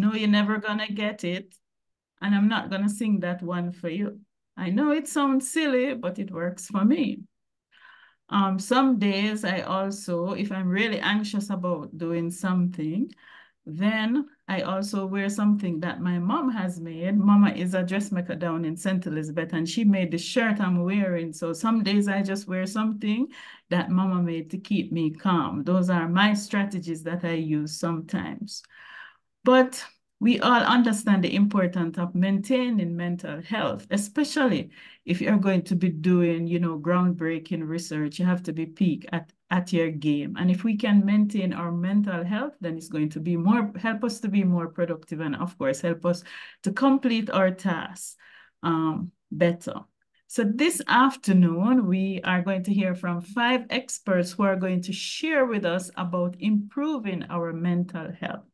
No, you're never gonna get it. And I'm not gonna sing that one for you. I know it sounds silly, but it works for me. Some days I also, if I'm really anxious about doing something, then I also wear something that my mom has made. Mama is a dressmaker down in St. Elizabeth, and she made the shirt I'm wearing. So some days I just wear something that mama made to keep me calm. Those are my strategies that I use sometimes. But we all understand the importance of maintaining mental health, especially if you're going to be doing, groundbreaking research. You have to be peak at your game. And if we can maintain our mental health, then it's going to be help us to be more productive and, of course, help us to complete our tasks better. So this afternoon, we are going to hear from 5 experts who are going to share with us about improving our mental health.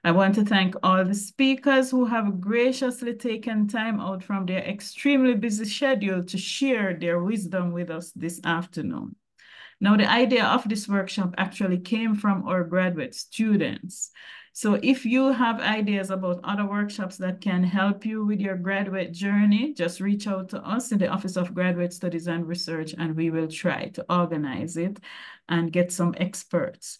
I want to thank all the speakers who have graciously taken time out from their extremely busy schedule to share their wisdom with us this afternoon. Now, the idea of this workshop actually came from our graduate students. So if you have ideas about other workshops that can help you with your graduate journey, just reach out to us in the Office of Graduate Studies and Research, and we will try to organize it and get some experts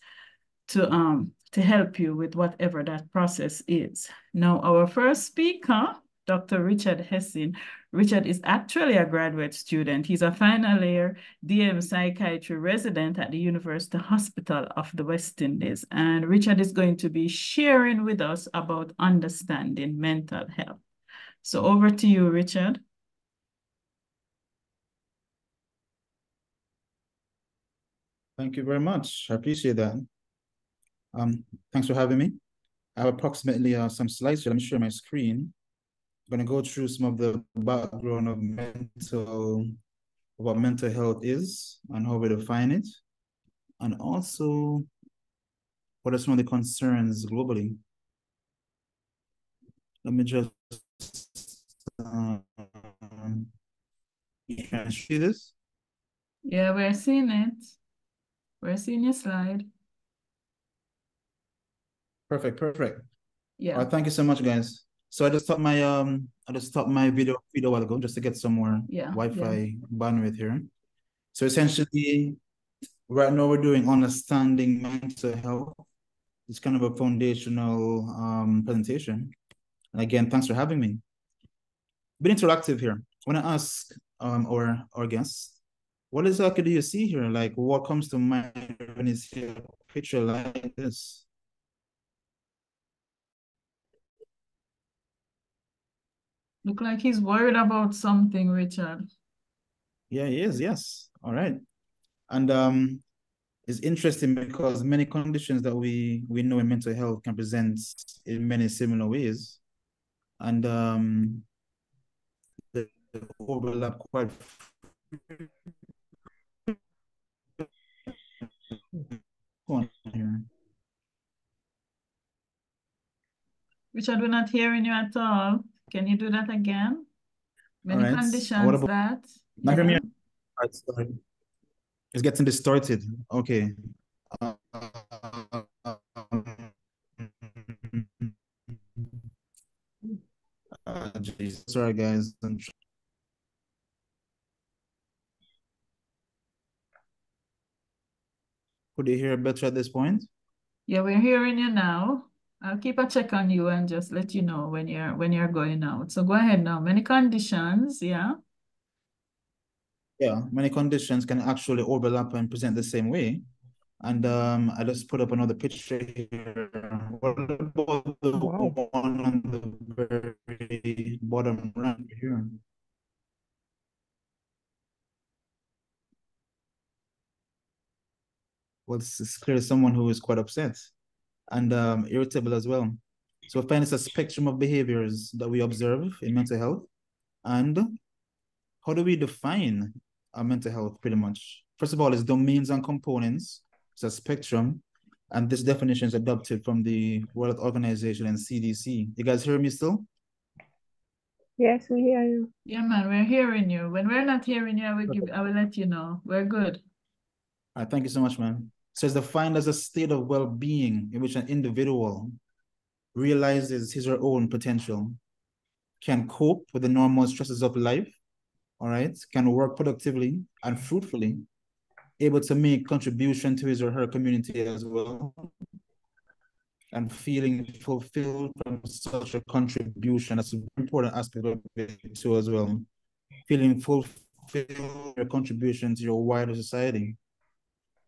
to help you with whatever that process is. Now, our first speaker, Dr. Richard Hessin. Richard is actually a graduate student. He's a final year DM psychiatry resident at the University Hospital of the West Indies. And Richard is going to be sharing with us about understanding mental health. So over to you, Richard. Thank you very much. I appreciate that. Thanks for having me. I have approximately some slides here. Let me share my screen. I'm going to go through some of the background of what mental health is and how we define it, and also what are some of the concerns globally. Let me just you can see this? Yeah, we're seeing it. We're seeing your slide. Perfect. Yeah. All right, thank you so much, guys. So I just stopped my video a while ago just to get some more Wi-Fi bandwidth here. So essentially, right now we're doing understanding mental health. It's kind of a foundational presentation. And again, thanks for having me. Been interactive here. I want to ask our guests, what exactly do you see here? Like, what comes to mind when you see a picture like this? Look like he's worried about something, Richard. Yeah, he is. Yes. All right. And it's interesting because many conditions that we know in mental health can present in many similar ways, and they overlap quite. On here. Richard, we're not hearing you at all. Can you do that again? Many All right. conditions that. Not hear me? Sorry. It's getting distorted. Okay. Geez. Sorry, guys. Could you hear better at this point? Yeah, we're hearing you now. I'll keep a check on you and just let you know when you're going out. So go ahead now. Many conditions, yeah. Yeah, many conditions can actually overlap and present the same way. And I just put up another picture here. What about the one on the very bottom right here? Well, this is clearly someone who is quite upset and irritable as well. So I find it's a spectrum of behaviors that we observe in mental health. And how do we define our mental health pretty much? First of all, it's domains and components. It's a spectrum. And this definition is adopted from the World Health Organization and CDC. You guys hear me still? Yes, we hear you. Yeah, man, we're hearing you. When we're not hearing you, I will let you know. We're good. All right, thank you so much, man. So it's defined as a state of well-being in which an individual realizes his or her own potential, can cope with the normal stresses of life, all right, can work productively and fruitfully, able to make contribution to his or her community as well, and feeling fulfilled from such a contribution. That's an important aspect of it too as well. Feeling fulfilled your contribution to your wider society.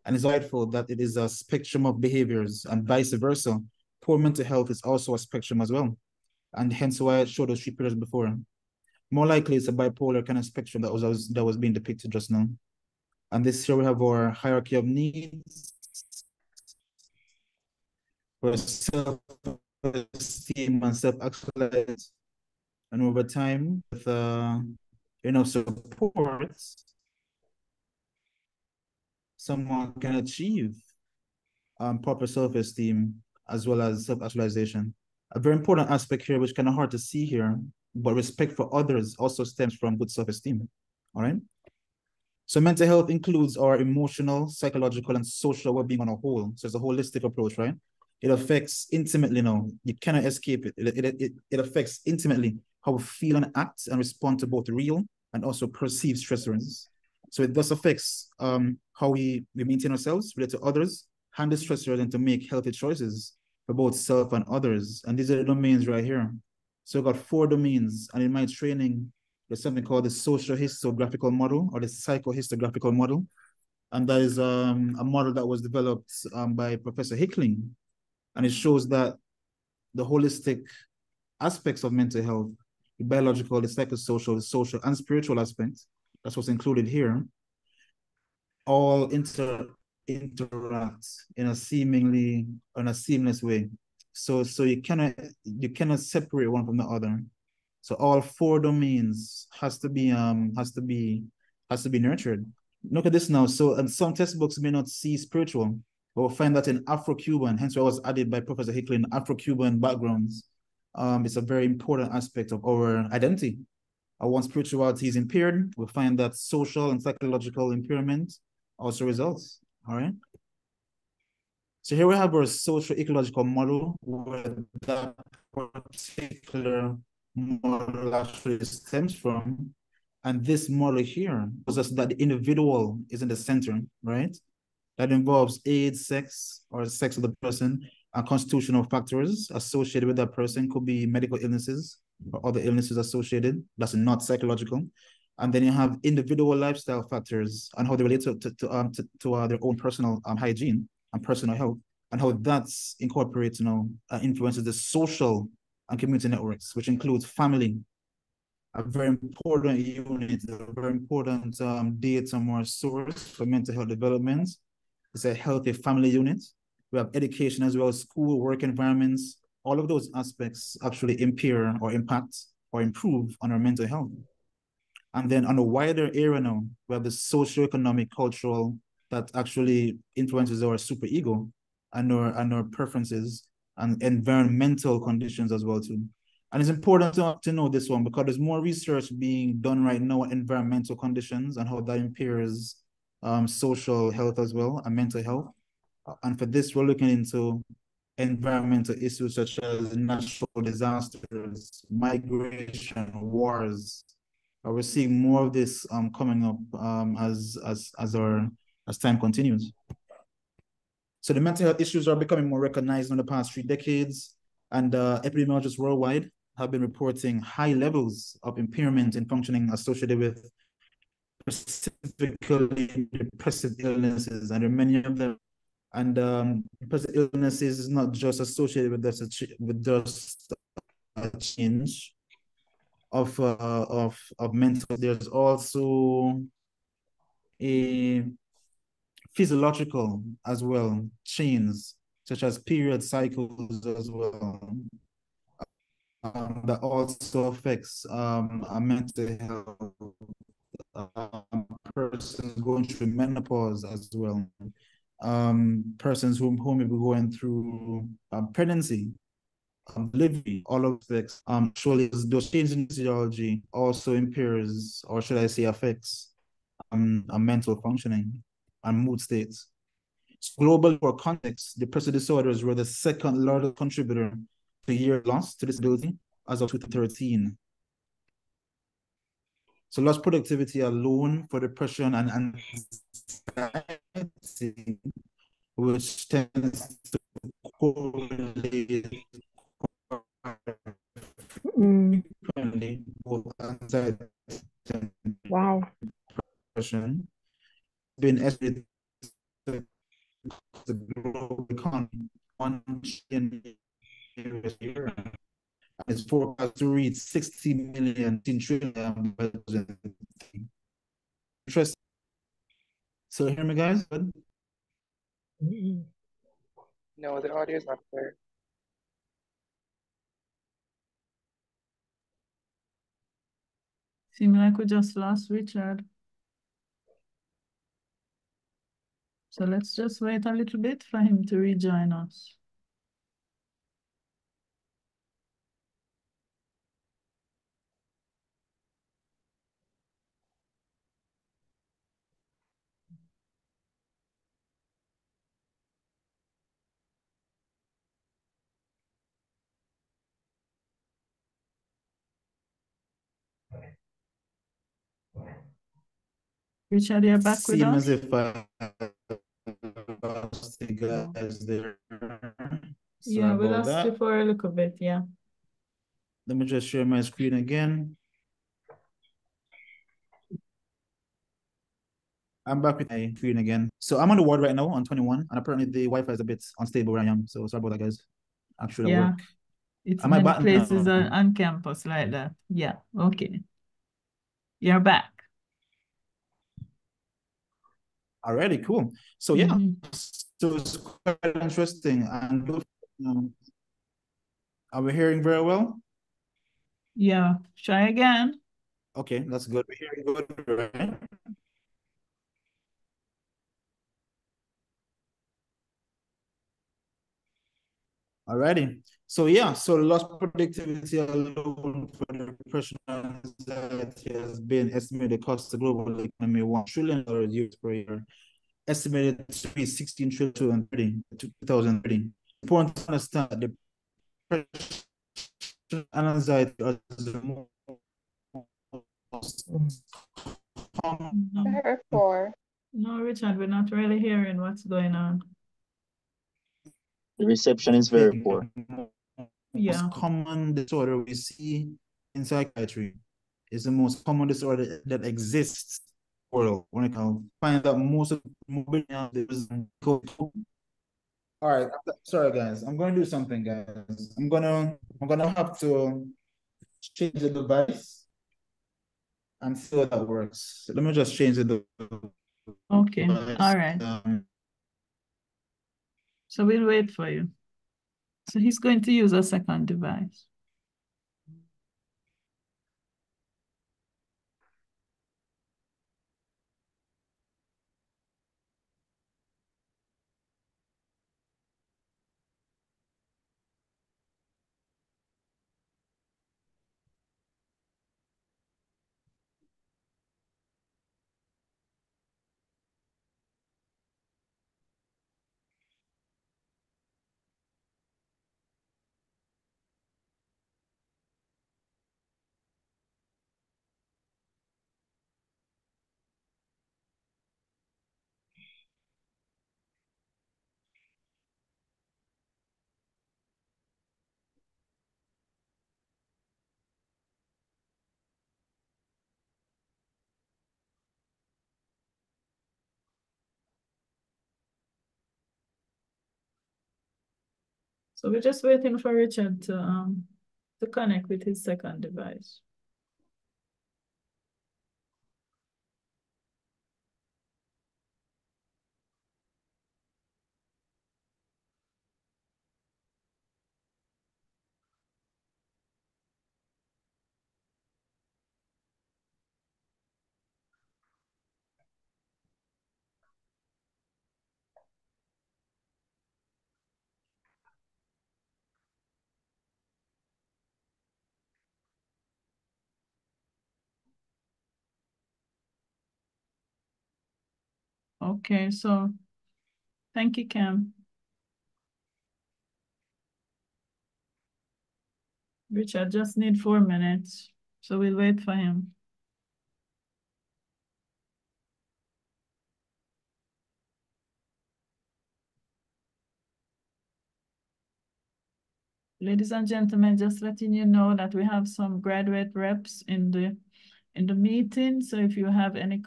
And it's insightful that it is a spectrum of behaviors and vice versa. Poor mental health is also a spectrum as well. And hence why I showed those 3 pillars before. More likely it's a bipolar kind of spectrum that was being depicted just now. And this here we have our hierarchy of needs, for self-esteem and self-actualization. And over time, with support, someone can achieve proper self-esteem as well as self-actualization. A very important aspect here, which kind of hard to see here, but respect for others also stems from good self-esteem. All right. So mental health includes our emotional, psychological, and social well-being on a whole. So it's a holistic approach, right? It affects intimately now. You cannot escape it. It affects intimately how we feel and act and respond to both real and also perceived stressors. So it thus affects how we maintain ourselves, relate to others, handle stressors, and to make healthy choices for both self and others. And these are the domains right here. So we've got 4 domains. And in my training, there's something called the social histographical model or the psychohistographical model. And that is a model that was developed by Professor Hickling. And it shows that the holistic aspects of mental health, the biological, the psychosocial, the social, and spiritual aspects, that's what's included here, all interact in a seamless way. So you cannot separate one from the other. So all 4 domains has to be nurtured. Look at this now. So and some textbooks may not see spiritual, but we'll find that in Afro-Cuban, hence why it was added by Professor Hickley in Afro-Cuban backgrounds. It's a very important aspect of our identity. Once spirituality is impaired, we'll find that social and psychological impairment also results. All right. So here we have our social ecological model where that particular model actually stems from. And this model here shows us that the individual is in the center, right? That involves age, sex, or sex of the person, and constitutional factors associated with that person. Could be medical illnesses or other illnesses associated. That's not psychological. And then you have individual lifestyle factors and how they relate to their own personal hygiene and personal health, and how that's incorporates, influences the social and community networks, which includes family, a very important unit, a very important data more source for mental health development. It's a healthy family unit. We have education as well, school, work environments. All of those aspects actually impair or impact or improve on our mental health. And then on a wider area now, we have the socioeconomic, cultural that actually influences our superego and our preferences and environmental conditions as well too. And it's important to know this one because there's more research being done right now on environmental conditions and how that impairs social health as well and mental health. And for this, we're looking into environmental issues such as natural disasters, migration, wars. We're seeing more of this coming up as time continues. So the mental health issues are becoming more recognized in the past 3 decades, and epidemiologists worldwide have been reporting high levels of impairment in functioning associated with specifically depressive illnesses, and there are many of them. And depressive illnesses is not just associated with just a change of mental. There's also a physiological as well chains, such as period cycles as well, that also affects our mental health. Persons going through menopause as well. Persons who may be going through pregnancy, delivery, all of this surely those changes in physiology also impairs, or should I say affects mental functioning and mood states. So globally, for context, depressive disorders were the second largest contributor the year lost to disability as of 2013. So lost productivity alone for depression and anxiety, which tends to correlate frequently both anxiety and depression, been estimated the global economy $1 trillion a year. It's forecast to reach 60 million trillion by 2030. Interesting. So hear me, guys? Good? No, the audio is not clear. Seems like we just lost Richard. So let's just wait a little bit for him to rejoin us. Richard, you're back with us? Seems as if I lost the guys there. Yeah, we lost you for a little bit, yeah. Let me just share my screen again. I'm back with my screen again. So I'm on the ward right now on 21, and apparently the Wi-Fi is a bit unstable where I am. So sorry about that, guys. Actually, yeah, work. it's many places on campus like that. Yeah, okay. You're back. Already, cool. So yeah, so it's quite interesting. And are we hearing very well? Yeah, try again. Okay, that's good. We're hearing good, right? Alrighty. So yeah, so lost productivity alone for depression and anxiety has been estimated to cost the global economy $1 trillion US per year, estimated to be 16 trillion to 2030. Important to understand that depression and anxiety are the most common. No, Richard, we're not really hearing what's going on. The reception is very poor. Yeah. Most common disorder we see in psychiatry is the most common disorder that exists in the world. When I can find that most of all right, sorry guys. I'm gonna do something, guys. I'm gonna have to change the device and see how that works. Let me just change the device. Okay, all right. So we'll wait for you. So he's going to use a second device. So we're just waiting for Richard to connect with his second device. Okay, so thank you, Cam. Richard just need 4 minutes, so we'll wait for him. Ladies and gentlemen, just letting you know that we have some graduate reps in the meeting. So if you have any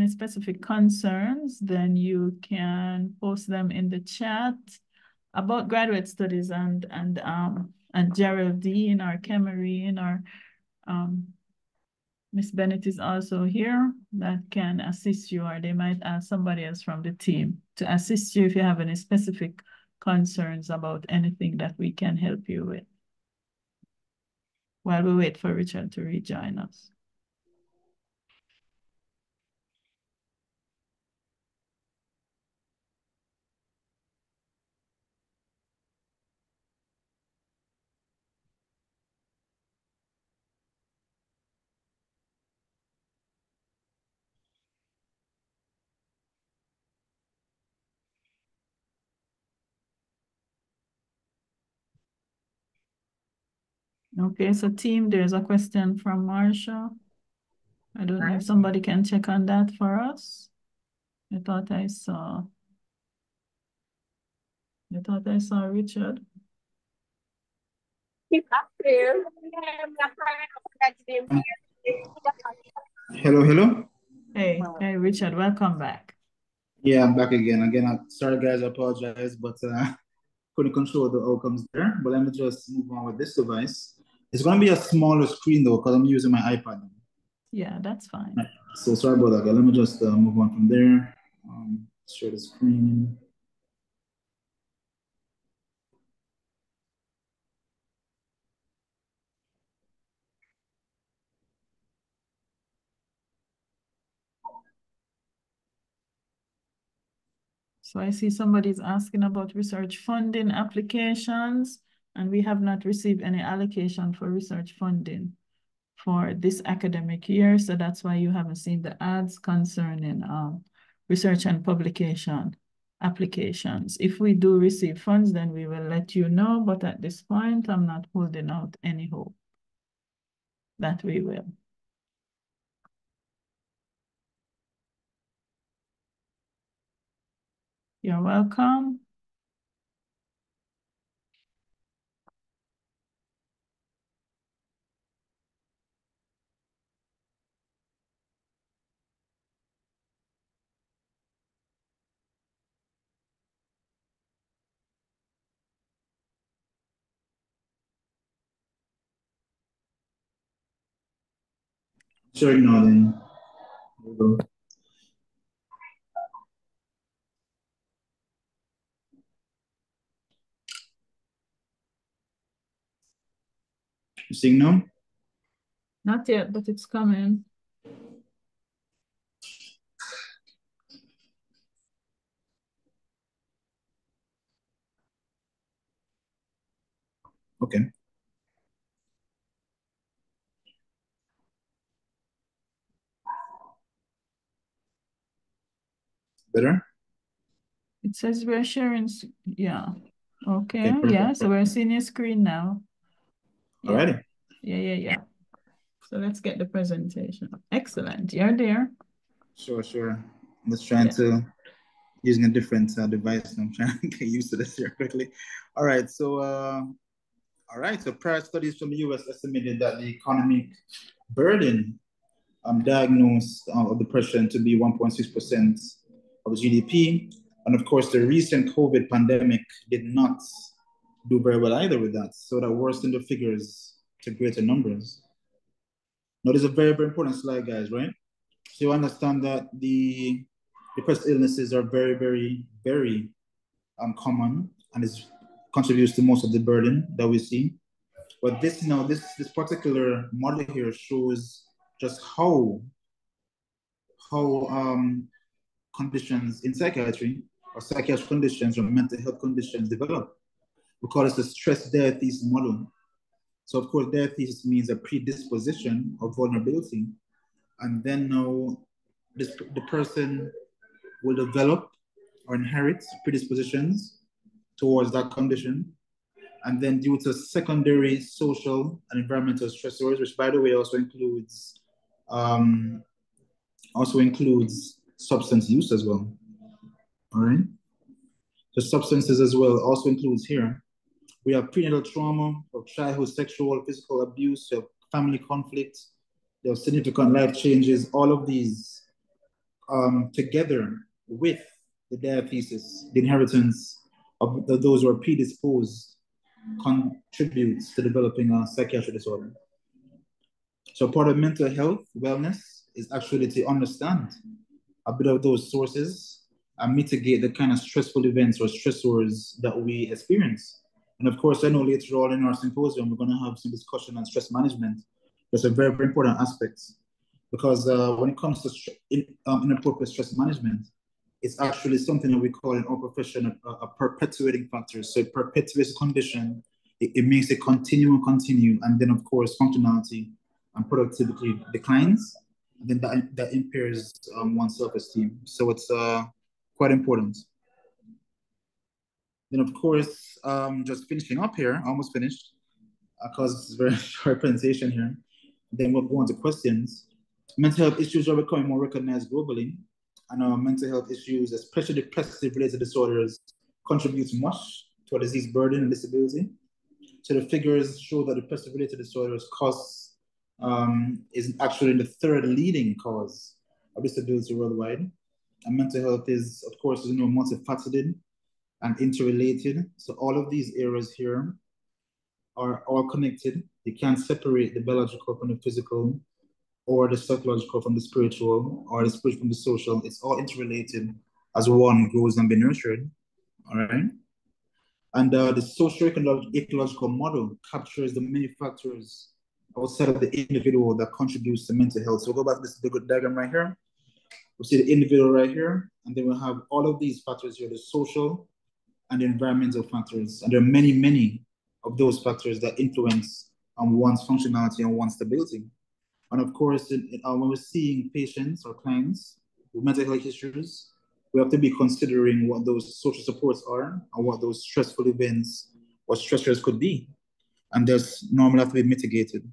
specific concerns, then you can post them in the chat about graduate studies and Geraldine or Kemarine or Miss Bennett is also here that can assist you, or they might ask somebody else from the team to assist you if you have any specific concerns about anything that we can help you with. While we wait for Richard to rejoin us. Okay, so team, there's a question from Marsha. I don't know if somebody can check on that for us. I thought I saw Richard. Hello. Hey, Richard, welcome back. Yeah, I'm back again. Sorry guys, I apologize, but couldn't control the outcomes there. But let me just move on with this device. It's going to be a smaller screen though, because I'm using my iPad. Yeah, that's fine. So sorry about that. Let me just move on from there. Share the screen. So I see somebody's asking about research funding applications, and we have not received any allocation for research funding for this academic year. So that's why you haven't seen the ads concerning research and publication applications. If we do receive funds, then we will let you know. But at this point, I'm not holding out any hope that we will. You're welcome. Sure, no, then. You seeing now? Not yet, but it's coming. Okay. Better? It says we're sharing, yeah. Okay, Okay, yeah, so we're seeing your screen now. Yeah. Alrighty. Yeah. So let's get the presentation. Excellent, you're there. Sure. I'm just trying to, using a different device, I'm trying to get used to this here quickly. All right, so prior studies from the US estimated that the economic burden diagnosed of depression to be 1.6% of GDP. And of course, the recent COVID pandemic did not do very well either with that. So that worsened the figures to greater numbers. Now, this is a very, very important slide, guys, right? So you understand that the depressive illnesses are very, very, very common, and it contributes to most of the burden that we see. But this particular model here shows just how conditions in psychiatry or psychiatric conditions or mental health conditions develop. We call this the stress diathesis model. So of course, diathesis means a predisposition of vulnerability. And then now the person will develop or inherit predispositions towards that condition. And then due to secondary social and environmental stressors, which by the way also includes substance use as well. All right. The substances as well also includes here. We have prenatal trauma, of childhood sexual, physical abuse, we have family conflict, there are significant life changes. All of these together with the diathesis, the inheritance of those who are predisposed, contributes to developing a psychiatric disorder. So part of mental health wellness is actually to understand a bit of those sources and mitigate the kind of stressful events or stressors that we experience. And of course, I know later on in our symposium, we're going to have some discussion on stress management. That's a very, very important aspect because when it comes to inappropriate stress management, it's actually something that we call in our profession a perpetuating factor. So it perpetuates the condition, it makes it continue and continue, and then of course functionality and productivity declines, and then that impairs one's self-esteem. So it's quite important. Then of course, just finishing up here, almost finished, because it's a very short presentation here. Then we'll go on to questions. Mental health issues are becoming more recognized globally, and mental health issues, especially depressive-related disorders, contribute much to a disease burden and disability. So the figures show that depressive-related disorders is actually the third leading cause of disability worldwide. And mental health is, of course, multifaceted and interrelated. So all of these areas here are all connected. You can't separate the biological from the physical, or the psychological from the spiritual, or the spiritual from the social. It's all interrelated as one grows and be nurtured. All right. And the socio-ecological model captures the many factors outside of the individual that contributes to mental health. So we'll go back to this diagram right here. We'll see the individual right here, and then we'll have all of these factors here, the social and the environmental factors. And there are many, many of those factors that influence on one's functionality and one's stability. And of course, when we're seeing patients or clients with mental health issues, we have to be considering what those social supports are and what those stressful events or stressors could be. And there's normally have to be mitigated.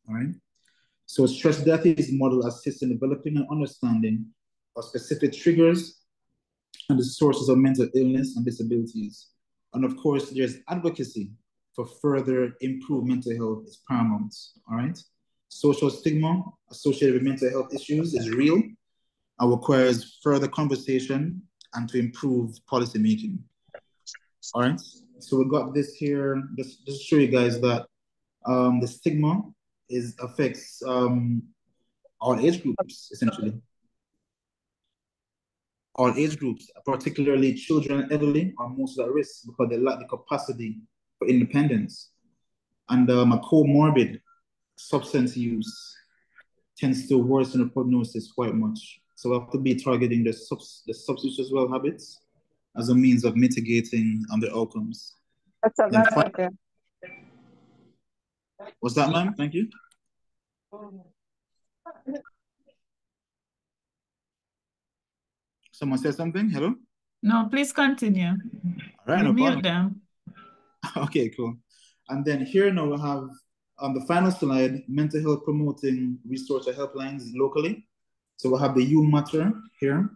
All right. So stress diathesis model assists in developing an understanding of specific triggers and the sources of mental illness and disabilities. And of course, there's advocacy for further improved mental health is paramount. All right. Social stigma associated with mental health issues is real and requires further conversation and to improve policy making. All right. So we got this here, just to show you guys that the stigma affects all age groups, essentially. All age groups, particularly children and elderly, are most at risk because they lack the capacity for independence. And a comorbid substance use tends to worsen the prognosis quite much. So we have to be targeting the substance as well habits as a means of mitigating the outcomes. That's okay. What's that, ma'am? Thank you. Someone said something? Hello? No, please continue. All right, you no mute problem. them. Okay, cool. And then here now we have on the final slide, mental health promoting resource helplines locally. So we'll have the U Matter here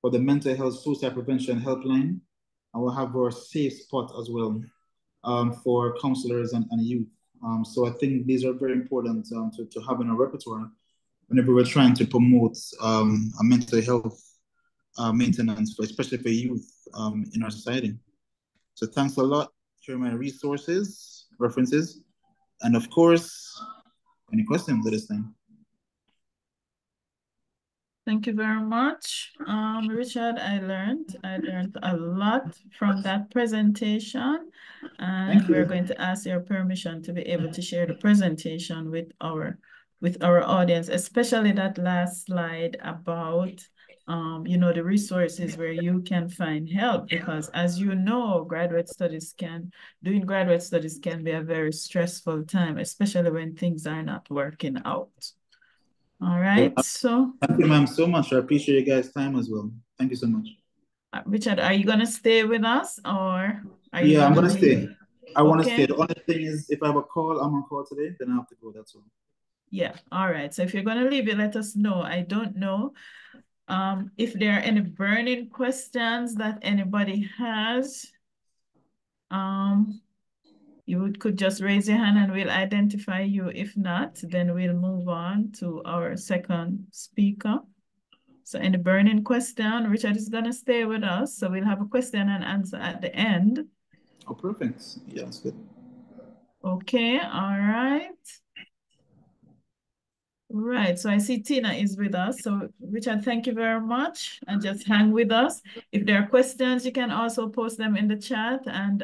for the mental health suicide prevention helpline. And we'll have our safe spot as well for counselors and youth. So I think these are very important to have in our repertoire whenever we're trying to promote a mental health maintenance, especially for youth in our society. So thanks a lot. Here are my references. And of course, any questions at this time? Thank you very much. Richard, I learned a lot from that presentation, and we're going to ask your permission to be able to share the presentation with our audience, especially that last slide about the resources where you can find help, because as you know, doing graduate studies can be a very stressful time, especially when things are not working out. All right, so. Thank you, ma'am, so much. I appreciate you guys' time as well. Thank you so much. Richard, are you going to stay with us or are you? Yeah, I'm going to stay. I want to stay. The only thing is, if I have a call, I'm on call today, then I have to go. That's all. Yeah. All right. So if you're going to leave it, let us know. I don't know if there are any burning questions that anybody has. You could just raise your hand and we'll identify you. If not, then we'll move on to our second speaker. So any burning question, Richard is going to stay with us. So we'll have a question and answer at the end. Oh, perfect. Yeah, that's good. Okay, all right. Right, so I see Tina is with us. So Richard, thank you very much. And just hang with us. If there are questions, you can also post them in the chat. And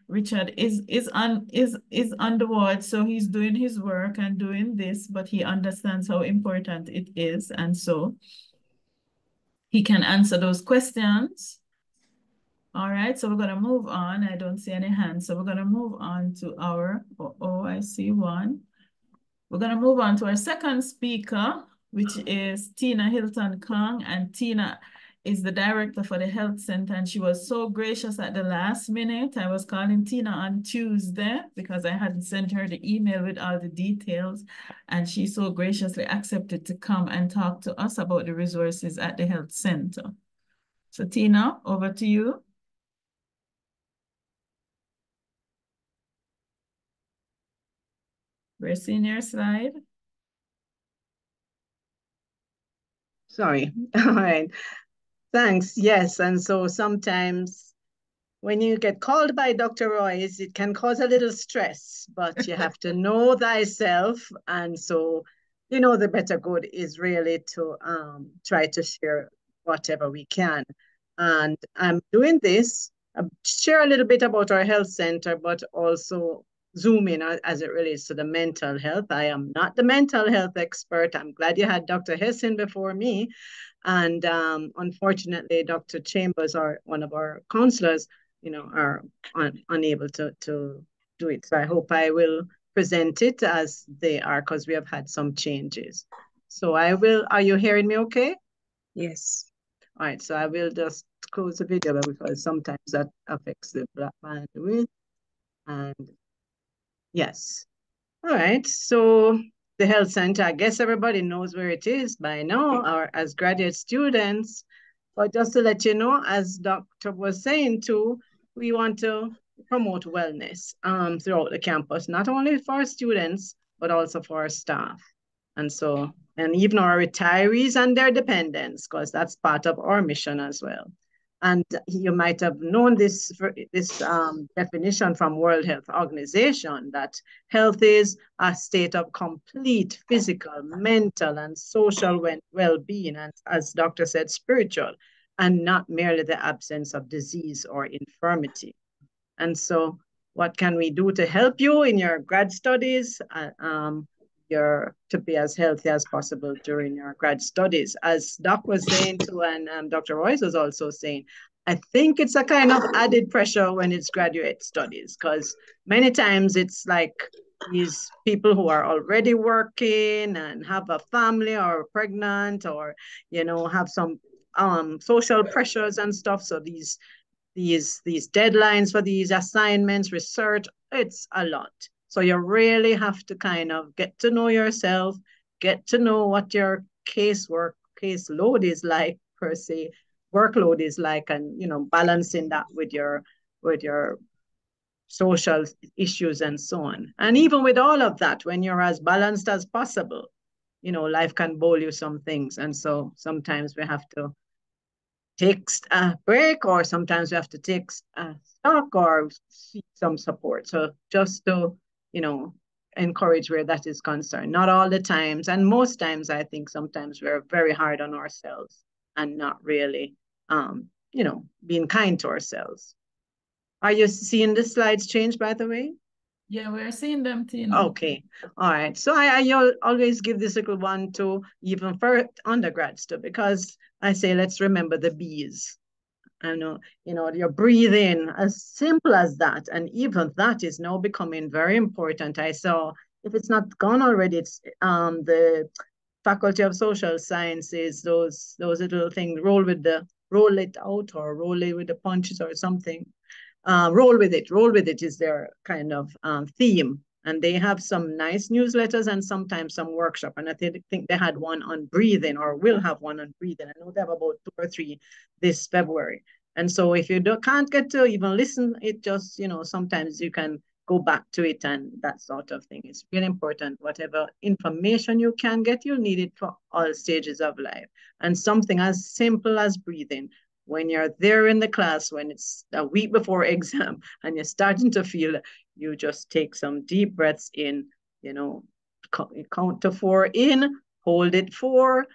Richard is on the ward, so he's doing his work and doing this, but he understands how important it is. And so he can answer those questions. All right, so we're gonna move on. I don't see any hands. So we're gonna move on to our, I see one. We're going to move on to our second speaker, which is Tina Hilton Kong. And Tina is the director for the health center. And she was so gracious at the last minute. I was calling Tina on Tuesday because I hadn't sent her the email with all the details. And she so graciously accepted to come and talk to us about the resources at the health center. So Tina, over to you. We're seeing your slide. Sorry. All right. Thanks. Yes. And so sometimes when you get called by Dr. Royce, it can cause a little stress, but you have to know thyself. And so, the better good is really to try to share whatever we can. And I'm doing this, share a little bit about our health center, but also zoom in as it relates to the mental health. I am not the mental health expert. I'm glad you had Dr. Hessen before me. And unfortunately, Dr. Chambers, one of our counselors, are unable to do it. So I hope I will present it as they are, because we have had some changes. So are you hearing me okay? Yes. All right, so I will just close the video because sometimes that affects the black bandwidth. And yes. All right, so the health center, I guess everybody knows where it is by now, or as graduate students. But just to let you know, as Dr. was saying too, we want to promote wellness throughout the campus, not only for our students, but also for our staff. And even our retirees and their dependents, because that's part of our mission as well. And you might have known this definition from World Health Organization, that health is a state of complete physical, mental, and social well-being, and as Dr. said, spiritual, and not merely the absence of disease or infirmity. And so what can we do to help you in your grad studies? To be as healthy as possible during your grad studies. As Doc was saying too, and Dr. Royce was also saying, I think it's a kind of added pressure when it's graduate studies, because many times it's like these people who are already working and have a family or pregnant or, have some social pressures and stuff. So these deadlines for these assignments, research, it's a lot. So you really have to kind of get to know yourself, get to know what your caseload is like per se, workload is like, and balancing that with your social issues and so on. And even with all of that, when you're as balanced as possible, life can bowl you some things. And so sometimes we have to take a break, or sometimes we have to take stock or seek some support. So just to, encourage where that is concerned. Not all the times, and most times I think sometimes we're very hard on ourselves and not really, being kind to ourselves. Are you seeing the slides change, by the way? Yeah, we're seeing them, Tina. Okay. All right. So I always give this little one to even for undergrads too, because I say, let's remember the B's. I know, you're breathing, as simple as that. And even that is now becoming very important. I saw, if it's not gone already, it's the Faculty of Social Sciences, those little things, roll it out or roll it with the punches or something. Roll with it is their kind of theme. And they have some nice newsletters and sometimes some workshop. And I think they had one on breathing, or will have one on breathing. I know they have about 2 or 3 this February. And so if you can't get to even listen, it just, sometimes you can go back to it and that sort of thing. It's really important. Whatever information you can get, you'll need it for all stages of life. And something as simple as breathing. When you're there in the class, when it's a week before exam and you're starting to feel, you just take some deep breaths in, count to 4 in, hold it 4,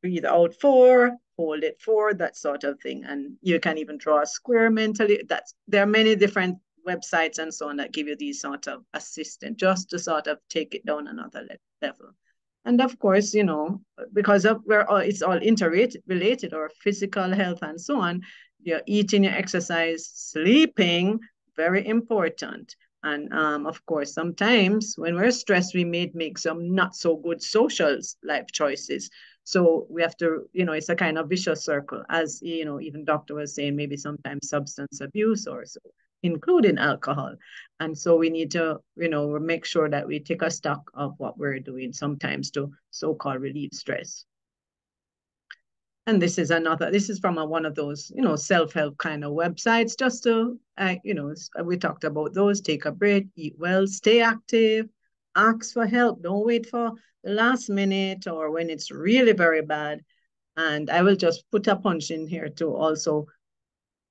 breathe out 4, hold it 4, that sort of thing. And you can even draw a square mentally. There are many different websites and so on that give you these sort of assistance just to sort of take it down another level. And of course, because of it's all interrelated, or physical health and so on, your eating, your exercise, sleeping, very important. And of course, sometimes when we're stressed, we may make some not so good social life choices. So we have to, it's a kind of vicious circle, as, even doctor was saying, maybe sometimes substance abuse or so, including alcohol. And so we need to, make sure that we take a stock of what we're doing sometimes to so-called relieve stress. And this is from one of those, self-help kind of websites, just to, we talked about those: take a break, eat well, stay active, ask for help. Don't wait for the last minute or when it's really very bad. And I will just put a punch in here too also,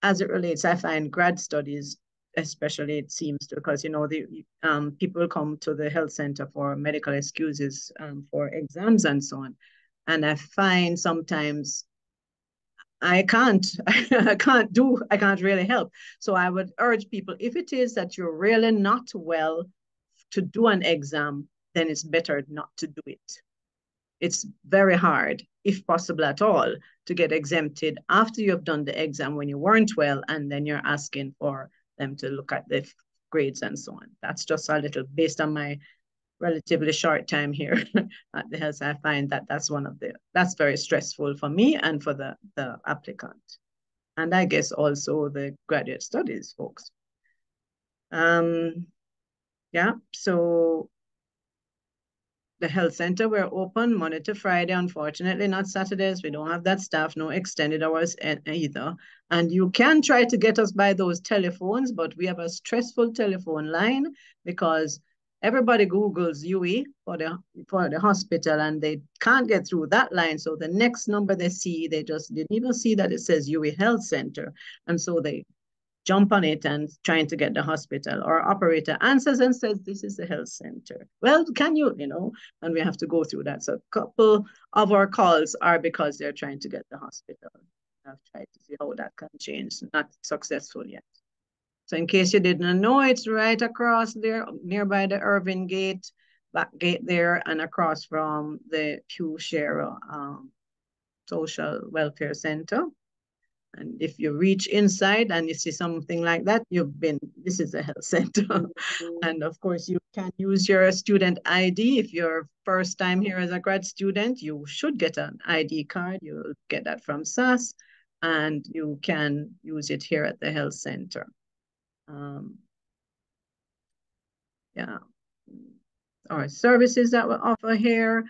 as it relates, I find grad studies, especially, it seems to, because, the people come to the health center for medical excuses, for exams and so on. And I find sometimes I can't really help. So I would urge people, if it is that you're really not well to do an exam, then it's better not to do it. It's very hard, if possible at all, to get exempted after you have done the exam when you weren't well, and then you're asking for them to look at the grades and so on. That's just a little, based on my relatively short time here at the health, I find that that's very stressful for me and for the applicant. And I guess also the graduate studies folks. Yeah, so the health center, we're open Monday to Friday, unfortunately not Saturdays. We don't have that staff, no extended hours either. And you can try to get us by those telephones, but we have a stressful telephone line because everybody Googles UE for the hospital and they can't get through that line. So the next number they see, they just didn't even see that it says UE Health Center. And so they jump on it and trying to get the hospital. Our operator answers and says, this is the health center. Well, can you, and we have to go through that. So a couple of our calls are because they're trying to get the hospital. I've tried to see how that can change. Not successful yet. So in case you didn't know, it's right across there, nearby the Irving Gate, back gate there, and across from the Pew Share Social Welfare Center. And if you reach inside and you see something like that, this is a health center. And of course, you can use your student ID. If you're first time here as a grad student, you should get an ID card. You'll get that from SAS, and you can use it here at the health center. Yeah, our services that we offer here.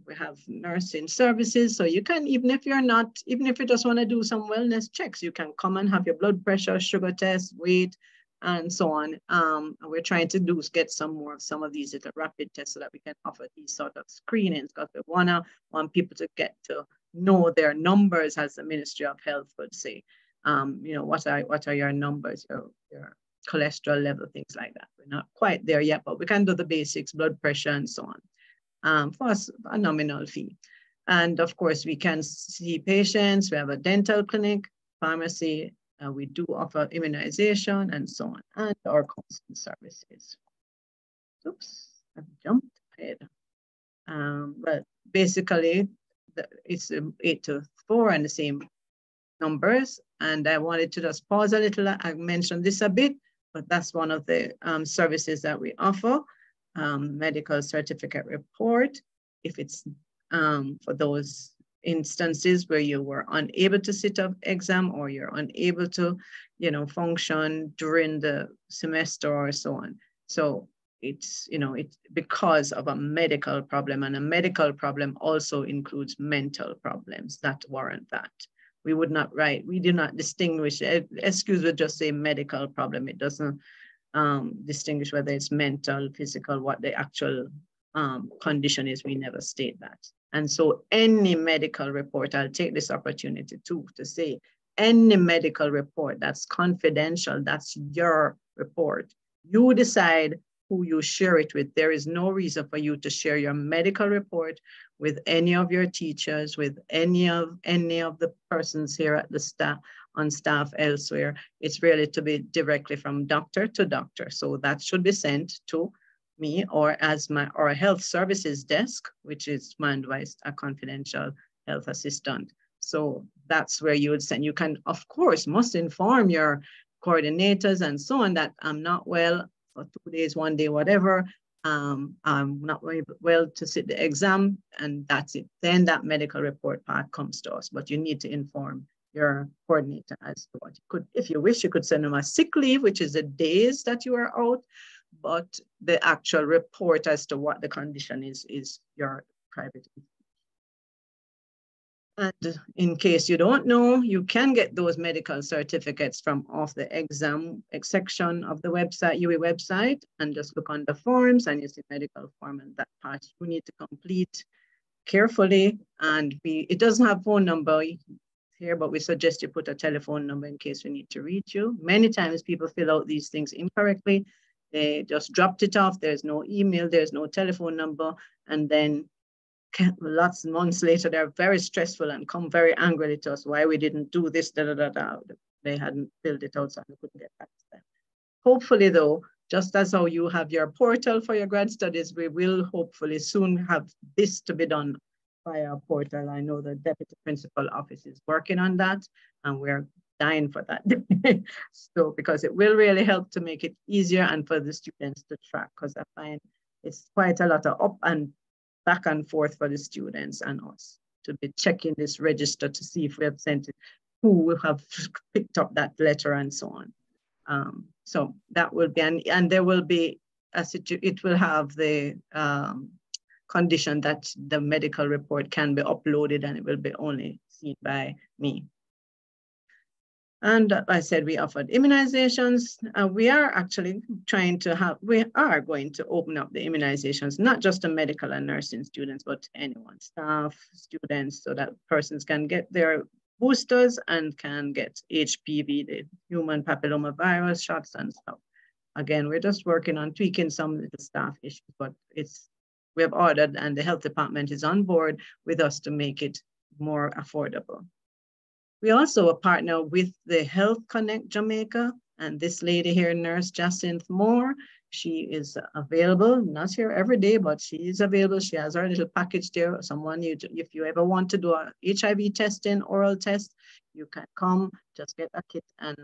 We have nursing services. So you can, even if you just want to do some wellness checks, you can come and have your blood pressure, sugar test, weight, and so on. And we're trying to get some of these little rapid tests so that we can offer these sort of screenings, because we want people to get to know their numbers, as the Ministry of Health would say. What are your numbers, your cholesterol level, things like that. We're not quite there yet, but we can do the basics, blood pressure and so on. For a nominal fee. And of course, we can see patients. We have a dental clinic, pharmacy. We do offer immunization and so on, and our counseling services. Oops, I've jumped ahead. But basically, it's 8 to 4 and the same numbers. And I wanted to just pause a little. I mentioned this a bit, but that's one of the services that we offer. Medical certificate report, if it's for those instances where you were unable to sit up exam, or you're unable to, function during the semester or so on. So it's, it's because of a medical problem, and a medical problem also includes mental problems that warrant that. We would not write, we do not distinguish, excuse would just say medical problem. It doesn't distinguish whether it's mental, physical, what the actual condition is. We never state that. And so any medical report, I'll take this opportunity too to say, any medical report that's confidential, that's your report. You decide who you share it with. There is no reason for you to share your medical report with any of your teachers, with any of the persons here at the staff, on staff elsewhere. It's really to be directly from doctor to doctor. So that should be sent to me or our health services desk, which is manned by a confidential health assistant. So that's where you would send. You can, of course, must inform your coordinators and so on that I'm not well for 2 days, 1 day, whatever. I'm not well to sit the exam, and that's it. Then that medical report part comes to us, but you need to inform your coordinator as to what you could. If you wish, you could send them a sick leave, which is the days that you are out, but the actual report as to what the condition is your private. And in case you don't know, you can get those medical certificates from off the exam section of the website, UE website, and just look on the forms and you see medical form, and that part you need to complete carefully. And it doesn't have phone number here, but we suggest you put a telephone number in case we need to reach you. Many times people fill out these things incorrectly. They just dropped it off. There's no email, there's no telephone number, and then lots of months later, they're very stressful and come very angrily to us why we didn't do this, da, da, da, da. They hadn't filled it out, so we couldn't get back to them. Hopefully, though, just as how you have your portal for your grad studies, we will hopefully soon have this to be done via a portal. I know the Deputy Principal Office is working on that, and we're dying for that. So, because it will really help to make it easier and for the students to track, because I find it's quite a lot of up and back and forth for the students and us to be checking this register to see if we have sent it, who will have picked up that letter and so on. So that will be, and there will be it will have the condition that the medical report can be uploaded and it will be only seen by me. And I said we offered immunizations. We are actually we are going to open up the immunizations, not just to medical and nursing students, but to anyone, staff, students, so that persons can get their boosters and can get HPV, the human papillomavirus shots and stuff. Again, we're just working on tweaking some of the staff issues, but we have ordered, and the health department is on board with us to make it more affordable. We also partner with the Health Connect Jamaica, and this lady here, Nurse Jacinth Moore, she is available, not here every day, but she is available. She has her little package there. If you ever want to do a HIV testing, oral test, you can come, just get a kit, and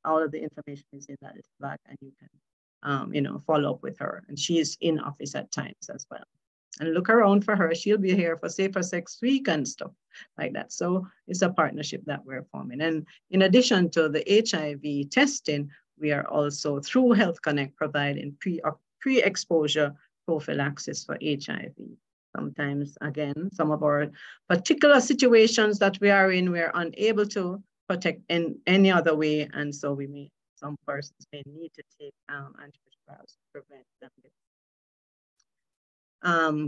all of the information is in that little bag, and you can follow up with her. And she is in office at times as well. And look around for her. She'll be here for Safer Sex Week and stuff like that. So it's a partnership that we're forming. And in addition to the HIV testing, we are also through Health Connect providing pre-exposure prophylaxis for HIV. Sometimes, again, some of our particular situations that we are in, we're unable to protect in any other way. And so some persons may need to take antiretrovirals to prevent them.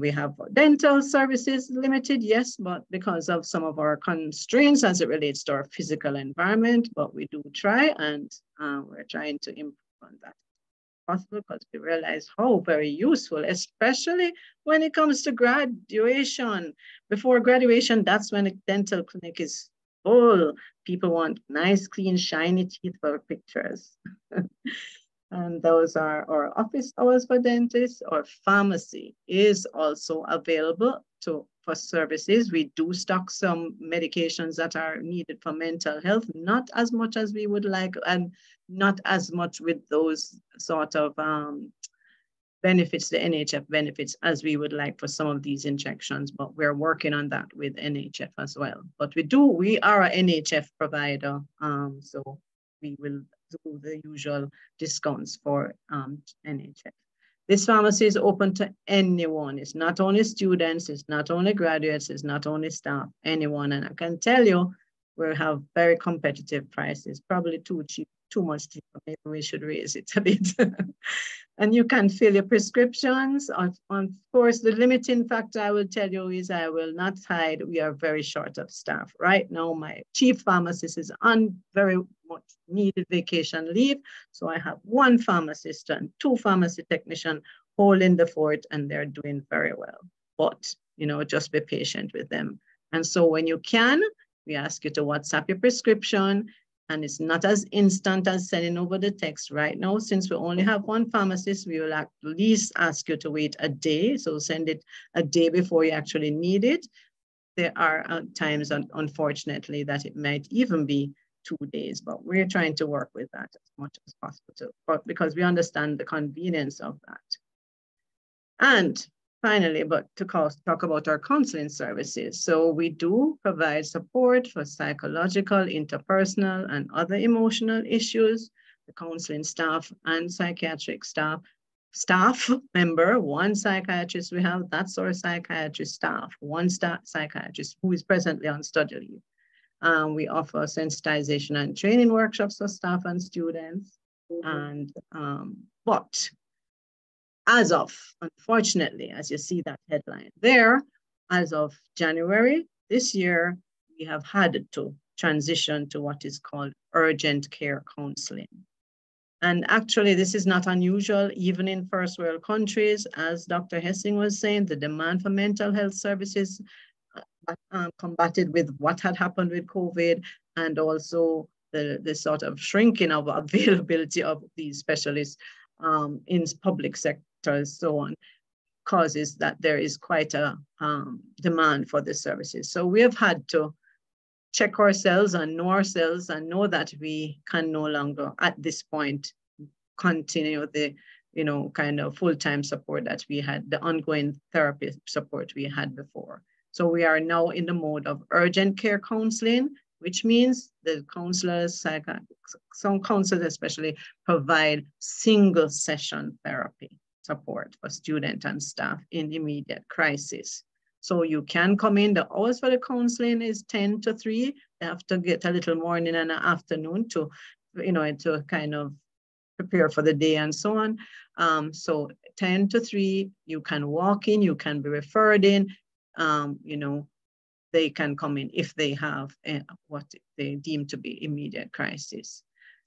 We have dental services limited, yes, but because of some of our constraints as it relates to our physical environment, but we do try, and we're trying to improve on that possible, because we realize how very useful, especially when it comes to graduation. Before graduation, that's when a dental clinic is full. People want nice, clean, shiny teeth for pictures. And those are our office hours for dentists. Our pharmacy is also available for services. We do stock some medications that are needed for mental health, not as much as we would like, and not as much with those sort of benefits, the NHF benefits, as we would like for some of these injections, but we're working on that with NHF as well. But we are a NHF provider, so we will do the usual discounts for NHF. This pharmacy is open to anyone. It's not only students, it's not only graduates, it's not only staff, anyone. And I can tell you, we have very competitive prices, probably too cheap, too much cheap. Maybe we should raise it a bit. And you can fill your prescriptions. Of course, the limiting factor I will tell you is, I will not hide, we are very short of staff. Right now, my chief pharmacist is on very much needed vacation leave. So I have one pharmacist and two pharmacy technicians holding the fort, and they're doing very well. But, you know, just be patient with them. And so when you can, we ask you to WhatsApp your prescription. And it's not as instant as sending over the text right now. Since we only have one pharmacist, we will at least ask you to wait a day. So send it a day before you actually need it. There are times, unfortunately, that it might even be 2 days, but we're trying to work with that as much as possible, because we understand the convenience of that. And finally, but to talk about our counseling services. So we do provide support for psychological, interpersonal, and other emotional issues. The counseling staff and psychiatric staff member, one psychiatrist we have, that's our psychiatrist staff, one psychiatrist who is presently on study leave. We offer sensitization and training workshops for staff and students. And but as of, unfortunately, as you see that headline there, as of January this year, we have had to transition to what is called urgent care counseling. And actually, this is not unusual, even in first world countries. As Dr. Hessing was saying, the demand for mental health services combated with what had happened with COVID, and also the sort of shrinking of availability of these specialists in public sectors, so on, causes that there is quite a demand for the services. So we have had to check ourselves and know that we can no longer, at this point, continue the, you know, kind of full-time support that we had, the ongoing therapy support we had before. So we are now in the mode of urgent care counseling, which means the counselors, some counselors especially, provide single session therapy support for students and staff in immediate crisis. So you can come in, the hours for the counseling is 10 to 3. They have to get a little morning and an afternoon to, you know, to kind of prepare for the day and so on. So 10 to 3, you can walk in, you can be referred in, you know, they can come in if they have what they deem to be immediate crisis.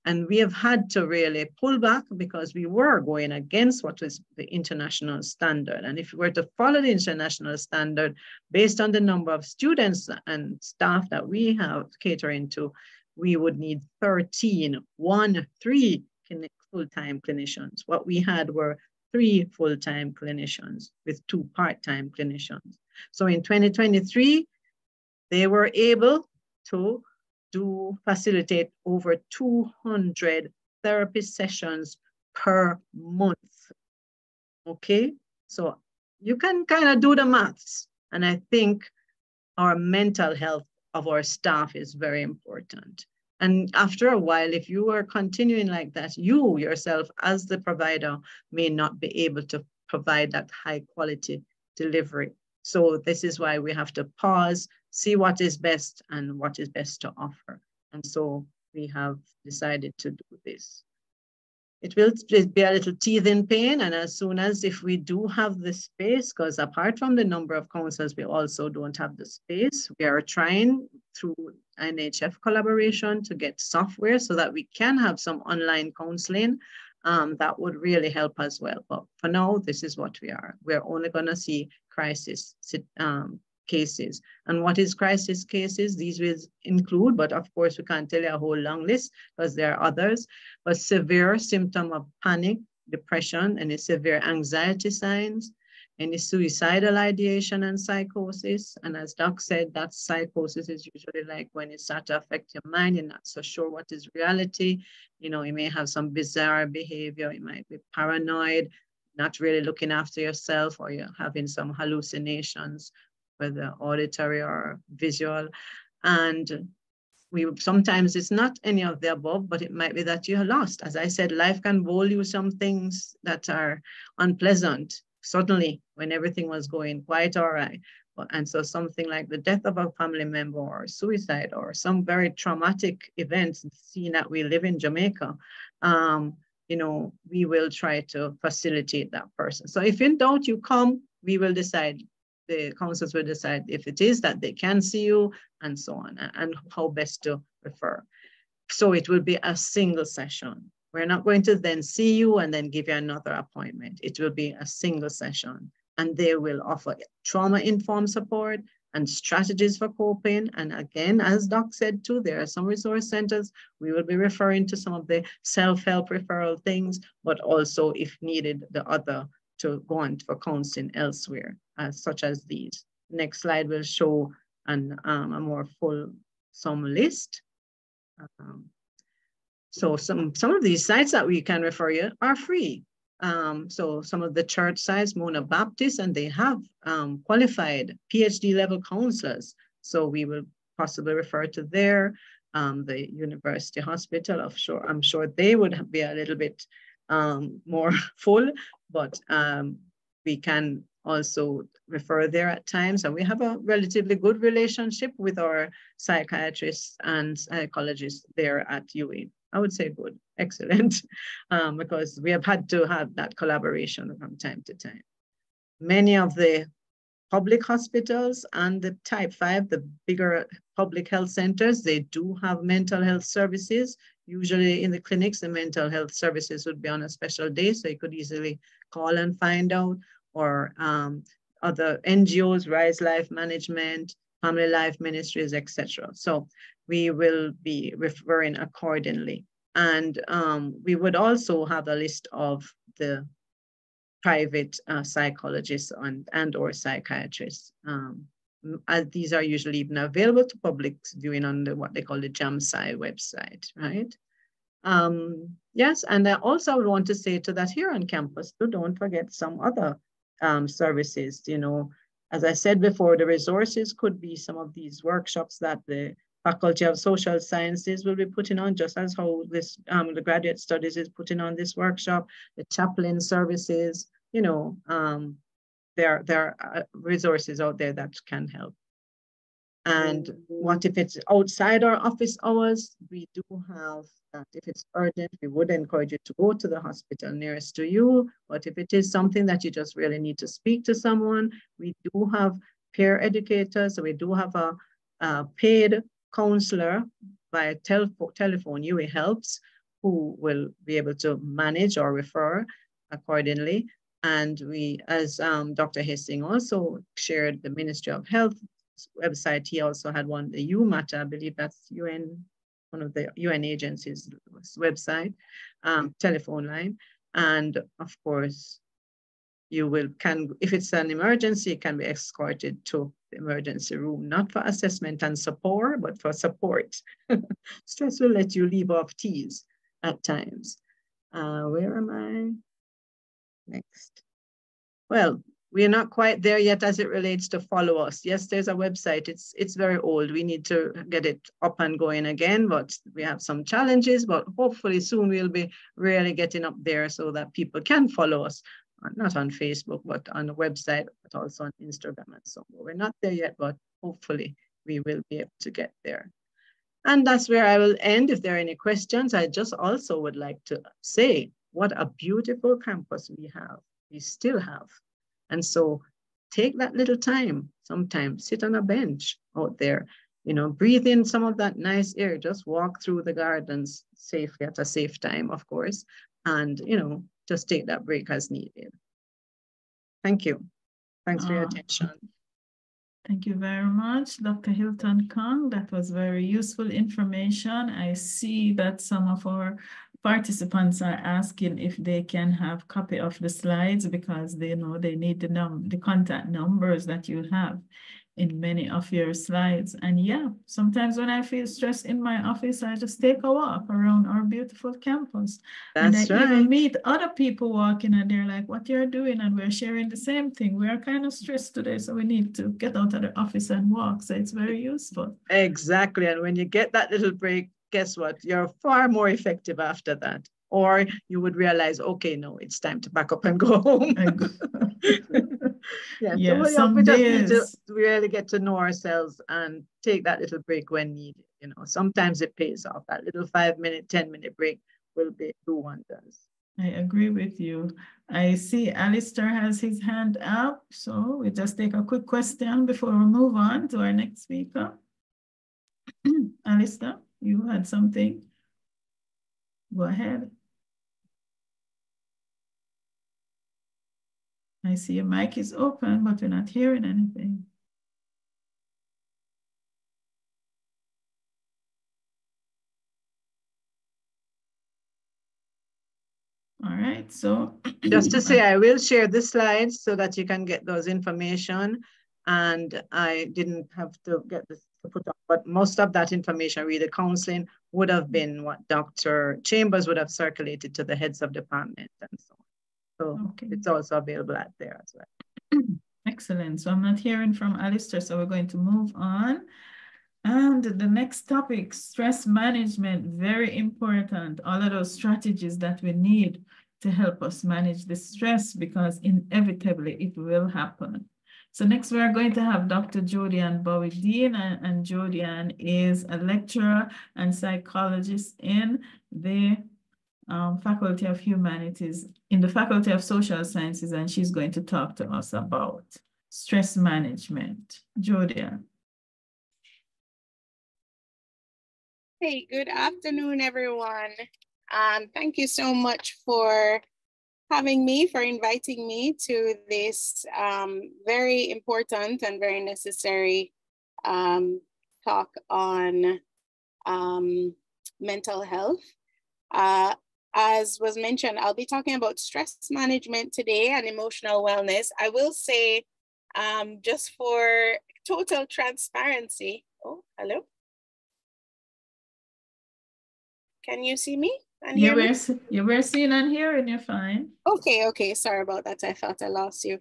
And we have had to really pull back because we were going against what is the international standard. And if we were to follow the international standard, based on the number of students and staff that we have catering to, we would need 13 full-time clinicians. What we had were 3 full-time clinicians with 2 part-time clinicians. So in 2023, they were able to facilitate over 200 therapy sessions per month. Okay, so you can kind of do the maths. And I think our mental health of our staff is very important. And after a while, if you are continuing like that, you yourself as the provider may not be able to provide that high quality delivery. So this is why we have to pause, see what is best and what is best to offer. And so we have decided to do this. It will be a little teething pain, and as soon as if we do have the space, because apart from the number of counselors, we also don't have the space. We are trying through NHF collaboration to get software so that we can have some online counseling. That would really help as well. But for now, this is what we are. We're only going to see crisis cases. And what is crisis cases? These will include, but of course we can't tell you a whole long list because there are others, but severe symptom of panic, depression, any severe anxiety signs, any suicidal ideation and psychosis. And as Doc said, that psychosis is usually like when it starts to affect your mind, you're not so sure what is reality. You know, you may have some bizarre behavior, you might be paranoid, not really looking after yourself, or you're having some hallucinations, whether auditory or visual. And sometimes it's not any of the above, but it might be that you're lost. As I said, life can bowl you some things that are unpleasant suddenly when everything was going quite all right. And so something like the death of a family member or suicide or some very traumatic events, seeing that we live in Jamaica, you know, we will try to facilitate that person. So if in doubt, you come, we will decide, the counselors will decide if it is that they can see you and so on, and how best to refer. So it will be a single session. We're not going to then see you and then give you another appointment. It will be a single session, and they will offer trauma-informed support and strategies for coping. And again, as Doc said too, there are some resource centers. We will be referring to some of the self-help referral things, but also if needed, the other to go on for counseling elsewhere, such as these. Next slide will show a more fulsome list. So some of these sites that we can refer you are free. So some of the church sites, Mona Baptist, and they have qualified PhD level counselors. So we will possibly refer to there. The University Hospital, I'm sure they would be a little bit more full, but we can also refer there at times. And we have a relatively good relationship with our psychiatrists and psychologists there at UWI. I would say good, excellent, because we have had to have that collaboration from time to time. Many of the public hospitals and the type 5, the bigger public health centers, they do have mental health services. Usually in the clinics, the mental health services would be on a special day, so you could easily call and find out, or other NGOs, Rise Life Management, Family Life Ministries, etc. So we will be referring accordingly. And we would also have a list of the private psychologists and or psychiatrists. These are usually even available to public viewing on what they call the JAMSI website, right? Yes, and I also would want to say to that here on campus, too, don't forget some other services. You know, as I said before, the resources could be some of these workshops that the Faculty of Social Sciences will be putting on, just as how this the Graduate Studies is putting on this workshop, the chaplain services. You know, there are resources out there that can help. And what if it's outside our office hours? We do have that. If it's urgent, we would encourage you to go to the hospital nearest to you. But if it is something that you just really need to speak to someone, we do have peer educators. So we do have a paid counselor by telephone, UWI Helps, who will be able to manage or refer accordingly. And we, as Dr. Hastings also shared, the Ministry of Health website, he also had one, the UMATA, I believe that's UN, one of the UN agencies' website, telephone line. And of course, you can, if it's an emergency, it can be escorted to the emergency room, not for assessment and support, but for support. Stress will let you leave off T's at times. Where am I? Next. Well, we are not quite there yet as it relates to follow us. Yes, there's a website. It's very old. We need to get it up and going again, but we have some challenges, but hopefully soon we'll be really getting up there so that people can follow us, not on Facebook, but on the website, but also on Instagram and so on. We're not there yet, but hopefully we will be able to get there. And that's where I will end. If there are any questions, I just also would like to say what a beautiful campus we have. We still have. And so take that little time, sometimes sit on a bench out there, you know, breathe in some of that nice air, just walk through the gardens safely at a safe time, of course, and, you know, just take that break as needed. Thank you. Thanks for your attention. Thank you very much, Dr. Hilton Kong. That was very useful information. I see that some of our participants are asking if they can have copy of the slides because they know they need the contact numbers that you have. in many of your slides. And yeah, sometimes when I feel stressed in my office, I just take a walk around our beautiful campus. That's and I right. even meet other people walking and they're like, what you're doing? And we're sharing the same thing. We are kind of stressed today, so we need to get out of the office and walk. So it's very useful. Exactly. And when you get that little break, guess what? You're far more effective after that. Or you would realize, okay, no, it's time to back up and go home. Yeah, so some we just need to days. really get to know ourselves and take that little break when needed. You know, sometimes it pays off. That little 5-minute, 10-minute break will do wonders. I agree with you. I see Alistair has his hand up, so we just take a quick question before we move on to our next speaker. Alistair, you had something? Go ahead. I see your mic is open, but we're not hearing anything. All right, so. Just to say, I will share the slides so that you can get those information. And I didn't have to get this to put up, but most of that information, really, counseling would have been what Dr. Chambers would have circulated to the heads of department and so on. So okay. It's also available out there as well. Excellent. So I'm not hearing from Alistair, so we're going to move on. And the next topic, stress management, very important. All of those strategies that we need to help us manage the stress, because inevitably it will happen. So next we are going to have Dr. Jodianne Bowie-Dean, and Jodianne is a lecturer and psychologist in the Faculty of Humanities, in the Faculty of Social Sciences, and she's going to talk to us about stress management. Jodianne. Hey, good afternoon, everyone. Thank you so much for having me, for inviting me to this very important and very necessary talk on mental health. As was mentioned, I'll be talking about stress management today and emotional wellness. I will say, just for total transparency, oh, hello? Can you see me and hear me? You were seen and hearing, you're fine. Okay, sorry about that. I thought I lost you.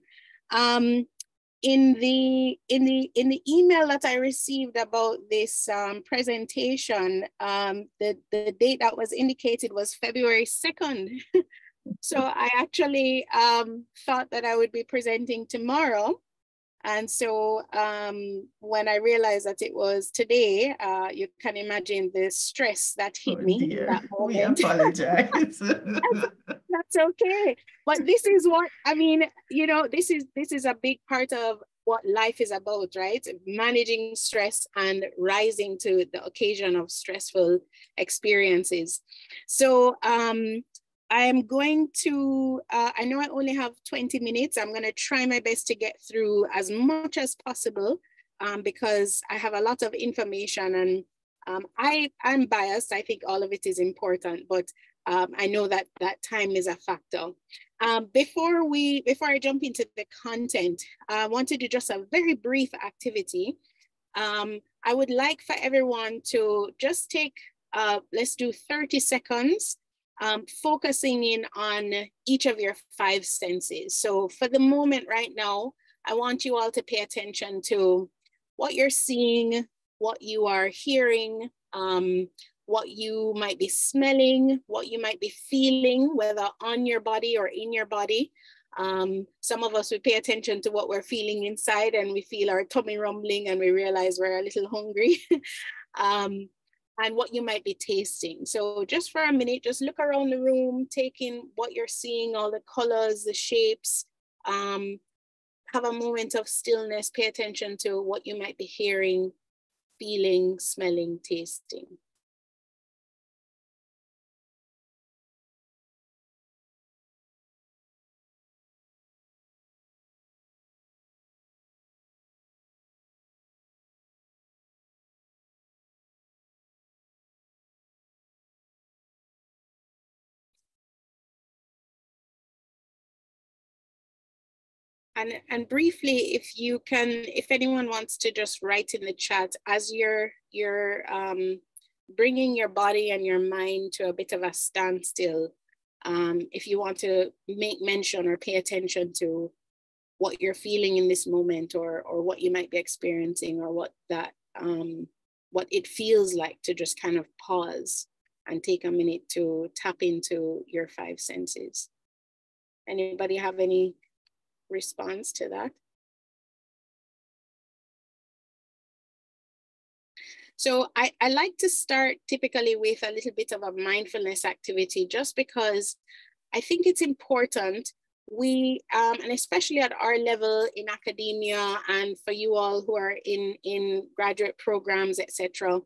In the email that I received about this presentation, the date that was indicated was February 2nd. So I actually thought that I would be presenting tomorrow. And so when I realized that it was today, you can imagine the stress that hit me in that moment. We apologize. That's okay. But this is what, I mean, you know, this is a big part of what life is about, right? Managing stress and rising to the occasion of stressful experiences. So I am going to, I know I only have 20 minutes. I'm going to try my best to get through as much as possible because I have a lot of information, and I'm biased. I think all of it is important, but I know that time is a factor. Before I jump into the content, I want to do just a very brief activity. I would like for everyone to just take, let's do 30 seconds, focusing in on each of your 5 senses. So for the moment right now, I want you all to pay attention to what you're seeing, what you are hearing, what you might be smelling, what you might be feeling, whether on your body or in your body. Some of us, we pay attention to what we're feeling inside, and we feel our tummy rumbling and we realize we're a little hungry. And what you might be tasting. So just for a minute, just look around the room, take in what you're seeing, all the colors, the shapes. Have a moment of stillness, pay attention to what you might be hearing, feeling, smelling, tasting. And briefly, if you can, if anyone wants to just write in the chat as you're bringing your body and your mind to a bit of a standstill, if you want to make mention or pay attention to what you're feeling in this moment, or what you might be experiencing, or what it feels like to just kind of pause and take a minute to tap into your 5 senses. Anybody have any response to that? So I like to start typically with a little bit of a mindfulness activity, just because I think it's important. We, and especially at our level in academia, and for you all who are in graduate programs, etc.,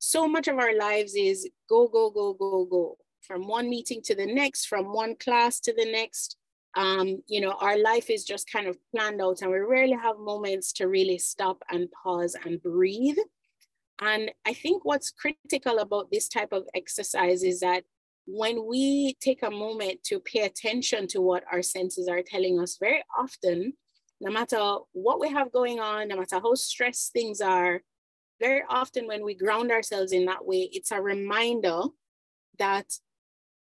so much of our lives is go, go, go, go, go, from one meeting to the next, from one class to the next. You know, our life is just kind of planned out, and we rarely have moments to really stop and pause and breathe. And I think what's critical about this type of exercise is that when we take a moment to pay attention to what our senses are telling us, very often, no matter what we have going on, no matter how stressed things are, very often when we ground ourselves in that way, it's a reminder that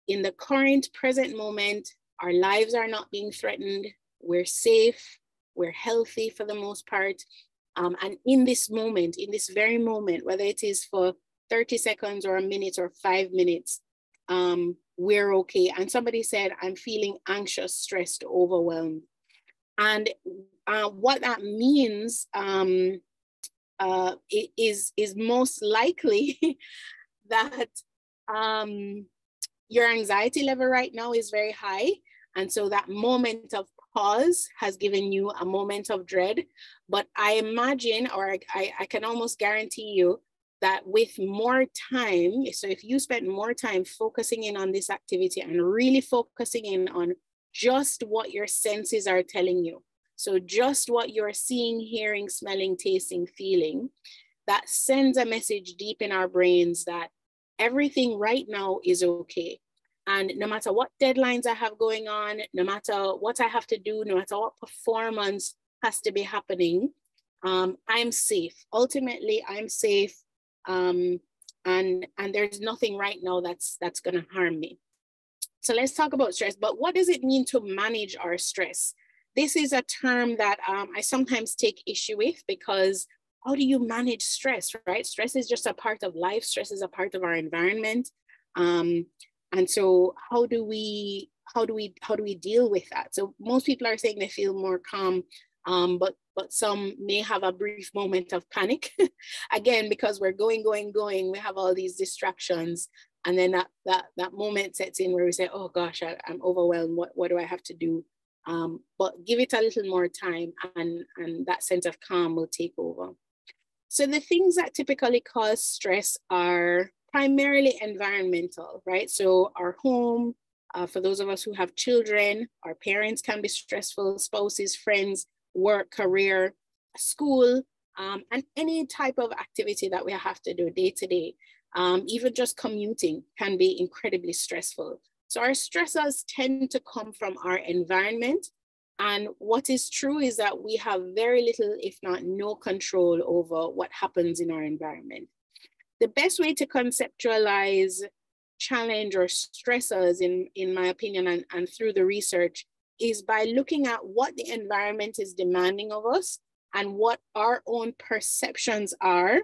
in the current present moment, our lives are not being threatened, we're safe, we're healthy for the most part. And in this moment, in this very moment, whether it is for 30 seconds or a minute or 5 minutes, we're okay. And somebody said, I'm feeling anxious, stressed, overwhelmed. And what that means is most likely that your anxiety level right now is very high. And so that moment of pause has given you a moment of dread. But I imagine, or I can almost guarantee you that with more time, so if you spend more time focusing in on this activity and really focusing in on just what your senses are telling you, so just what you're seeing, hearing, smelling, tasting, feeling, that sends a message deep in our brains that everything right now is okay. And no matter what deadlines I have going on, no matter what I have to do, no matter what performance has to be happening, I'm safe. Ultimately, I'm safe. And there's nothing right now that's going to harm me. So let's talk about stress. But what does it mean to manage our stress? This is a term that I sometimes take issue with, because how do you manage stress, right? Stress is just a part of life. Stress is a part of our environment. And so how do we deal with that? So most people are saying they feel more calm, but some may have a brief moment of panic. Again, because we're going, we have all these distractions. And then that moment sets in where we say, oh gosh, I'm overwhelmed. What do I have to do? But give it a little more time, and that sense of calm will take over. So the things that typically cause stress are primarily environmental, right? So our home, for those of us who have children, our parents can be stressful, spouses, friends, work, career, school, and any type of activity that we have to do day to day. Even just commuting can be incredibly stressful. So our stressors tend to come from our environment. And what is true is that we have very little, if not no, control over what happens in our environment. The best way to conceptualize challenge or stressors, in my opinion, and through the research, is by looking at what the environment is demanding of us and what our own perceptions are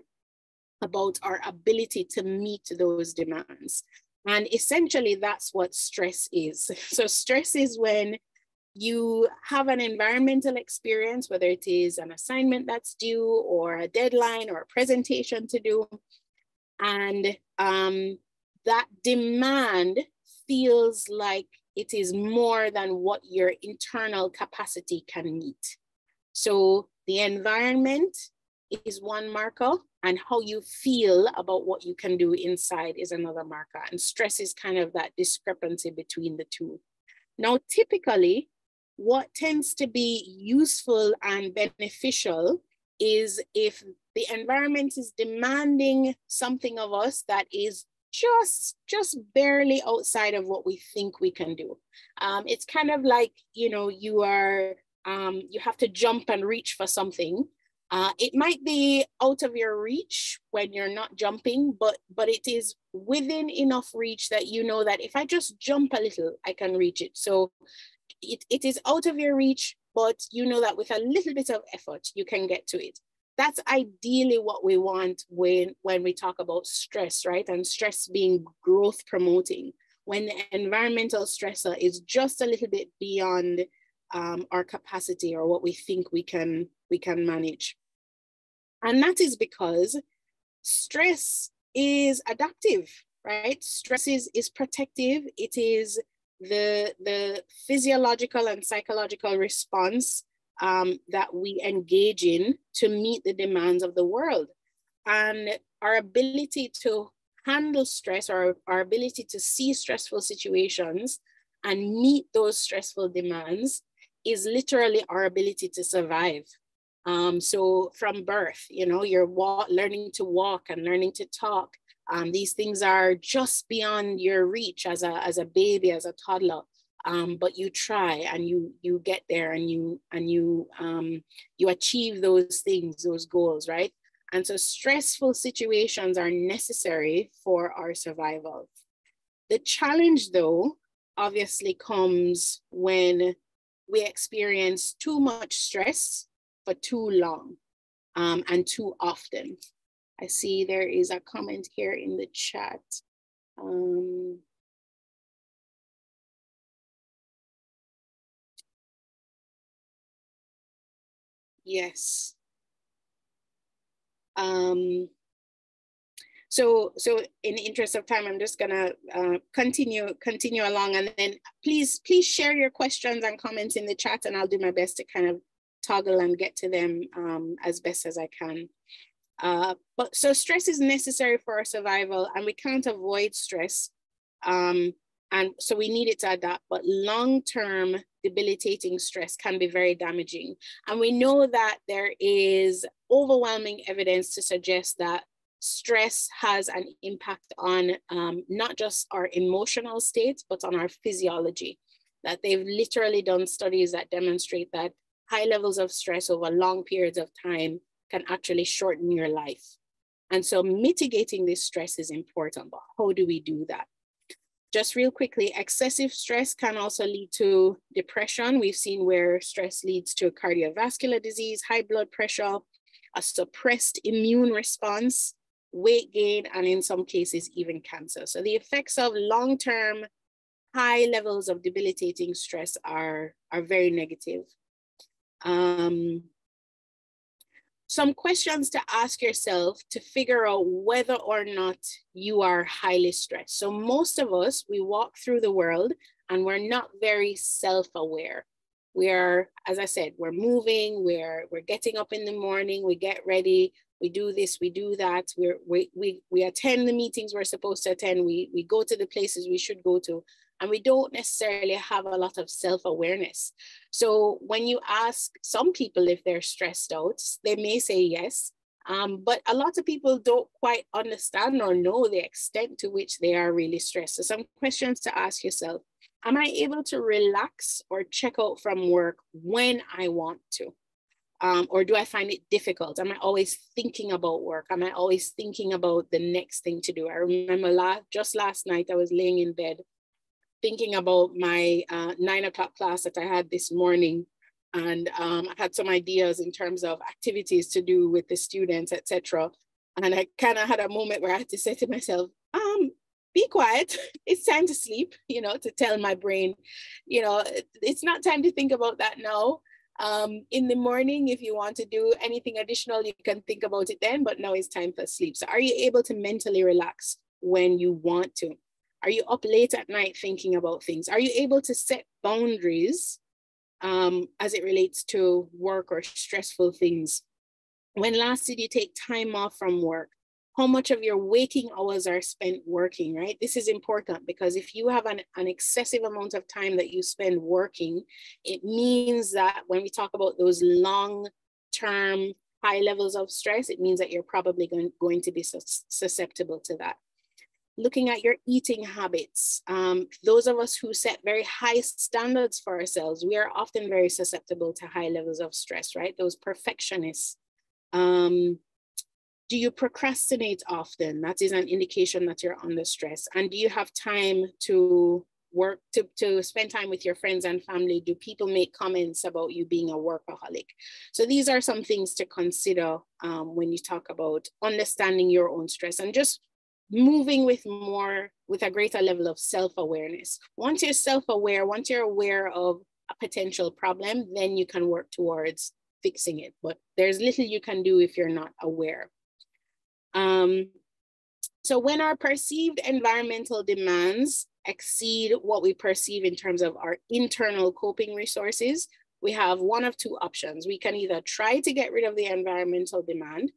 about our ability to meet those demands. And essentially, that's what stress is. So stress is when you have an environmental experience, whether it is an assignment that's due or a deadline or a presentation to do, and that demand feels like it is more than what your internal capacity can meet. So the environment is one marker, and how you feel about what you can do inside is another marker. And stress is kind of that discrepancy between the two. Now, typically, what tends to be useful and beneficial is if the environment is demanding something of us that is just barely outside of what we think we can do. It's kind of like, you know, you are you have to jump and reach for something. It might be out of your reach when you're not jumping, but it is within enough reach that you know that if I just jump a little, I can reach it. So it is out of your reach, but you know that with a little bit of effort, you can get to it. That's ideally what we want when we talk about stress, right? And stress being growth promoting. When the environmental stressor is just a little bit beyond our capacity or what we think we can manage. And that is because stress is adaptive, right? Stress is protective. It is the physiological and psychological response that we engage in to meet the demands of the world. And our ability to handle stress, or our ability to see stressful situations and meet those stressful demands is literally our ability to survive. So from birth, you know, you're learning to walk and learning to talk. These things are just beyond your reach as a baby, as a toddler. But you try and you get there and you achieve those things, those goals, right? And so stressful situations are necessary for our survival. The challenge, though, obviously comes when we experience too much stress for too long and too often. I see there is a comment here in the chat. Yes. So in the interest of time, I'm just gonna continue along, and then please share your questions and comments in the chat, and I'll do my best to kind of toggle and get to them as best as I can. But so stress is necessary for our survival, and we can't avoid stress. And so we need it to adapt, but long-term debilitating stress can be very damaging. And we know that there is overwhelming evidence to suggest that stress has an impact on not just our emotional state, but on our physiology. That they've literally done studies that demonstrate that high levels of stress over long periods of time can actually shorten your life. And so mitigating this stress is important, but how do we do that? Just real quickly, excessive stress can also lead to depression. We've seen where stress leads to cardiovascular disease, high blood pressure, a suppressed immune response, weight gain, and in some cases, even cancer. So the effects of long-term high levels of debilitating stress are very negative. Some questions to ask yourself to figure out whether or not you are highly stressed. So most of us, we walk through the world and we're not very self-aware. We are, as I said, we're moving, we're getting up in the morning, we get ready, we do this, we do that, we attend the meetings we're supposed to attend, we go to the places we should go to, and we don't necessarily have a lot of self-awareness. So when you ask some people if they're stressed out, they may say yes, but a lot of people don't quite understand or know the extent to which they are really stressed. So some questions to ask yourself: am I able to relax or check out from work when I want to? Or do I find it difficult? Am I always thinking about work? Am I always thinking about the next thing to do? I remember just last night, I was laying in bed thinking about my 9 o'clock class that I had this morning. And I had some ideas in terms of activities to do with the students, etc. And I kind of had a moment where I had to say to myself, be quiet, it's time to sleep, you know, to tell my brain, you know, it's not time to think about that now. In the morning, if you want to do anything additional, you can think about it then, but now it's time for sleep. So are you able to mentally relax when you want to? Are you up late at night thinking about things? Are you able to set boundaries as it relates to work or stressful things? When last did you take time off from work? How much of your waking hours are spent working, right? This is important because if you have an excessive amount of time that you spend working, it means that when we talk about those long-term high levels of stress, it means that you're probably going to be susceptible to that. looking at your eating habits. Those of us who set very high standards for ourselves, we are often very susceptible to high levels of stress, right? Those perfectionists. Do you procrastinate often? That is an indication that you're under stress. And do you have time to work, to spend time with your friends and family? Do people make comments about you being a workaholic? So these are some things to consider when you talk about understanding your own stress and just moving with a greater level of self-awareness. Once you're self-aware, once you're aware of a potential problem, then you can work towards fixing it. But there's little you can do if you're not aware. So when our perceived environmental demands exceed what we perceive in terms of our internal coping resources, we have one of two options. We can either try to get rid of the environmental demand,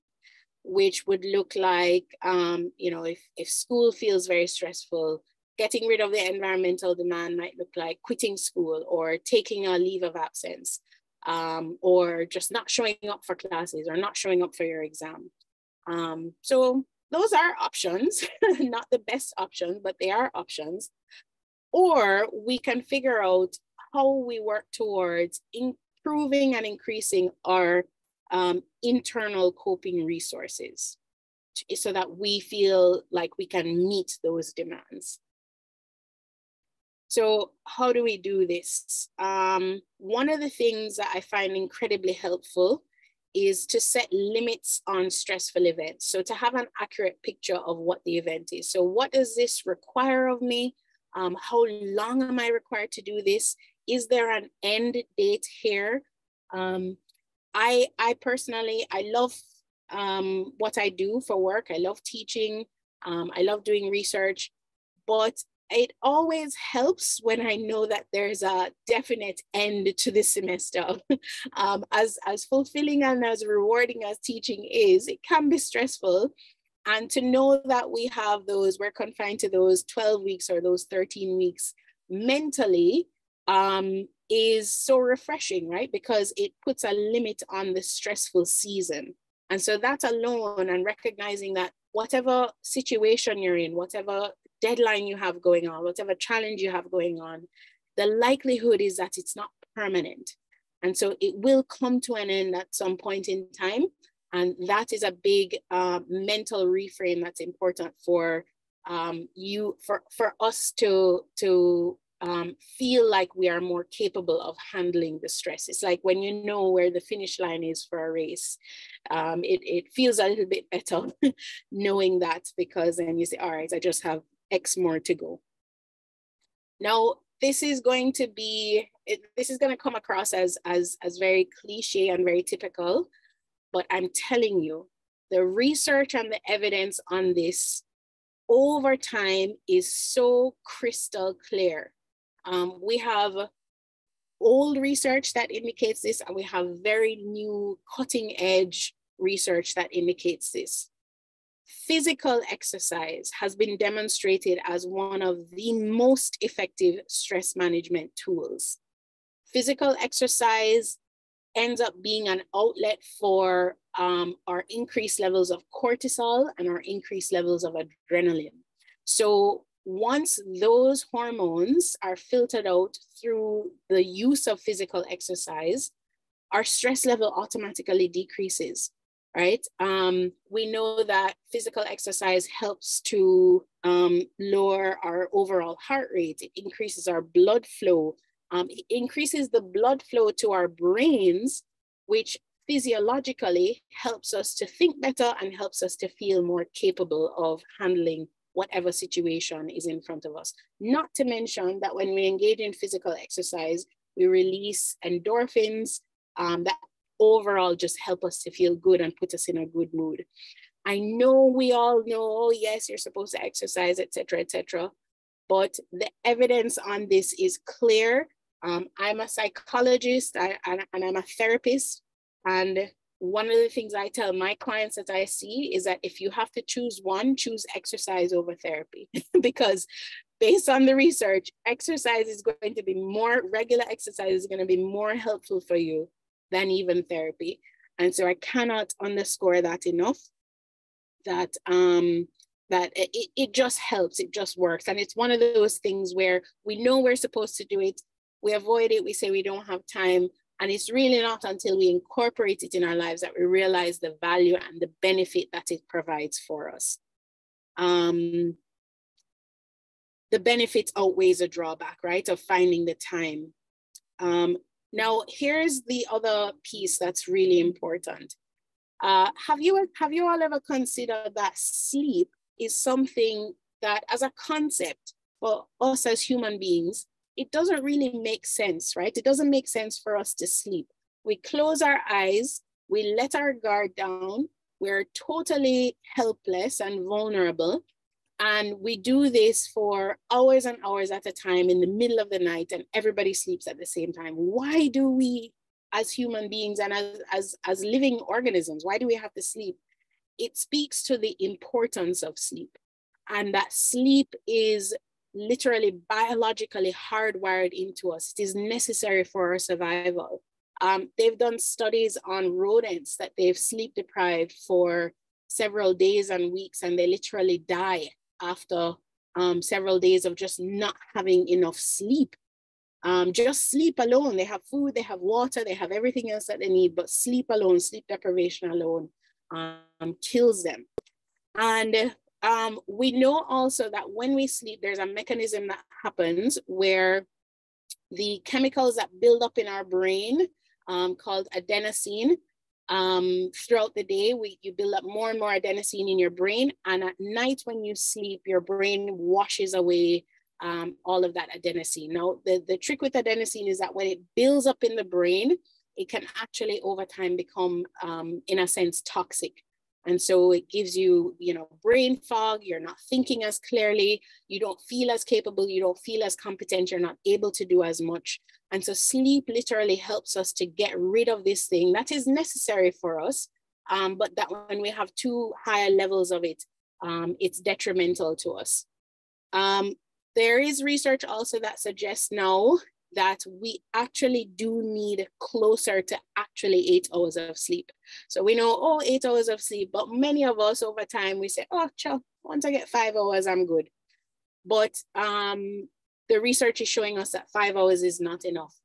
which would look like, you know, if school feels very stressful, getting rid of the environmental demand might look like quitting school or taking a leave of absence, or just not showing up for classes or not showing up for your exam. So those are options, not the best options, but they are options. Or we can figure out how we work towards improving and increasing our internal coping resources so that we feel like we can meet those demands. So how do we do this? One of the things that I find incredibly helpful is to set limits on stressful events. So to have an accurate picture of what the event is. So what does this require of me? How long am I required to do this? Is there an end date here? I personally, I love what I do for work. I love teaching. I love doing research, but it always helps when I know that there's a definite end to the semester. As fulfilling and as rewarding as teaching is, it can be stressful. And to know that we have those, we're confined to those 12 weeks or those 13 weeks mentally is so refreshing, right? Because it puts a limit on the stressful season. And so that alone, and recognizing that whatever situation you're in, whatever deadline you have going on, whatever challenge you have going on, the likelihood is that it's not permanent. And so it will come to an end at some point in time. And that is a big mental reframe that's important for for us to feel like we are more capable of handling the stress. It's like when you know where the finish line is for a race, it feels a little bit better knowing that, because then you say, all right, I just have X more to go. Now, this is going to be, this is going to come across as very cliche and very typical, but I'm telling you, the research and the evidence on this over time is so crystal clear. We have old research that indicates this, and we have very new cutting edge research that indicates this. Physical exercise has been demonstrated as one of the most effective stress management tools. Physical exercise ends up being an outlet for our increased levels of cortisol and our increased levels of adrenaline. So once those hormones are filtered out through the use of physical exercise, our stress level automatically decreases, right? We know that physical exercise helps to lower our overall heart rate. It increases our blood flow. It increases the blood flow to our brains, which physiologically helps us to think better and helps us to feel more capable of handling whatever situation is in front of us. Not to mention that when we engage in physical exercise, we release endorphins that overall just help us to feel good and put us in a good mood. I know we all know, oh yes, you're supposed to exercise, etc., etc. But the evidence on this is clear. I'm a psychologist and I'm a therapist. And one of the things I tell my clients that I see is that if you have to choose one, choose exercise over therapy. Because based on the research, exercise is going to be more, regular exercise is going to be more helpful for you than even therapy. And so I cannot underscore that enough, that that it just helps, it just works. And it's one of those things where we know we're supposed to do it, we avoid it, we say we don't have time, and it's really not until we incorporate it in our lives that we realize the value and the benefit that it provides for us. The benefit outweighs the drawback, right, of finding the time. Now, here's the other piece that's really important. Have you all ever considered that sleep is something that, as a concept for us as human beings, it doesn't really make sense, right? It doesn't make sense for us to sleep. We close our eyes, we let our guard down, we're totally helpless and vulnerable. And we do this for hours and hours at a time in the middle of the night, and everybody sleeps at the same time. Why do we, as human beings and as living organisms, why do we have to sleep? It speaks to the importance of sleep, and that sleep is literally biologically hardwired into us. It is necessary for our survival. They've done studies on rodents that they've sleep deprived for several days and weeks, and they literally die after several days of just not having enough sleep. Just sleep alone. They have food, they have water, they have everything else that they need, but sleep alone, sleep deprivation alone kills them. And we know also that when we sleep, there's a mechanism that happens where the chemicals that build up in our brain called adenosine, throughout the day, you build up more and more adenosine in your brain. And at night when you sleep, your brain washes away all of that adenosine. Now, the trick with adenosine is that when it builds up in the brain, it can actually over time become, in a sense, toxic. And so it gives you, brain fog, you're not thinking as clearly, you don't feel as capable, you don't feel as competent, you're not able to do as much. And so sleep literally helps us to get rid of this thing that is necessary for us, but that when we have too high levels of it, it's detrimental to us. There is research also that suggests now that we actually do need closer to actually 8 hours of sleep. So we know, 8 hours of sleep, but many of us over time, we say, child, once I get 5 hours, I'm good. But the research is showing us that 5 hours is not enough.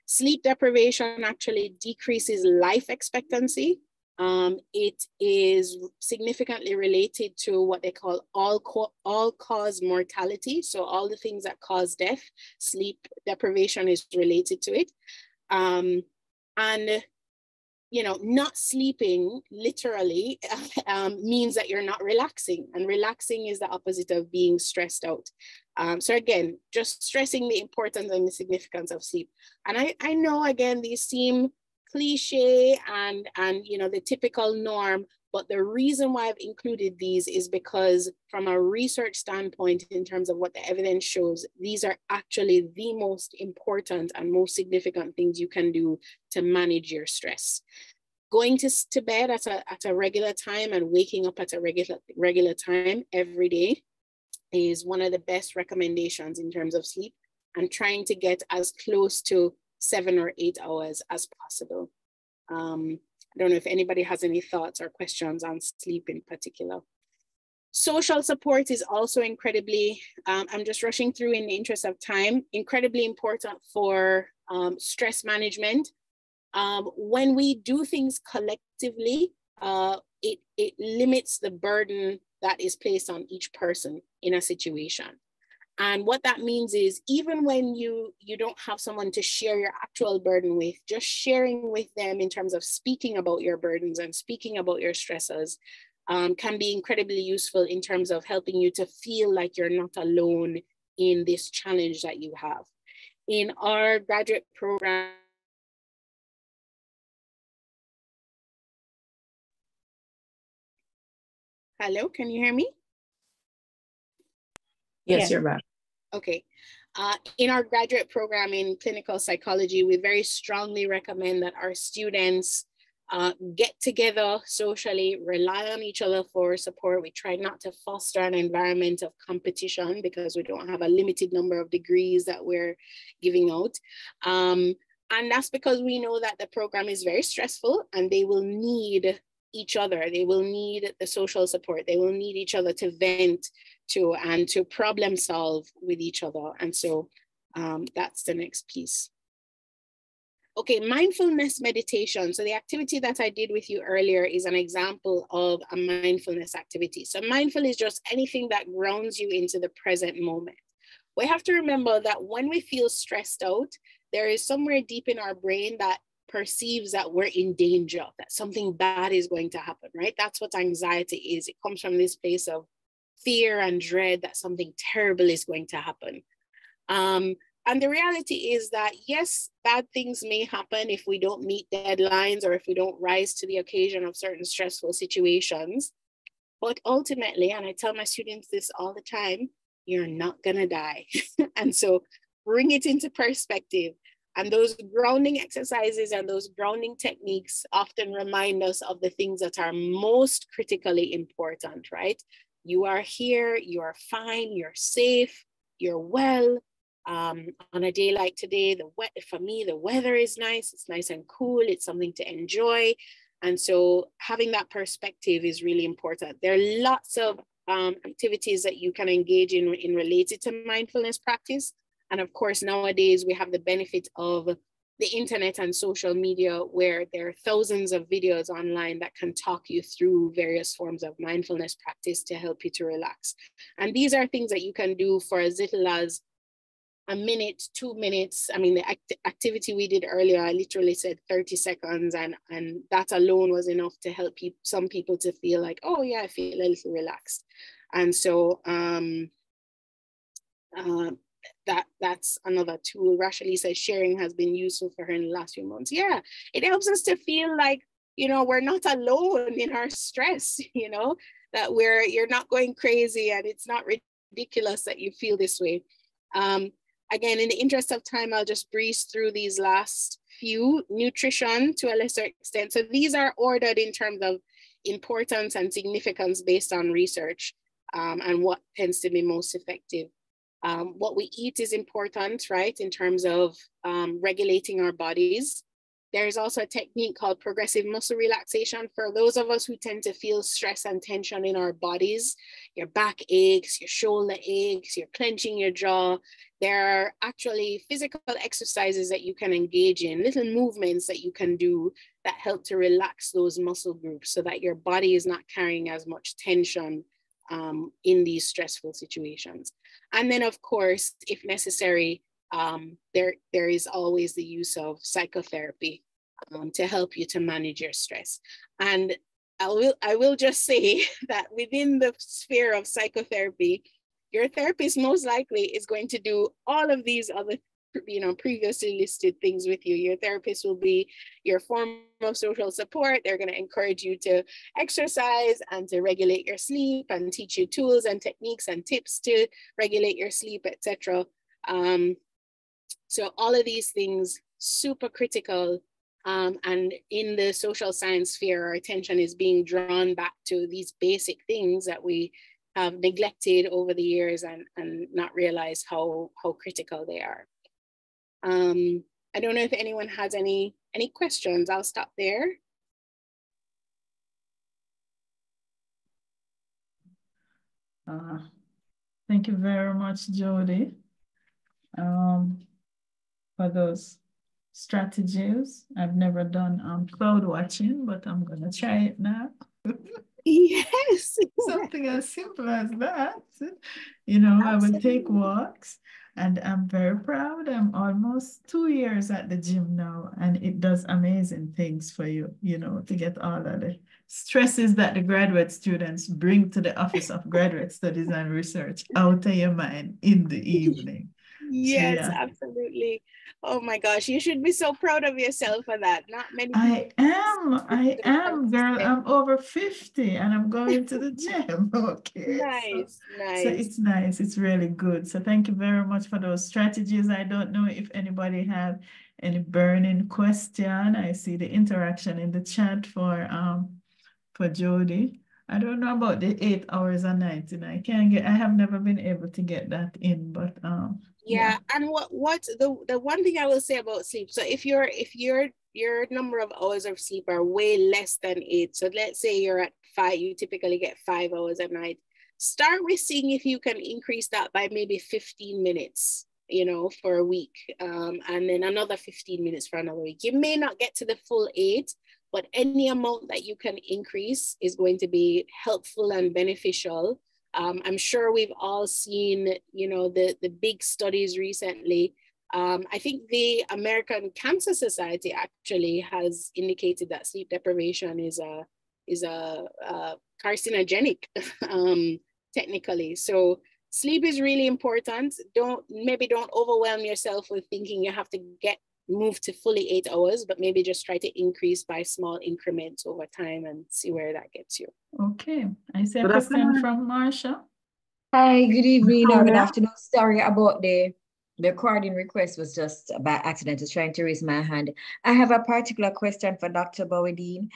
Sleep deprivation actually decreases life expectancy. It is significantly related to what they call all-cause mortality. So all the things that cause death, sleep deprivation is related to it. Not sleeping literally means that you're not relaxing, and relaxing is the opposite of being stressed out. So again, just stressing the importance and the significance of sleep. And I know, again, these seem cliche and the typical norm, but the reason why I've included these is because from a research standpoint, in terms of what the evidence shows, these are actually the most important and most significant things you can do to manage your stress. Going to bed at a regular time and waking up at a regular time every day is one of the best recommendations in terms of sleep, and trying to get as close to 7 or 8 hours as possible. I don't know if anybody has any thoughts or questions on sleep in particular. Social support is also incredibly, I'm just rushing through in the interest of time, incredibly important for stress management. When we do things collectively, it limits the burden that is placed on each person in a situation. And what that means is, even when you don't have someone to share your actual burden with, just sharing with them in terms of speaking about your burdens and speaking about your stressors can be incredibly useful in terms of helping you to feel like you're not alone in this challenge that you have. In our graduate program, hello, can you hear me? Yes, you're back. Okay. In our graduate program in clinical psychology, we very strongly recommend that our students get together socially, rely on each other for support. We try not to foster an environment of competition because we don't have a limited number of degrees that we're giving out. And that's because we know that the program is very stressful and they will need each other. They will need the social support. They will need each other to vent to and to problem solve with each other. And so that's the next piece. Okay, mindfulness meditation. So the activity that I did with you earlier is an example of a mindfulness activity. So mindful is just anything that grounds you into the present moment. We have to remember that when we feel stressed out, there is somewhere deep in our brain that perceives that we're in danger, that something bad is going to happen, right? That's what anxiety is. It comes from this place of fear and dread that something terrible is going to happen. And the reality is that, yes, bad things may happen if we don't meet deadlines or if we don't rise to the occasion of certain stressful situations. But ultimately, and I tell my students this all the time, you're not gonna die. And so bring it into perspective. And those grounding exercises and those grounding techniques often remind us of the things that are most critically important, right? You are here, you are fine, you're safe, you're well. On a day like today, for me, the weather is nice. It's nice and cool. It's something to enjoy. And so having that perspective is really important. There are lots of activities that you can engage in related to mindfulness practice. And of course, nowadays we have the benefit of the internet and social media, where there are thousands of videos online that can talk you through various forms of mindfulness practice to help you to relax. And these are things that you can do for as little as a minute, 2 minutes. I mean, the activity we did earlier, I literally said 30 seconds, and that alone was enough to help some people to feel like, oh yeah, I feel a little relaxed. And so that's another tool. Rashali says sharing has been useful for her in the last few months. Yeah, it helps us to feel like, you know, we're not alone in our stress, you know, that you're not going crazy and it's not ridiculous that you feel this way. Again, in the interest of time, I'll just breeze through these last few. Nutrition to a lesser extent. So these are ordered in terms of importance and significance based on research and what tends to be most effective. What we eat is important, right, in terms of regulating our bodies. There's also a technique called progressive muscle relaxation for those of us who tend to feel stress and tension in our bodies. Your back aches, your shoulder aches, you're clenching your jaw. There are actually physical exercises that you can engage in, little movements that you can do that help to relax those muscle groups so that your body is not carrying as much tension in these stressful situations. And then, of course, if necessary, there is always the use of psychotherapy to help you to manage your stress. And I will just say that within the sphere of psychotherapy, your therapist most likely is going to do all of these other, you know, previously listed things with you. Your therapist will be your form of social support. They're going to encourage you to exercise and to regulate your sleep and teach you tools and techniques and tips to regulate your sleep, etc. So all of these things, super critical. And in the social science sphere, our attention is being drawn back to these basic things that we have neglected over the years and not realized how critical they are. I don't know if anyone has any questions. I'll stop there. Thank you very much, Jody, for those strategies. I've never done cloud watching, but I'm gonna try it now. Yes. Something as simple as that. You know, absolutely. I will take walks, and I'm very proud. I'm almost 2 years at the gym now, and it does amazing things for you, you know, to get all of the stresses that the graduate students bring to the Office of Graduate Studies and Research out of your mind in the evening. Yes, so, yeah. Absolutely. Oh my gosh, you should be so proud of yourself for that. Not many people. I am, girl. I'm over 50 and I'm going to the gym. Okay. Nice, nice. So it's nice. It's really good. So thank you very much for those strategies. I don't know if anybody have any burning question. I see the interaction in the chat for Jody. I don't know about the 8 hours a night, you know. I have never been able to get that in, but yeah. And what the one thing I will say about sleep, so if your number of hours of sleep are way less than 8, so let's say you're at 5, you typically get 5 hours a night, start with seeing if you can increase that by maybe 15 minutes, you know, for a week, and then another 15 minutes for another week. You may not get to the full 8, but any amount that you can increase is going to be helpful and beneficial. I'm sure we've all seen, you know, the big studies recently. I think the American Cancer Society actually has indicated that sleep deprivation is a carcinogenic, technically. So sleep is really important. Don't overwhelm yourself with thinking you have to move to fully 8 hours, but maybe just try to increase by small increments over time and see where that gets you. Okay. I see a question from Marsha. Hi, good evening or good afternoon. Sorry about the recording request, was just by accident, just trying to raise my hand. I have a particular question for Dr. Bowadeen.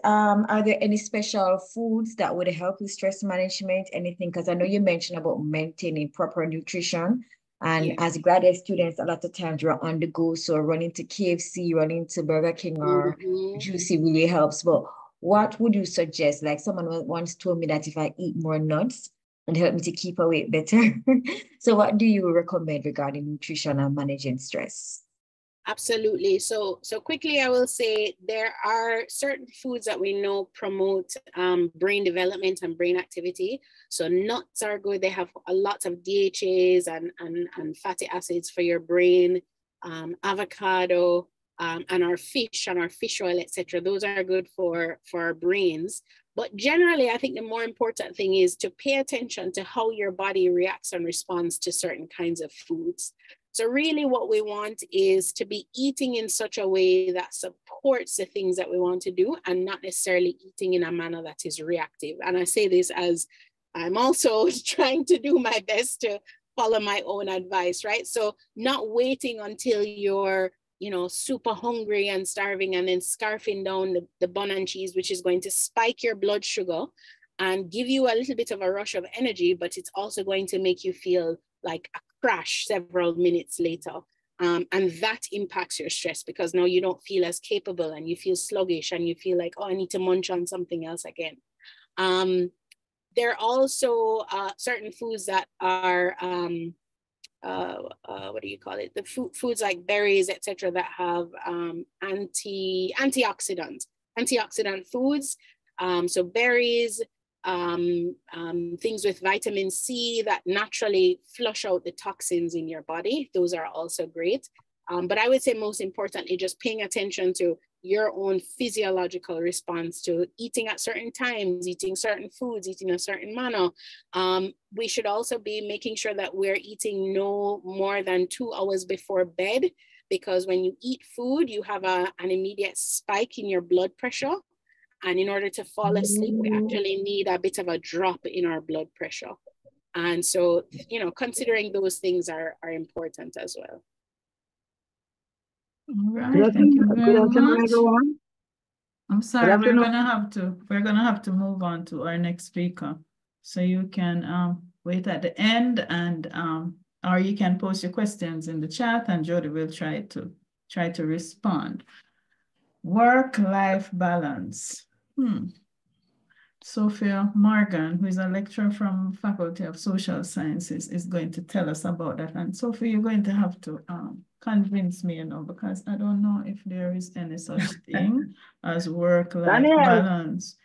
Are there any special foods that would help with stress management? Anything? Because I know you mentioned about maintaining proper nutrition. And as graduate students, a lot of times we're on the go. So running to KFC, running to Burger King or Juicy really helps. But what would you suggest? Like someone once told me that if I eat more nuts, and help me to keep away better. So what do you recommend regarding nutrition and managing stress? Absolutely. So quickly, I will say there are certain foods that we know promote brain development and brain activity. So nuts are good. They have a lot of DHAs and fatty acids for your brain. Avocado and our fish oil, etc. Those are good for our brains. But generally, I think the more important thing is to pay attention to how your body reacts and responds to certain kinds of foods. So really what we want is to be eating in such a way that supports the things that we want to do and not necessarily eating in a manner that is reactive. And I say this as I'm also trying to do my best to follow my own advice, right? So not waiting until you're super hungry and starving and then scarfing down the bun and cheese, which is going to spike your blood sugar and give you a little bit of a rush of energy, but it's also going to make you feel like a crash several minutes later. And that impacts your stress because now you don't feel as capable and you feel sluggish and you feel like, oh, I need to munch on something else again. There are also certain foods that are, what do you call it? The foods like berries, etc., that have antioxidant foods. So berries, things with vitamin C that naturally flush out the toxins in your body. Those are also great. But I would say most importantly, just paying attention to your own physiological response to eating at certain times, eating certain foods, eating in a certain manner. We should also be making sure that we're eating no more than 2 hours before bed, because when you eat food, you have an immediate spike in your blood pressure. And in order to fall asleep, we actually need a bit of a drop in our blood pressure. And so, considering those things are important as well. All right, thank you very much. Everyone. I'm sorry, we're gonna have to move on to our next speaker. So you can wait at the end and or you can post your questions in the chat and Jody will try to respond. Work-life balance. Sophia Morgan, who is a lecturer from Faculty of Social Sciences, is going to tell us about that. And Sophia, you're going to have to convince me, because I don't know if there is any such thing as work-life balance.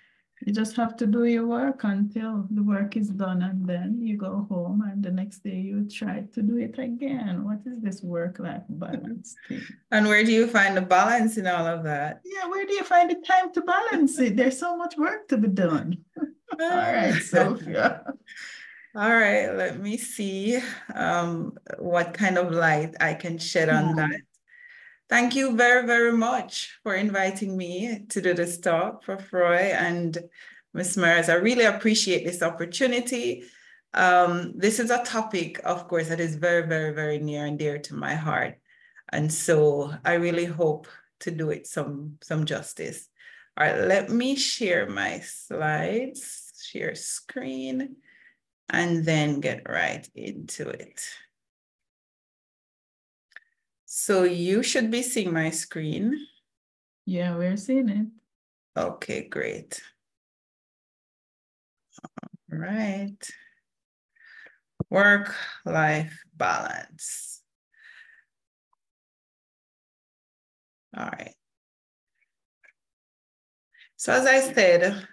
You just have to do your work until the work is done, and then you go home, and the next day you try to do it again. What is this work-life balance thing? And where do you find the balance in all of that? Yeah, where do you find the time to balance it? There's so much work to be done. All right, Sophia. All right, let me see what kind of light I can shed on that. Thank you very, very much for inviting me to do this talk, Prof. Roy and Ms. Mears. I really appreciate this opportunity. This is a topic, of course, that is very, very, very near and dear to my heart. And so I really hope to do it some justice. All right, let me share my slides, share screen, and then get right into it. So you should be seeing my screen. Yeah, we're seeing it. Okay, great. All right. Work-life balance. All right. So as I said,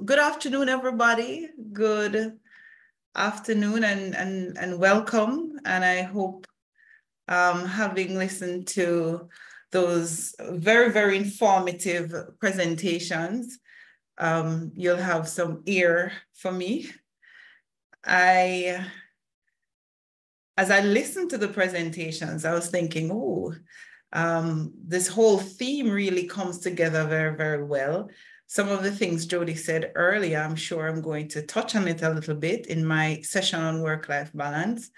good afternoon, everybody. Good afternoon and welcome. And I hope having listened to those very, very informative presentations, you'll have some ear for me. As I listened to the presentations, I was thinking, oh, this whole theme really comes together very, very well. Some of the things Jody said earlier, I'm sure I'm going to touch on it a little bit in my session on work-life balance.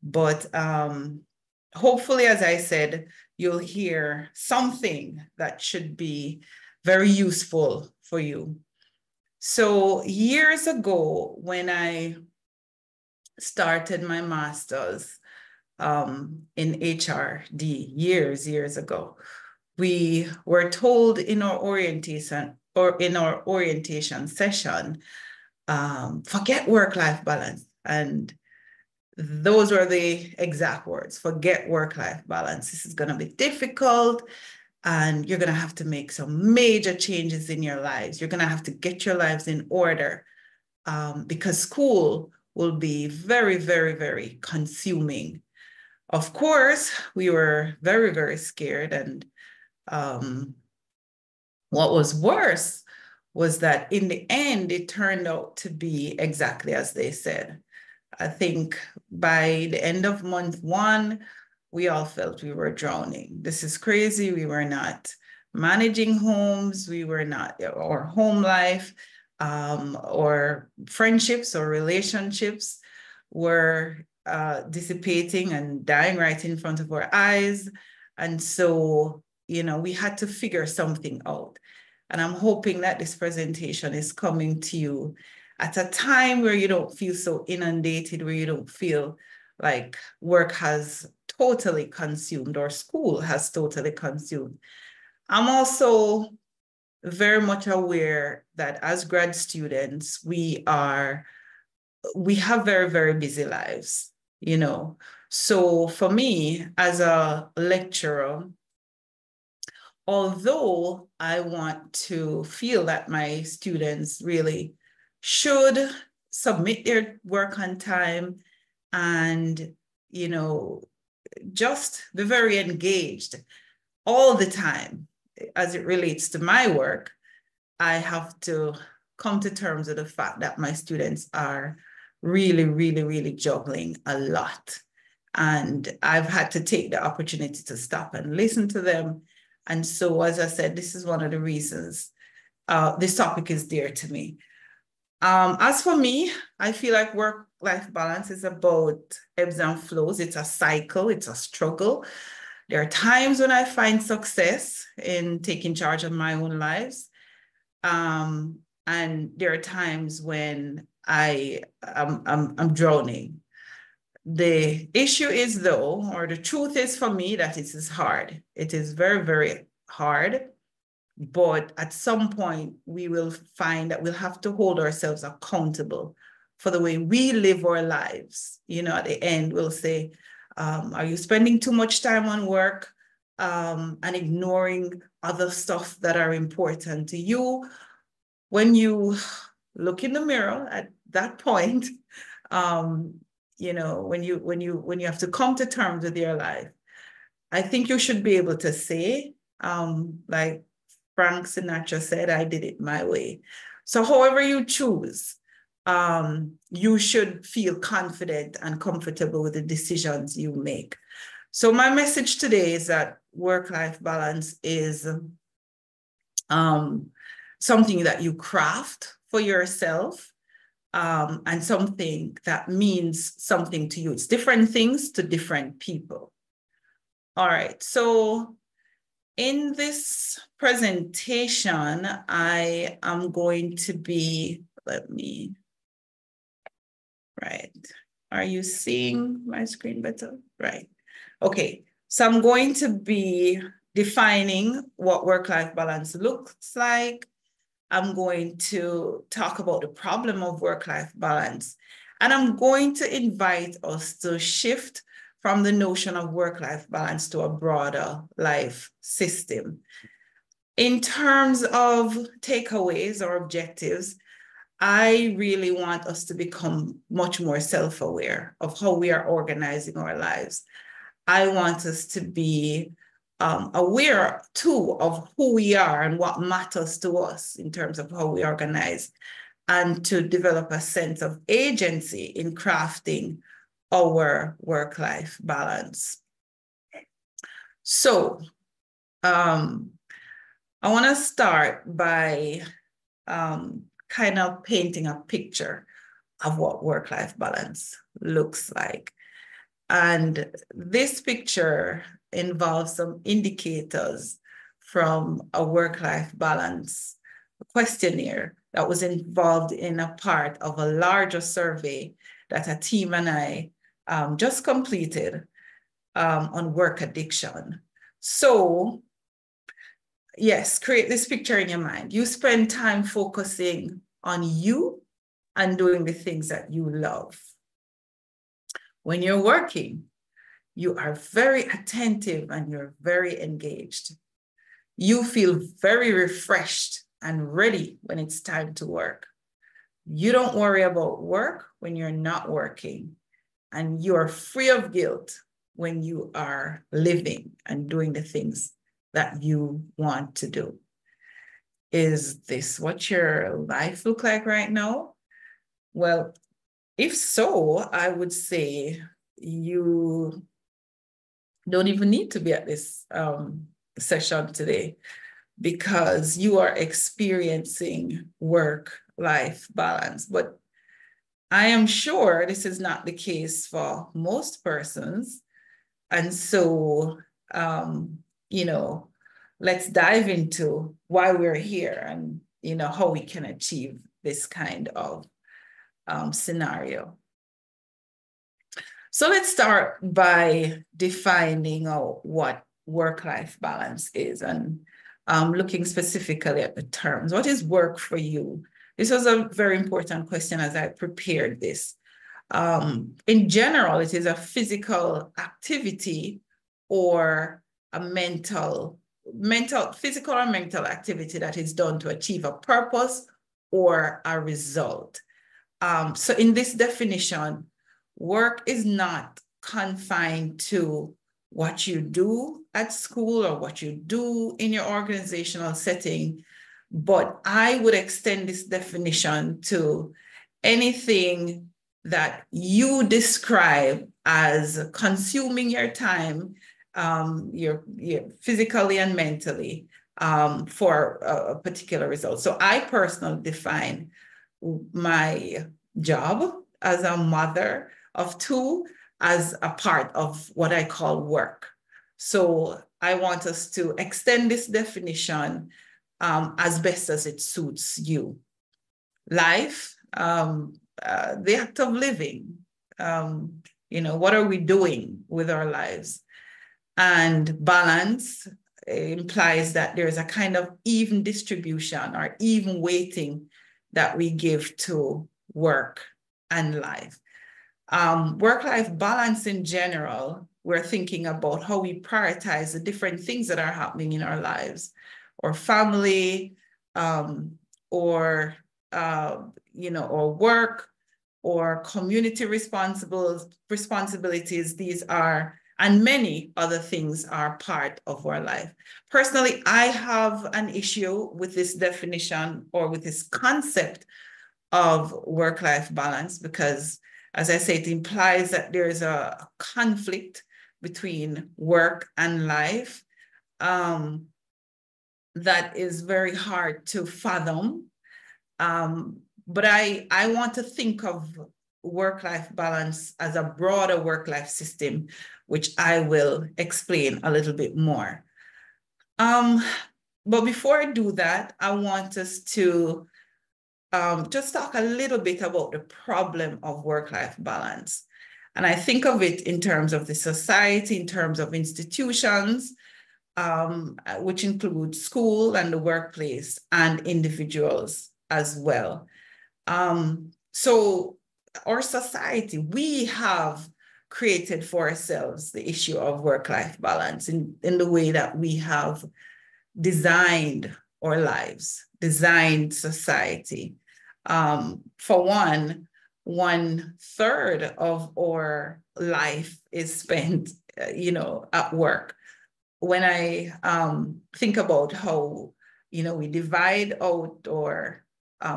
But hopefully, as I said, you'll hear something that should be very useful for you. So years ago, when I started my master's in HRD, years ago, we were told in our orientation session, forget work-life balance. And those were the exact words, forget work-life balance. This is going to be difficult and you're going to have to make some major changes in your lives. You're going to have to get your lives in order because school will be very, very, very consuming. Of course, we were very, very scared. And what was worse was that in the end, it turned out to be exactly as they said. I think by the end of month 1, we all felt we were drowning. This is crazy. We were not managing homes. We were not, or home life, or friendships or relationships were dissipating and dying right in front of our eyes. And so, you know, we had to figure something out. And I'm hoping that this presentation is coming to you at a time where you don't feel so inundated, where you don't feel like work has totally consumed or school has totally consumed. I'm also very much aware that as grad students, we have very, very busy lives, you know. So for me, as a lecturer, although I want to feel that my students really should submit their work on time and, you know, just be very engaged all the time as it relates to my work, I have to come to terms with the fact that my students are really, really, really juggling a lot. And I've had to take the opportunity to stop and listen to them. And so, as I said, this is one of the reasons this topic is dear to me. As for me, I feel like work-life balance is about ebbs and flows. It's a cycle, it's a struggle. There are times when I find success in taking charge of my own lives. And there are times when I'm drowning. The issue is though, or the truth is for me that it is hard. It is very, very hard. But at some point, we will find that we'll have to hold ourselves accountable for the way we live our lives. You know, at the end, we'll say, are you spending too much time on work and ignoring other stuff that are important to you? When you look in the mirror at that point, you know, when you have to come to terms with your life, I think you should be able to say, like Frank Sinatra said, I did it my way. So however you choose, you should feel confident and comfortable with the decisions you make. So my message today is that work-life balance is something that you craft for yourself and something that means something to you. It's different things to different people. All right, so In this presentation, I am going to be, right. Are you seeing my screen better? Right. Okay. So I'm going to be defining what work-life balance looks like. I'm going to talk about the problem of work-life balance. And I'm going to invite us to shift from the notion of work-life balance to a broader life system. In terms of takeaways or objectives, I really want us to become much more self-aware of how we are organizing our lives. I want us to be aware too of who we are and what matters to us in terms of how we organize, and to develop a sense of agency in crafting our work-life balance. So I want to start by kind of painting a picture of what work-life balance looks like. And this picture involves some indicators from a work-life balance questionnaire that was involved in a part of a larger survey that a team and I just completed on work addiction. So yes, create this picture in your mind. You spend time focusing on you and doing the things that you love. When you're working, you are very attentive and you're very engaged. You feel very refreshed and ready when it's time to work. You don't worry about work when you're not working, and you are free of guilt when you are living and doing the things that you want to do. Is this what your life looks like right now? Well, if so, I would say you don't even need to be at this session today, because you are experiencing work-life balance. But I am sure this is not the case for most persons. And so, you know, let's dive into why we're here and, you know, how we can achieve this kind of scenario. So let's start by defining what work-life balance is, and looking specifically at the terms. What is work for you? This was a very important question as I prepared this. In general, it is a physical activity or a physical or mental activity that is done to achieve a purpose or a result. So in this definition, work is not confined to what you do at school or what you do in your organizational setting, but I would extend this definition to anything that you describe as consuming your time, your physically and mentally, for a particular result. So I personally define my job as a mother of two as a part of what I call work. So I want us to extend this definition as best as it suits you. Life, the act of living, you know, what are we doing with our lives? And balance implies that there's a kind of even distribution or even weighting that we give to work and life. Work-life balance in general, we're thinking about how we prioritize the different things that are happening in our lives, or family, or you know, or work, or community responsibilities. These are, and many other things are part of our life. Personally, I have an issue with this definition or with this concept of work-life balance, because, as I say, it implies that there is a conflict between work and life that is very hard to fathom. But I want to think of work-life balance as a broader work-life system, which I will explain a little bit more. But before I do that, I want us to just talk a little bit about the problem of work-life balance. And I think of it in terms of the society, in terms of institutions, which include school and the workplace and individuals as well. So our society, we have created for ourselves the issue of work-life balance in the way that we have designed our lives, designed society. For one-third of our life is spent, at work. When I think about how, we divide out our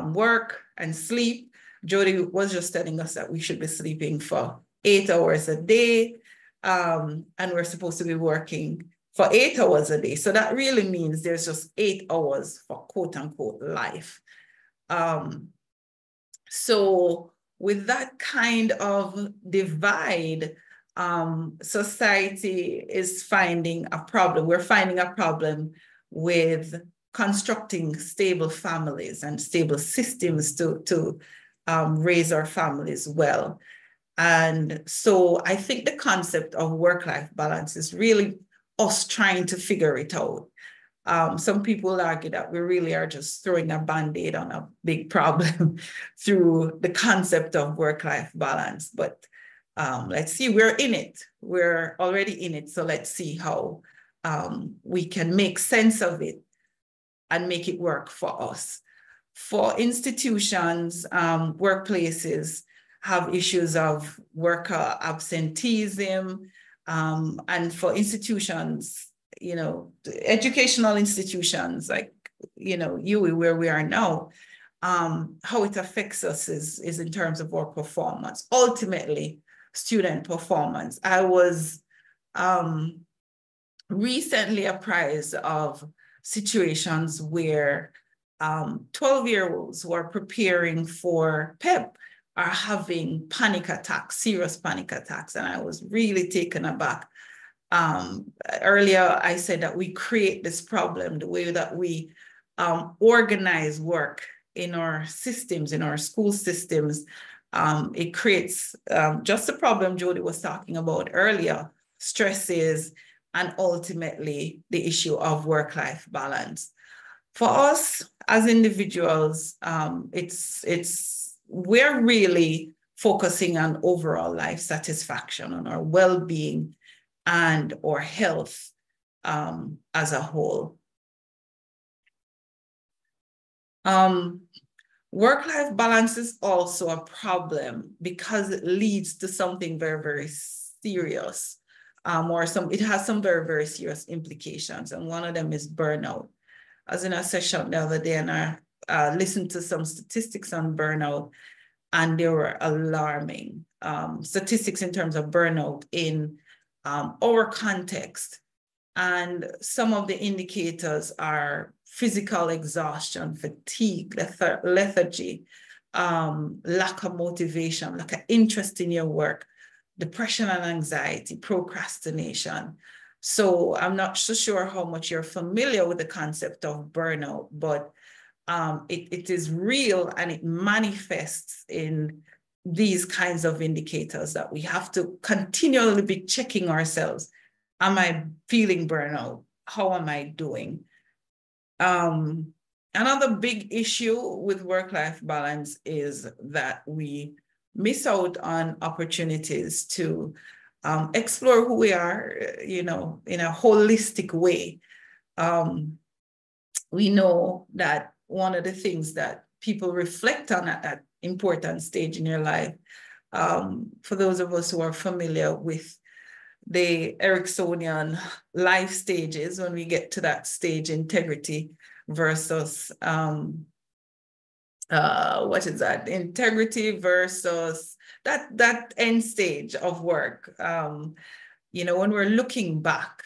work and sleep, Jody was just telling us that we should be sleeping for 8 hours a day, and we're supposed to be working for 8 hours a day. So that really means there's just 8 hours for quote unquote life. So with that kind of divide, society is finding a problem. We're finding a problem with constructing stable families and stable systems to raise our families well. And so I think the concept of work-life balance is really us trying to figure it out. Some people argue that we really are just throwing a Band-Aid on a big problem through the concept of work-life balance. But let's see, we're in it. We're already in it. So let's see how we can make sense of it and make it work for us. For institutions, workplaces have issues of worker absenteeism, and for institutions, educational institutions like, UWI, where we are now, how it affects us is in terms of our performance, ultimately student performance. I was recently apprised of situations where 12-year-olds who are preparing for PEP are having panic attacks, serious panic attacks, and I was really taken aback. Earlier, I said that we create this problem, the way that we organize work in our systems, in our school systems. It creates just the problem Jody was talking about earlier, stresses, and ultimately the issue of work-life balance. For us as individuals, we're really focusing on overall life satisfaction, on our well-being, and our health as a whole. Work-life balance is also a problem because it leads to something very, very serious, it has some very, very serious implications. And one of them is burnout. I was in a session the other day and I listened to some statistics on burnout, and they were alarming. Statistics in terms of burnout in our context. And some of the indicators are physical exhaustion, fatigue, lethargy, lack of motivation, lack of interest in your work, depression and anxiety, procrastination. So I'm not so sure how much you're familiar with the concept of burnout, but it is real and it manifests in these kinds of indicators that we have to continually be checking ourselves. Am I feeling burnout? How am I doing? Another big issue with work-life balance is that we miss out on opportunities to explore who we are, in a holistic way. We know that one of the things that people reflect on at that important stage in your life, for those of us who are familiar with the Ericksonian life stages, when we get to that stage, integrity versus, what is that? Integrity versus that end stage of work. When we're looking back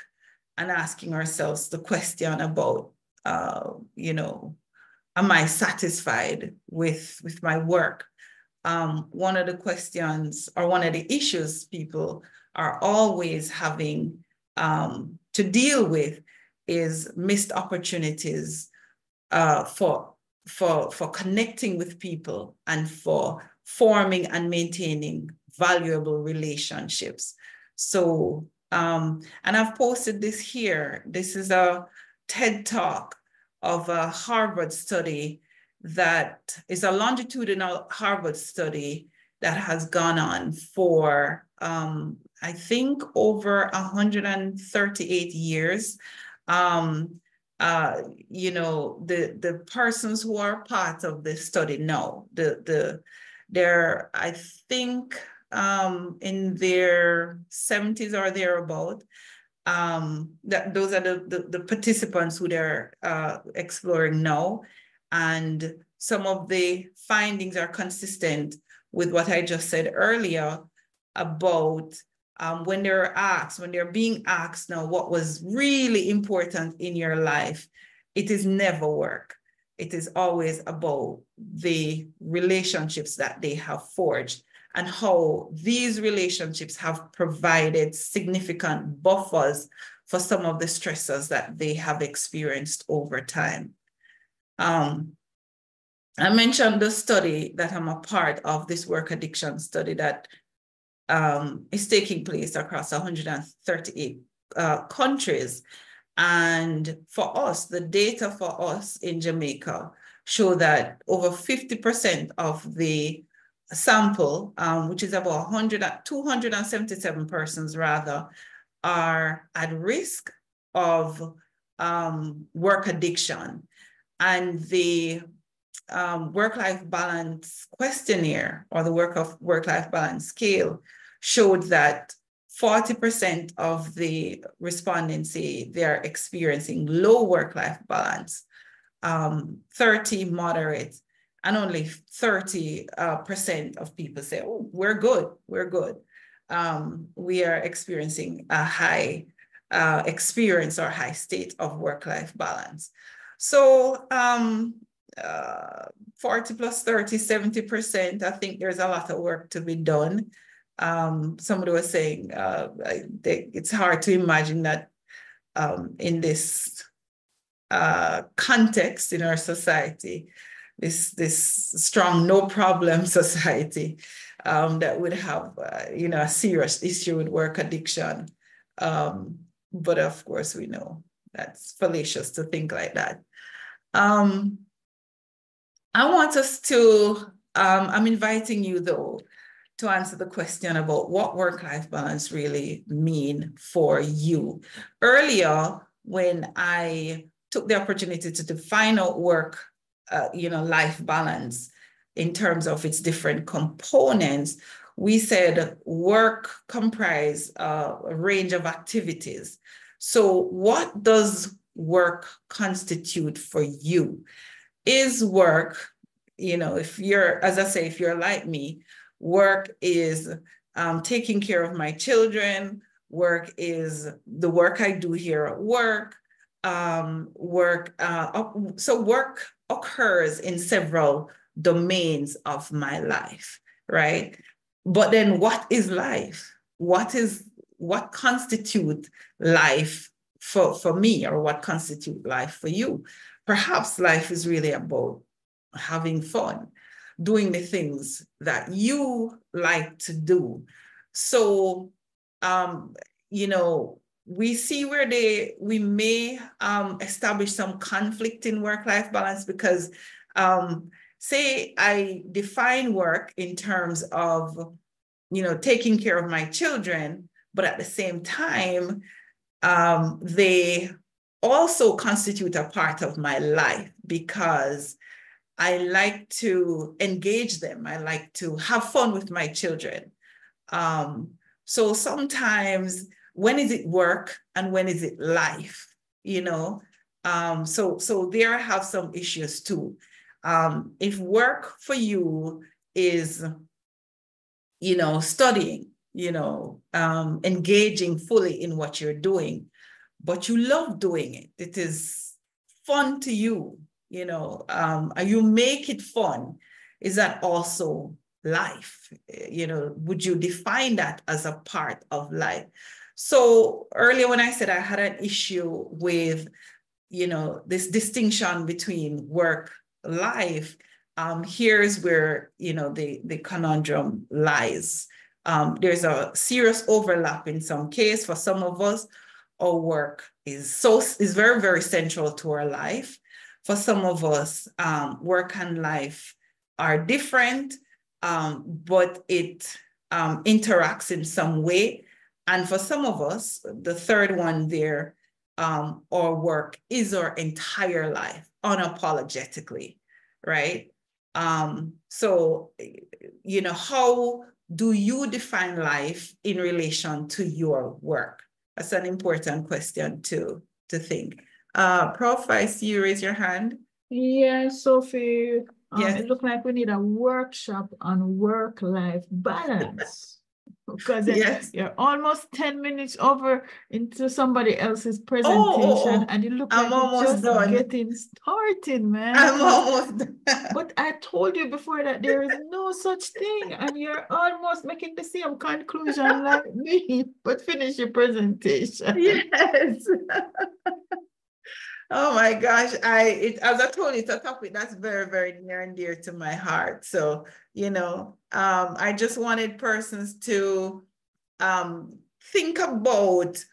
and asking ourselves the question about, am I satisfied with my work? One of the questions or one of the issues people are always having to deal with is missed opportunities for connecting with people and for forming and maintaining valuable relationships. So, and I've posted this here. This is a TED Talk of a Harvard study that is a longitudinal Harvard study that has gone on for, I think, over 138 years. You know, the persons who are part of this study now, they're, I think, in their 70s or thereabout. Those are the participants who they're exploring now. And some of the findings are consistent with what I just said earlier about when they're being asked now what was really important in your life, it is never work. It is always about the relationships that they have forged and how these relationships have provided significant buffers for some of the stressors that they have experienced over time. I mentioned the study that I'm a part of, this work addiction study that is taking place across 138 countries. And for us, the data for us in Jamaica show that over 50% of the sample, which is about 277 persons rather, are at risk of work addiction. And the work-life balance questionnaire, or the work-life balance scale, showed that 40% of the respondents say they're experiencing low work-life balance, 30 moderate, and only 30% of people say, oh, we're good. We are experiencing a high experience or high state of work-life balance. So 40 plus 30, 70%, I think there's a lot of work to be done. Somebody was saying it's hard to imagine that in this context in our society, this strong no problem society, that would have a serious issue with work addiction. But of course we know that's fallacious to think like that. I want us to, I'm inviting you though, to answer the question about what work-life balance really mean for you. Earlier, when I took the opportunity to define out work, life balance in terms of its different components, we said work comprise a range of activities. So what does work constitute for you? Is work, if you're, as I say, if you're like me, work is taking care of my children. Work is the work I do here at work. So work occurs in several domains of my life, right? But then what is life? What constitutes life for me, or what constitutes life for you? Perhaps life is really about having fun, doing the things that you like to do. So, we see where we may establish some conflict in work-life balance because, say I define work in terms of, taking care of my children, but at the same time, they also constitute a part of my life because I like to engage them. I like to have fun with my children. So sometimes, when is it work and when is it life? So there I have some issues too. If work for you is, studying, engaging fully in what you're doing, but you love doing it, it is fun to you, you make it fun, is that also life? Would you define that as a part of life? So earlier when I said I had an issue with, you know, this distinction between work, life, here's where, you know, the conundrum lies. There's a serious overlap in some case. For some of us, our work is very, very central to our life. For some of us, work and life are different, but it interacts in some way. And for some of us, the third one there, our work is our entire life, unapologetically, right? So, you know, how do you define life in relation to your work? That's an important question to think. Prof, I see you raise your hand. Yeah, Sophie, Yes. it looks like we need a workshop on work-life balance. Because yes. you're almost 10 minutes over into somebody else's presentation, and it looks like you're just getting started, man. I'm almost done. But I told you before that there is no such thing, and you're almost making the same conclusion like me. But finish your presentation. Yes. Oh my gosh, as I told you, it's a topic that's very, very near and dear to my heart. So, you know, I just wanted persons to think about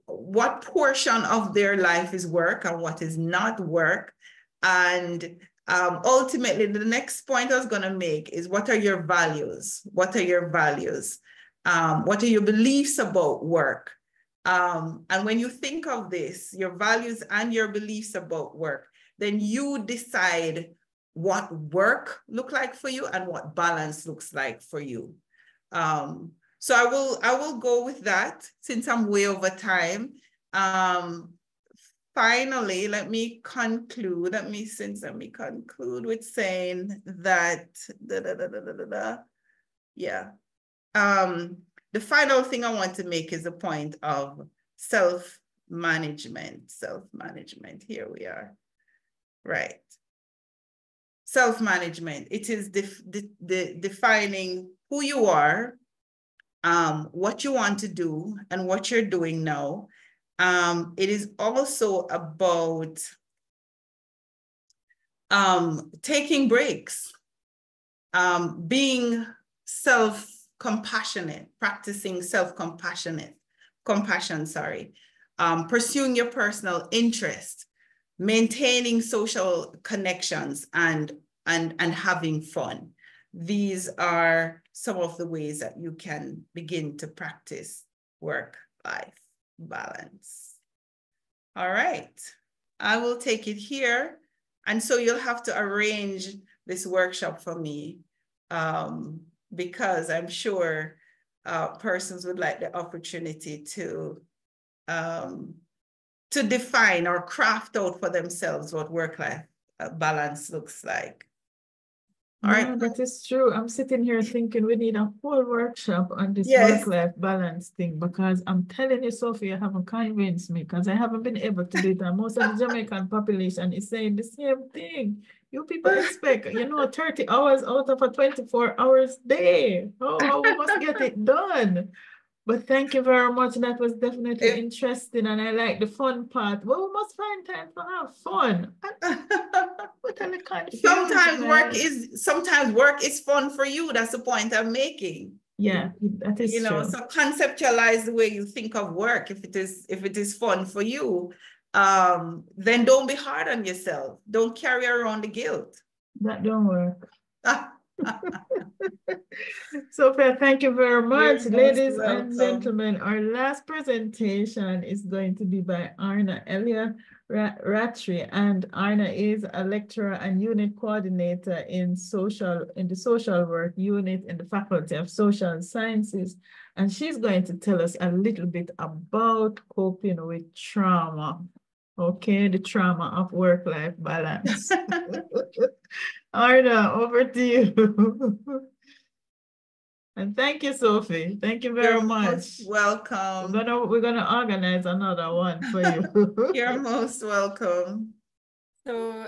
what portion of their life is work and what is not work. And ultimately, the next point I was going to make is, what are your values? What are your values? What are your beliefs about work? And when you think of this, your values and your beliefs about work, then you decide what work looks like for you and what balance looks like for you. So I will go with that since I'm way over time. Finally, let me conclude. Let me conclude with saying that yeah. The final thing I want to make is a point of self-management. Self-management, here we are. Right. Self-management, it is defining who you are, what you want to do, and what you're doing now. It is also about taking breaks, being self-compassionate, practicing compassion, pursuing your personal interest, maintaining social connections, and having fun. These are some of the ways that you can begin to practice work-life balance. All right, I will take it here. And so you'll have to arrange this workshop for me, because I'm sure persons would like the opportunity to define or craft out for themselves what work-life balance looks like. All right. That is true. I'm sitting here thinking we need a whole workshop on this work-life balance thing, because I'm telling you, Sophie, you haven't convinced me, because I haven't been able to do it. And most of the Jamaican population is saying the same thing. You people expect, 30 hours out of a 24 hours day. How we must get it done? But thank you very much. That was definitely interesting, and I like the fun part. Well, we must find time to have fun. Sometimes work is fun for you. That's the point I'm making. Yeah, that is true. So conceptualize the way you think of work. If it is fun for you, then don't be hard on yourself. Don't carry around the guilt. That don't work. Sophia, thank you very much. Ladies and gentlemen, our last presentation is going to be by Arna Elia Ratri, and Arna is a lecturer and unit coordinator in the social work unit in the Faculty of Social Sciences, and she's going to tell us a little bit about coping with trauma. Okay, the trauma of work-life balance. Arna, over to you. And thank you, Sophie. Thank you very much. You're welcome. We're gonna organize another one for you. You're most welcome. So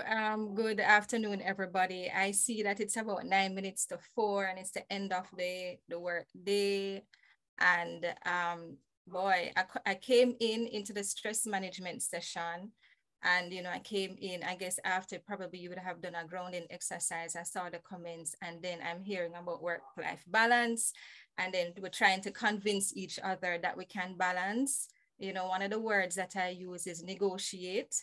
good afternoon, everybody. I see that it's about 9 minutes to 4 and it's the end of the work day. And boy, I came into the stress management session. And, I came in, I guess after probably you would have done a grounding exercise. I saw the comments, and then I'm hearing about work-life balance. And then we're trying to convince each other that we can balance. One of the words that I use is negotiate.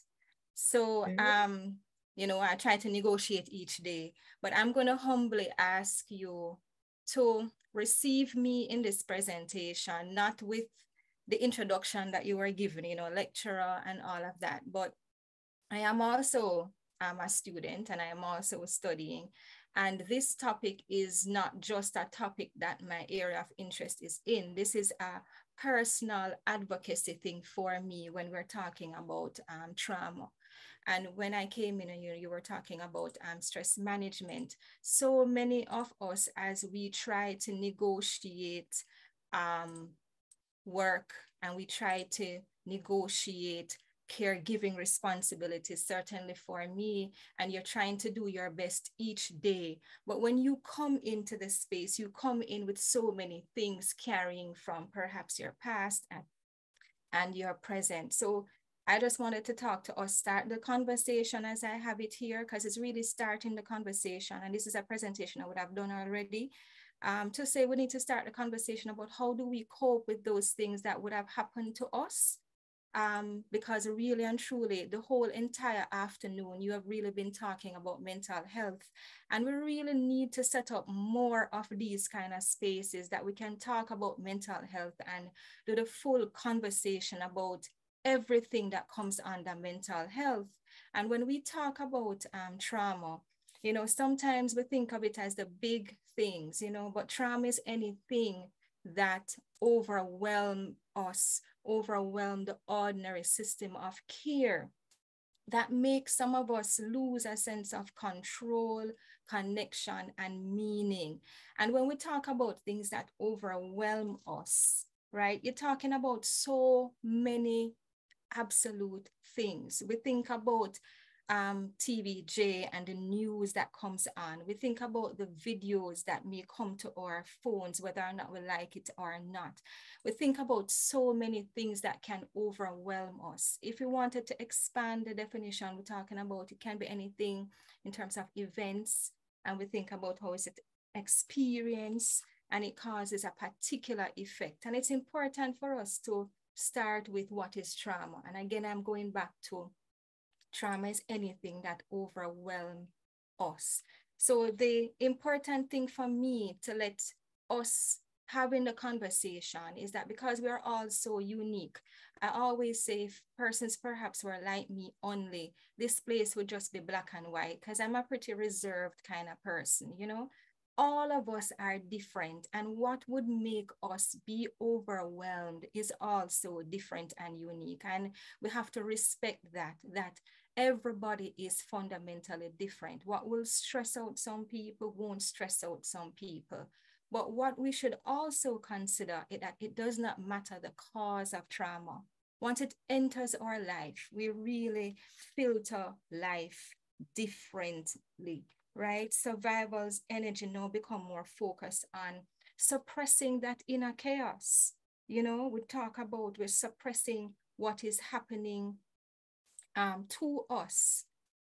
So, I try to negotiate each day, but I'm going to humbly ask you to receive me in this presentation, not with the introduction that you were given, lecturer and all of that, but I am also a student and I am also studying. And this topic is not just a topic that my area of interest is in. This is a personal advocacy thing for me when we're talking about trauma. And when I came in, you were talking about stress management. So many of us, as we try to negotiate work and we try to negotiate caregiving responsibilities, certainly for me, and you're trying to do your best each day. But when you come into the space, you come in with so many things carrying from perhaps your past and your present. So I just wanted to talk to us, start the conversation as I have it here, because it's really starting the conversation. And this is a presentation I would have done already. To say we need to start the conversation about how do we cope with those things that would have happened to us. Because really and truly, the whole entire afternoon, you have really been talking about mental health. And we really need to set up more of these kind of spaces that we can talk about mental health and do the full conversation about everything that comes under mental health. And when we talk about trauma, sometimes we think of it as the big things, but trauma is anything that overwhelm us, overwhelm the ordinary system of care, that makes some of us lose a sense of control, connection, and meaning. And when we talk about things that overwhelm us, right, you're talking about so many absolute things. We think about TVJ and the news that comes on. We think about the videos that may come to our phones, whether or not we like it or not. We think about so many things that can overwhelm us. If we wanted to expand the definition we're talking about, it can be anything in terms of events, and we think about how is it experience, and it causes a particular effect. And it's important for us to start with what is trauma. And again, I'm going back to trauma is anything that overwhelms us. So the important thing for me to let us having the conversation is that because we are all so unique, I always say if persons perhaps were like me only, this place would just be black and white, because I'm a pretty reserved kind of person, all of us are different, and what would make us be overwhelmed is also different and unique. And we have to respect that everybody is fundamentally different. What will stress out some people won't stress out some people. But what we should also consider is that it does not matter the cause of trauma. Once it enters our life, we really filter life differently. Right? Survival's energy now become more focused on suppressing that inner chaos. We talk about we're suppressing what is happening to us.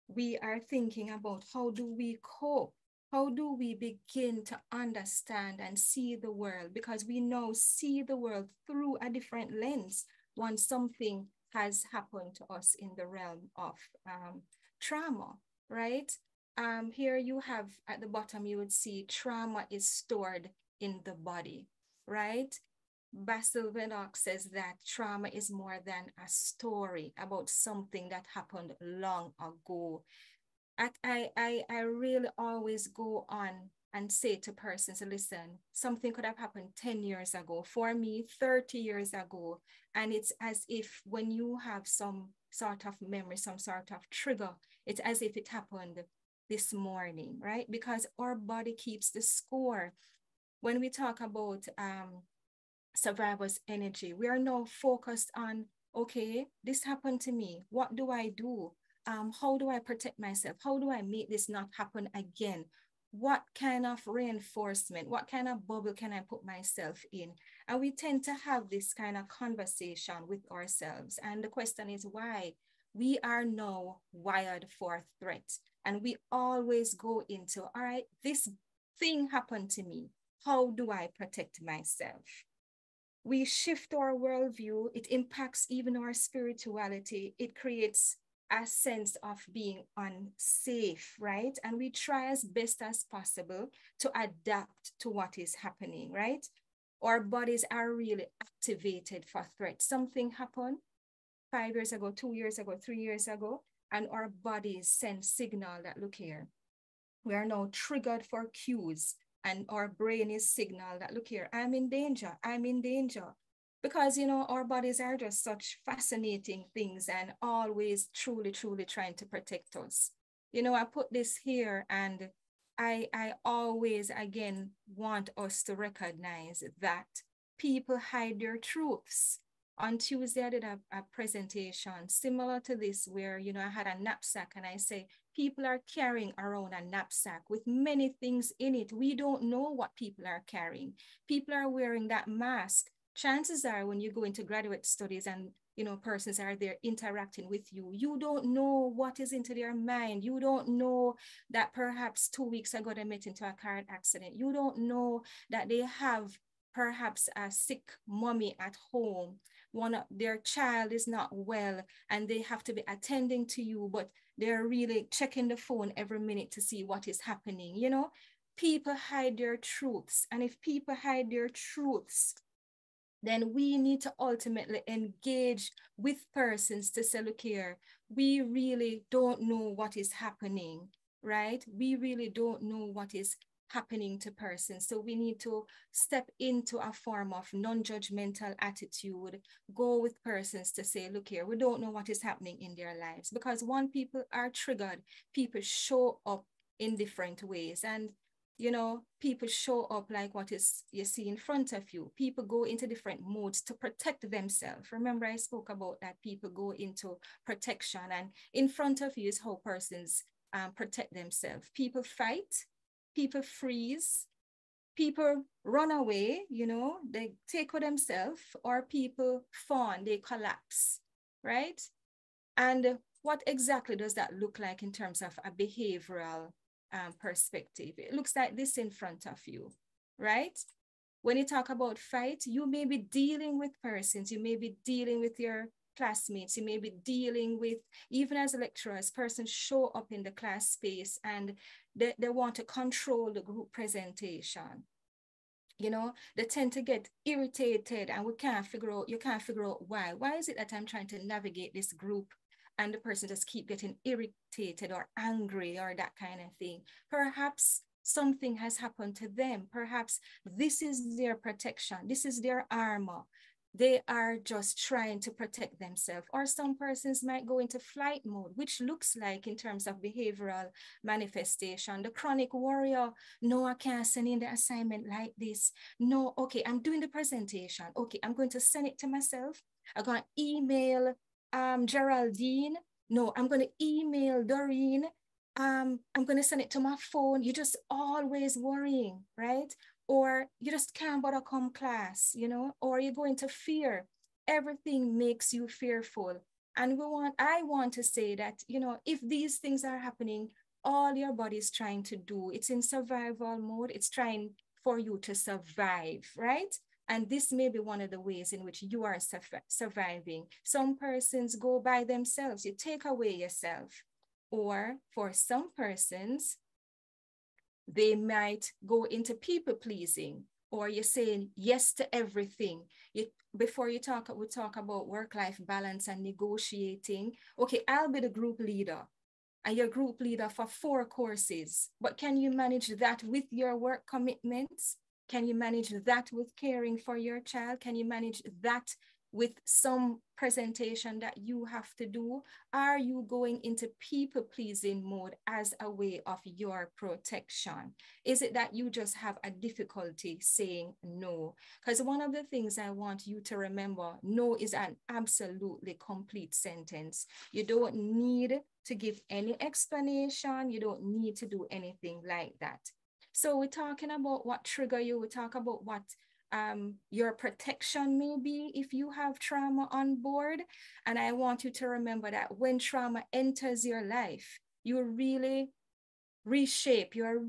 We are thinking about how do we cope? How do we begin to understand and see the world? Because we now see the world through a different lens once something has happened to us in the realm of trauma, right? Here you have at the bottom, you would see trauma is stored in the body, right? Basil Vennock says that trauma is more than a story about something that happened long ago. I really always go on and say to persons, listen, something could have happened 10 years ago, for me, 30 years ago. And it's as if when you have some sort of memory, some sort of trigger, it's as if it happened this morning, right? Because our body keeps the score. When we talk about survivor's energy, we are now focused on, okay, this happened to me. What do I do? How do I protect myself? How do I make this not happen again? what kind of reinforcement, what kind of bubble can I put myself in? And we tend to have this kind of conversation with ourselves. And the question is why? We are now wired for threat. And we always go into, all right, this thing happened to me. How do I protect myself? We shift our worldview. It impacts even our spirituality. It creates a sense of being unsafe, right? And we try as best as possible to adapt to what is happening, right? Our bodies are really activated for threat. Something happened 5 years ago, 2 years ago, 3 years ago, and our bodies send signal that, look here, we are now triggered for cues, and our brain is signal that, look here, I'm in danger, I'm in danger. Because, you know, our bodies are just such fascinating things and always truly, truly trying to protect us. You know, I put this here, and I always, again, want us to recognize that people hide their truths. On Tuesday, I did a presentation similar to this where, you know, I had a knapsack, and I say, people are carrying around a knapsack with many things in it. We don't know what people are carrying. People are wearing that mask. Chances are when you go into graduate studies and, you know, persons are there interacting with you, you don't know what is into their mind. You don't know that perhaps 2 weeks ago they met into a car accident. You don't know that they have perhaps a sick mommy at home. One of their child is not well and they have to be attending to you, but they're really checking the phone every minute to see what is happening. You know, people hide their truths. And if people hide their truths, then we need to ultimately engage with persons to say, look here, we really don't know what is happening, right? We really don't know what is happening to persons. So we need to step into a form of non-judgmental attitude, go with persons to say, look here, we don't know what is happening in their lives. Because when people are triggered, people show up in different ways. And you know, people show up like what is you see in front of you. People go into different modes to protect themselves. Remember, I spoke about that people go into protection, and in front of you is how persons protect themselves. People fight, people freeze, people run away, you know, they take for themselves, or people fawn, they collapse, right? And what exactly does that look like in terms of a behavioral perspective? It looks like this in front of you, right? When you talk about fight, you may be dealing with persons, you may be dealing with your classmates, you may be dealing with, even as lecturers, persons show up in the class space and they want to control the group presentation. You know, they tend to get irritated and you can't figure out why. Why is it that I'm trying to navigate this group and the person just keep getting irritated or angry or that kind of thing? Perhaps something has happened to them. Perhaps this is their protection. This is their armor. They are just trying to protect themselves. Or some persons might go into flight mode, which looks like, in terms of behavioral manifestation, the chronic warrior. No, I can't send in the assignment like this. No, okay, I'm doing the presentation. Okay, I'm going to send it to myself. I'm going to email Geraldine. No, I'm going to email Doreen. I'm going to send it to my phone. You're just always worrying, right? Or you just can't bother come class, you know, or you go into fear. Everything makes you fearful. And I want to say that, you know, if these things are happening, all your body is trying to do, it's in survival mode. It's trying for you to survive, right? And this may be one of the ways in which you are surviving. Some persons go by themselves. You take away yourself. Or for some persons, they might go into people pleasing, or you're saying yes to everything. Before we talk about work-life balance and negotiating. Okay, I'll be the group leader and you're group leader for 4 courses, but can you manage that with your work commitments? Can you manage that with caring for your child? Can you manage that with some presentation that you have to do? Are you going into people-pleasing mode as a way of your protection? Is it that you just have a difficulty saying no? Because one of the things I want you to remember, no is an absolutely complete sentence. You don't need to give any explanation. You don't need to do anything like that. So we're talking about what trigger you. We talk about what your protection may be if you have trauma on board. And I want you to remember that when trauma enters your life, you really reshape your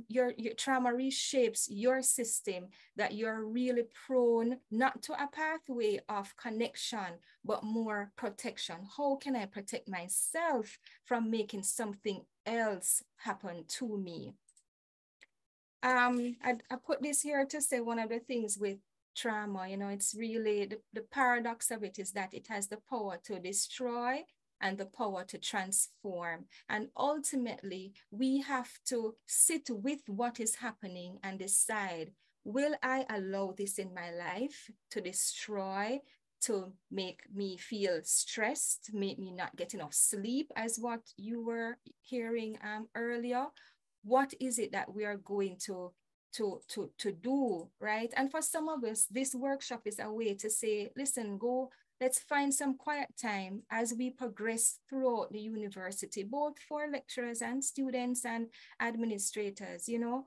trauma reshapes your system, that you're really prone not to a pathway of connection but more protection. How can I protect myself from making something else happen to me? I put this here to say one of the things with trauma, you know, it's really the paradox of it is that it has the power to destroy and the power to transform. And ultimately, we have to sit with what is happening and decide, will I allow this in my life to destroy, to make me feel stressed, make me not get enough sleep, as what you were hearing earlier? What is it that we are going to do, right? And for some of us, this workshop is a way to say, listen, let's find some quiet time as we progress throughout the university, both for lecturers and students and administrators, you know.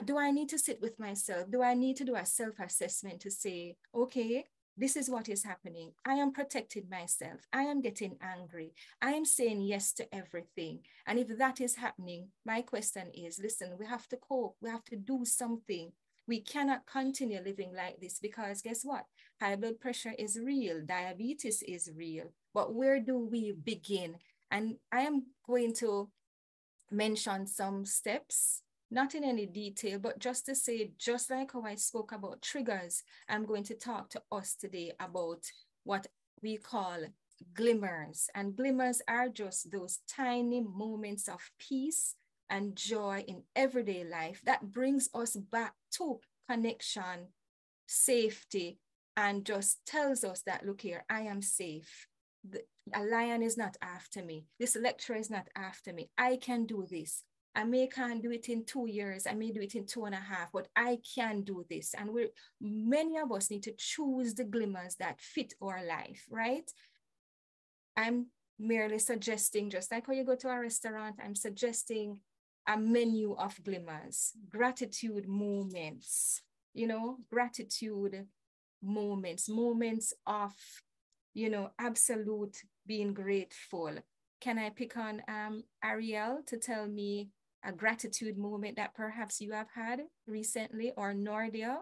Do I need to sit with myself? Do I need to do a self-assessment to say, okay, this is what is happening. I am protecting myself. I am getting angry. I am saying yes to everything. And if that is happening, my question is, listen, we have to cope. We have to do something. We cannot continue living like this because guess what? High blood pressure is real. Diabetes is real. But where do we begin? And I am going to mention some steps, not in any detail, but just to say, just like how I spoke about triggers, I'm going to talk to us today about what we call glimmers. And glimmers are just those tiny moments of peace and joy in everyday life that brings us back to connection, safety, and just tells us that, look here, I am safe. A lion is not after me. This lecturer is not after me. I can do this. I can't do it in 2 years. I may do it in 2.5, but I can do this. And many of us need to choose the glimmers that fit our life, right? I'm merely suggesting, just like when you go to a restaurant, I'm suggesting a menu of glimmers, gratitude moments, you know, gratitude moments of, you know, absolute being grateful. Can I pick on Ariel to tell me a gratitude moment that perhaps you have had recently, or Nordia,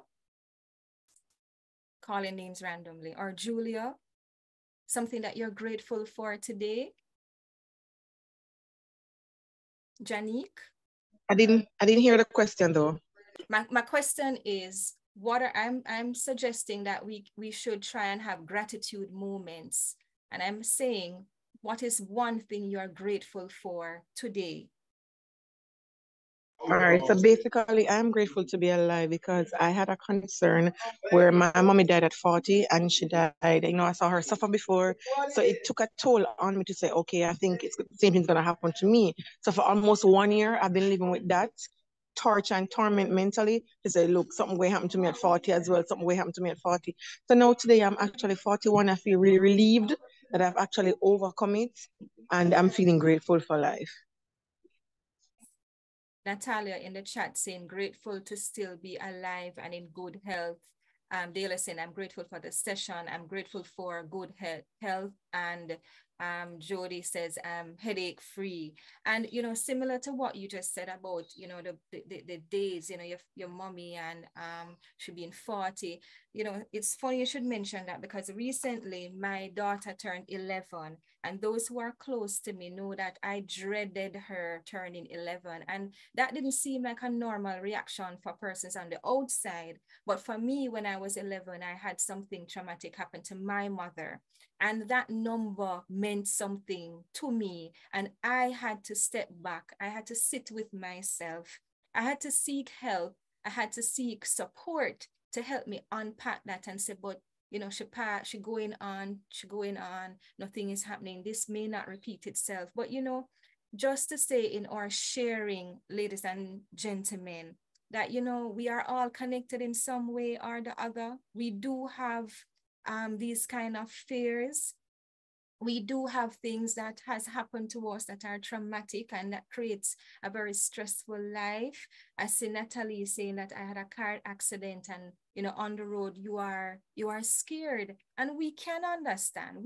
calling names randomly, or Julia, something that you're grateful for today? Janique? I didn't hear the question though. My question is, I'm suggesting that we should try and have gratitude moments. And I'm saying, what is one thing you're grateful for today? All right, so basically, I'm grateful to be alive because I had a concern where my mommy died at 40 and she died. You know, I saw her suffer before. So it took a toll on me to say, okay, I think the same thing's going to happen to me. So for almost 1 year, I've been living with that torture and torment mentally to say, look, something will happen to me at 40 as well. Something will happen to me at 40. So now today I'm actually 41. I feel really relieved that I've actually overcome it and I'm feeling grateful for life. Natalia in the chat saying grateful to still be alive and in good health. Dale is saying, I'm grateful for the session. I'm grateful for good health. And Jody says, headache free. And, you know, similar to what you just said about, you know, the days, you know, your mommy and she being 40, you know, it's funny you should mention that because recently my daughter turned 11, and those who are close to me know that I dreaded her turning 11. And that didn't seem like a normal reaction for persons on the outside. But for me, when I was 11, I had something traumatic happen to my mother. And that number meant something to me. And I had to step back. I had to sit with myself. I had to seek help. I had to seek support to help me unpack that and say, but you know, she going on, nothing is happening. This may not repeat itself. But, you know, just to say in our sharing, ladies and gentlemen, that, you know, we are all connected in some way or the other. We do have these kind of fears. we do have things that has happened to us that are traumatic and that creates a very stressful life. I see Natalie saying that I had a car accident and, you know, on the road, you are scared, and we can understand.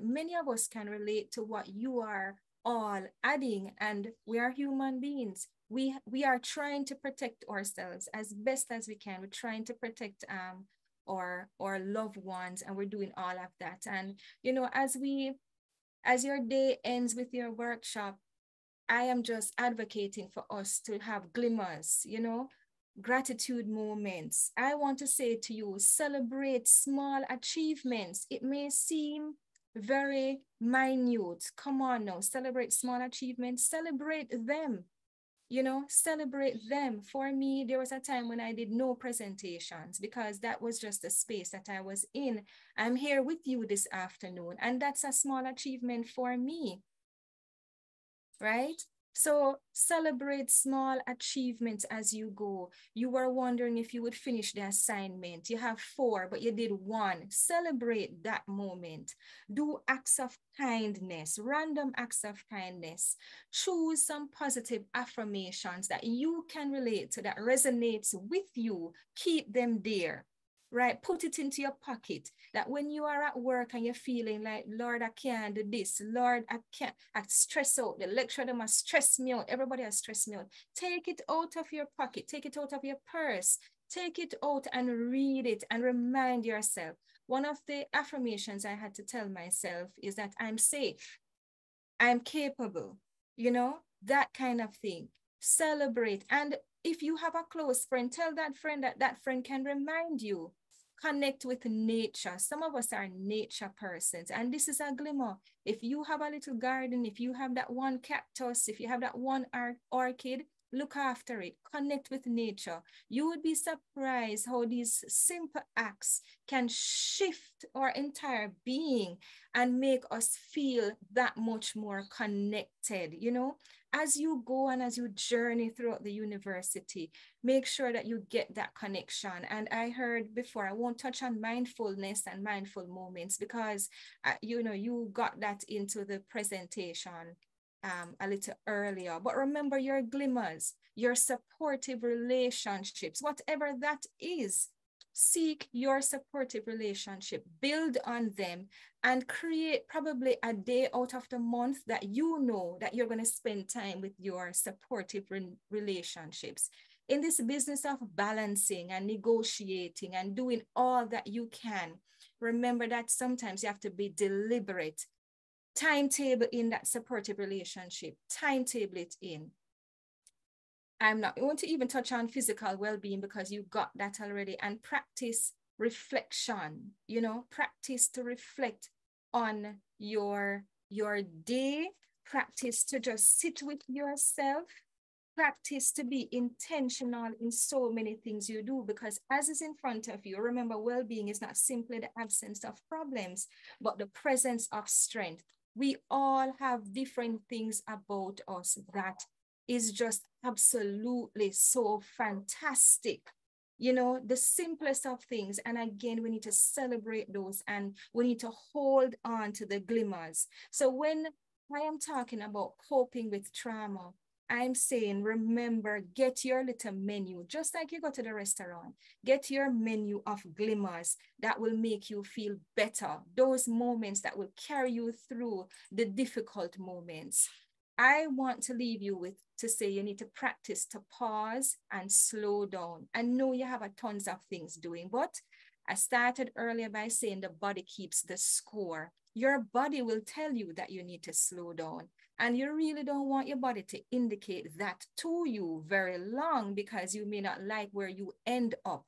Many of us can relate to what you are all adding, and we are human beings. We are trying to protect ourselves as best as we can. We're trying to protect our loved ones, and we're doing all of that. And, you know, as your day ends with your workshop, I am just advocating for us to have glimmers, you know, gratitude moments. I want to say to you, celebrate small achievements. It may seem very minute. Come on now, celebrate small achievements, celebrate them. You know, celebrate them. For me, there was a time when I did no presentations because that was just the space that I was in. I'm here with you this afternoon, and that's a small achievement for me, right? So celebrate small achievements as you go. You were wondering if you would finish the assignment. You have 4, but you did 1. Celebrate that moment. Do acts of kindness, random acts of kindness. Choose some positive affirmations that you can relate to, that resonates with you. Keep them there. Right? Put it into your pocket, that when you are at work and you're feeling like, Lord, I can't do this. Lord, I can't, I stress out. The lecturer, they must stress me out. Everybody has stressed me out. Take it out of your pocket. Take it out of your purse. Take it out and read it and remind yourself. One of the affirmations I had to tell myself is that I'm safe. I'm capable, you know, that kind of thing. Celebrate. And if you have a close friend, tell that friend that that friend can remind you. Connect with nature. Some of us are nature persons, and this is a glimmer. If you have a little garden, if you have that one cactus, if you have that one orchid, look after it. Connect with nature. You would be surprised how these simple acts can shift our entire being and make us feel that much more connected, you know? As you go and as you journey throughout the university, make sure that you get that connection. And I heard before, I won't touch on mindfulness and mindful moments because, you know, you got that into the presentation a little earlier. But remember your glimmers, your supportive relationships, whatever that is. Seek your supportive relationship, build on them, and create probably a day out of the month that you know that you're going to spend time with your supportive relationships. In this business of balancing and negotiating and doing all that you can, remember that sometimes you have to be deliberate. Timetable in that supportive relationship, timetable it in. I'm not going to even touch on physical well-being because you got that already, and practice reflection, you know, practice to reflect on your day, practice to just sit with yourself, practice to be intentional in so many things you do, because as is in front of you, remember, well-being is not simply the absence of problems, but the presence of strength. We all have different things about us that is just absolutely so fantastic. You know, the simplest of things. And again, we need to celebrate those and we need to hold on to the glimmers. So when I am talking about coping with trauma, I'm saying, remember, get your little menu, just like you go to the restaurant, get your menu of glimmers that will make you feel better. Those moments that will carry you through the difficult moments. I want to leave you with to say you need to practice to pause and slow down. I know you have a tons of things doing, but I started earlier by saying the body keeps the score. Your body will tell you that you need to slow down. And you really don't want your body to indicate that to you very long because you may not like where you end up.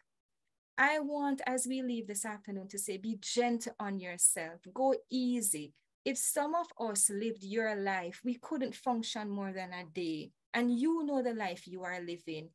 I want, as we leave this afternoon, to say, be gentle on yourself. Go easy. If some of us lived your life, we couldn't function more than a day. And you know the life you are living.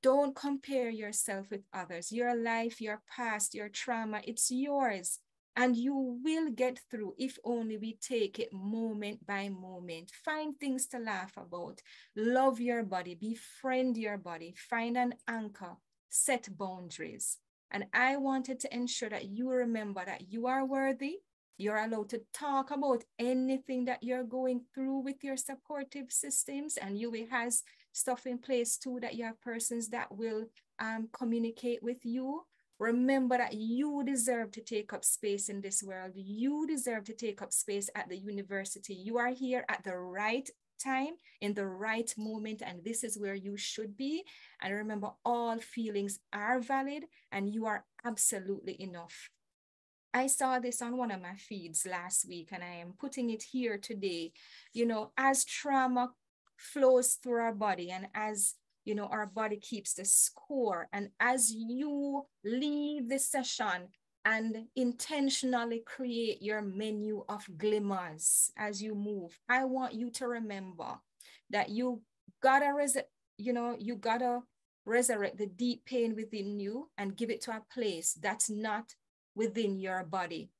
Don't compare yourself with others. Your life, your past, your trauma, it's yours. And you will get through if only we take it moment by moment. Find things to laugh about. Love your body. Befriend your body. Find an anchor. Set boundaries. And I wanted to ensure that you remember that you are worthy. You're allowed to talk about anything that you're going through with your supportive systems, and UWI has stuff in place too, that you have persons that will communicate with you. Remember that you deserve to take up space in this world. You deserve to take up space at the university. You are here at the right time, in the right moment, and this is where you should be. And remember, all feelings are valid, and you are absolutely enough. I saw this on one of my feeds last week, and I am putting it here today. You know, as trauma flows through our body, and as, you know, our body keeps the score, and as you leave this session and intentionally create your menu of glimmers as you move, I want you to remember that you gotta resurrect the deep pain within you and give it to a place that's not within your body.